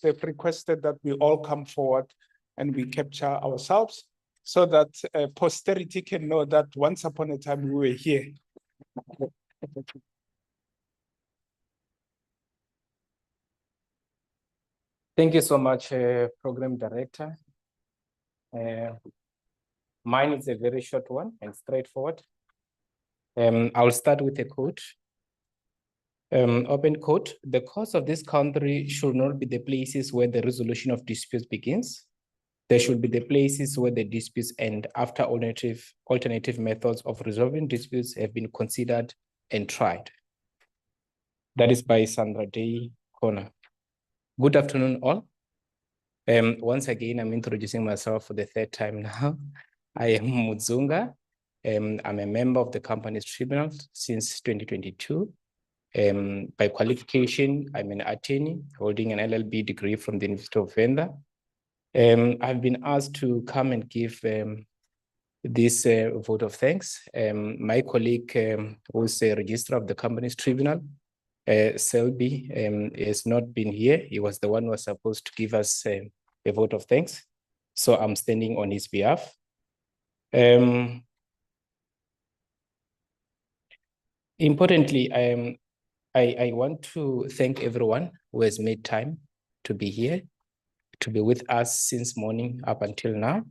they've requested that we all come forward and we capture ourselves so that posterity can know that once upon a time we were here. Thank you so much, Program Director. Mine is a very short one and straightforward. I'll start with a quote. Open quote, "The course of this country should not be the places where the resolution of disputes begins. There should be the places where the disputes end after alternative methods of resolving disputes have been considered and tried." That is by Sandra Day Kona. Good afternoon, all. Once again, I'm introducing myself for the third time now. I am Mudzunga. I'm a member of the company's tribunal since 2022. By qualification, I'm an attorney holding an LLB degree from the University of Venda. I've been asked to come and give this vote of thanks. My colleague, who's a registrar of the company's tribunal, Selby, has not been here. He was the one who was supposed to give us a vote of thanks. So I'm standing on his behalf. Importantly, I want to thank everyone who has made time to be here, to be with us since morning up until now.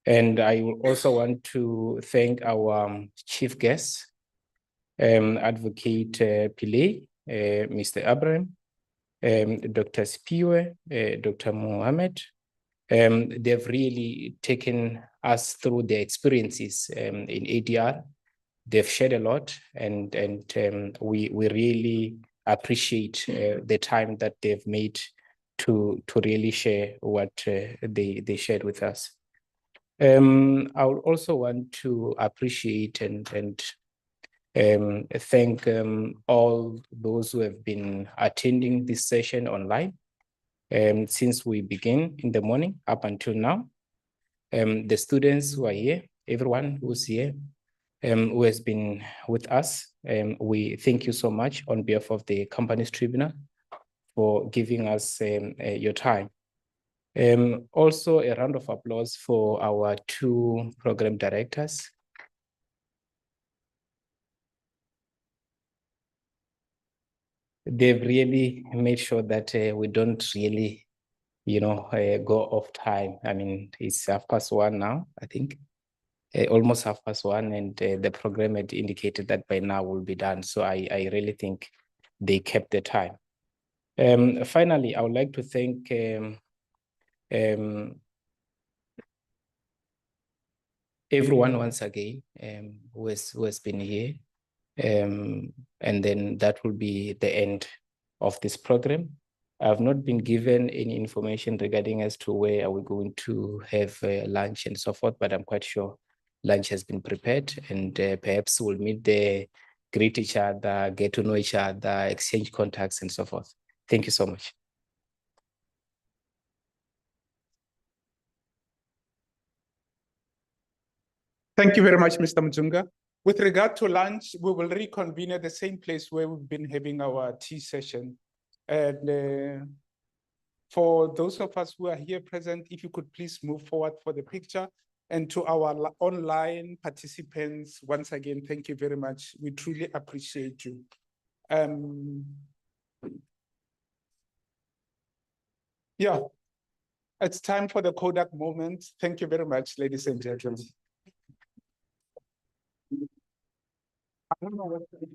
And I also want to thank our chief guests, Advocate Pillay, Mr. Abraham, Dr. Spiwe, Dr. Mohammed. They've really taken us through their experiences in ADR. They've shared a lot, and we really appreciate the time that they've made to really share what they shared with us. I would also want to appreciate and thank all those who have been attending this session online since we began in the morning up until now. The students who are here, everyone who's here, who has been with us, we thank you so much on behalf of the company's tribunal for giving us your time. Also, a round of applause for our two program directors. They've really made sure that we don't really, go off time. I mean, it's 1:30 now, I think. Almost 1:30, and the program had indicated that by now we'll be done. So I really think they kept the time. Finally, I would like to thank everyone once again who has been here. And then that will be the end of this program. I have not been given any information regarding as to where are we going to have lunch and so forth, but I'm quite sure lunch has been prepared, and perhaps we'll meet there, greet each other, get to know each other, exchange contacts and so forth. Thank you so much. Thank you very much, Mr. Mdzunga. With regard to lunch, we will reconvene at the same place where we've been having our tea session. And for those of us who are here present, if you could please move forward for the picture. And to our online participants, once again, thank you very much. We truly appreciate you. Yeah, it's time for the Kodak moment. Thank you very much, ladies and gentlemen. I don't know what to do.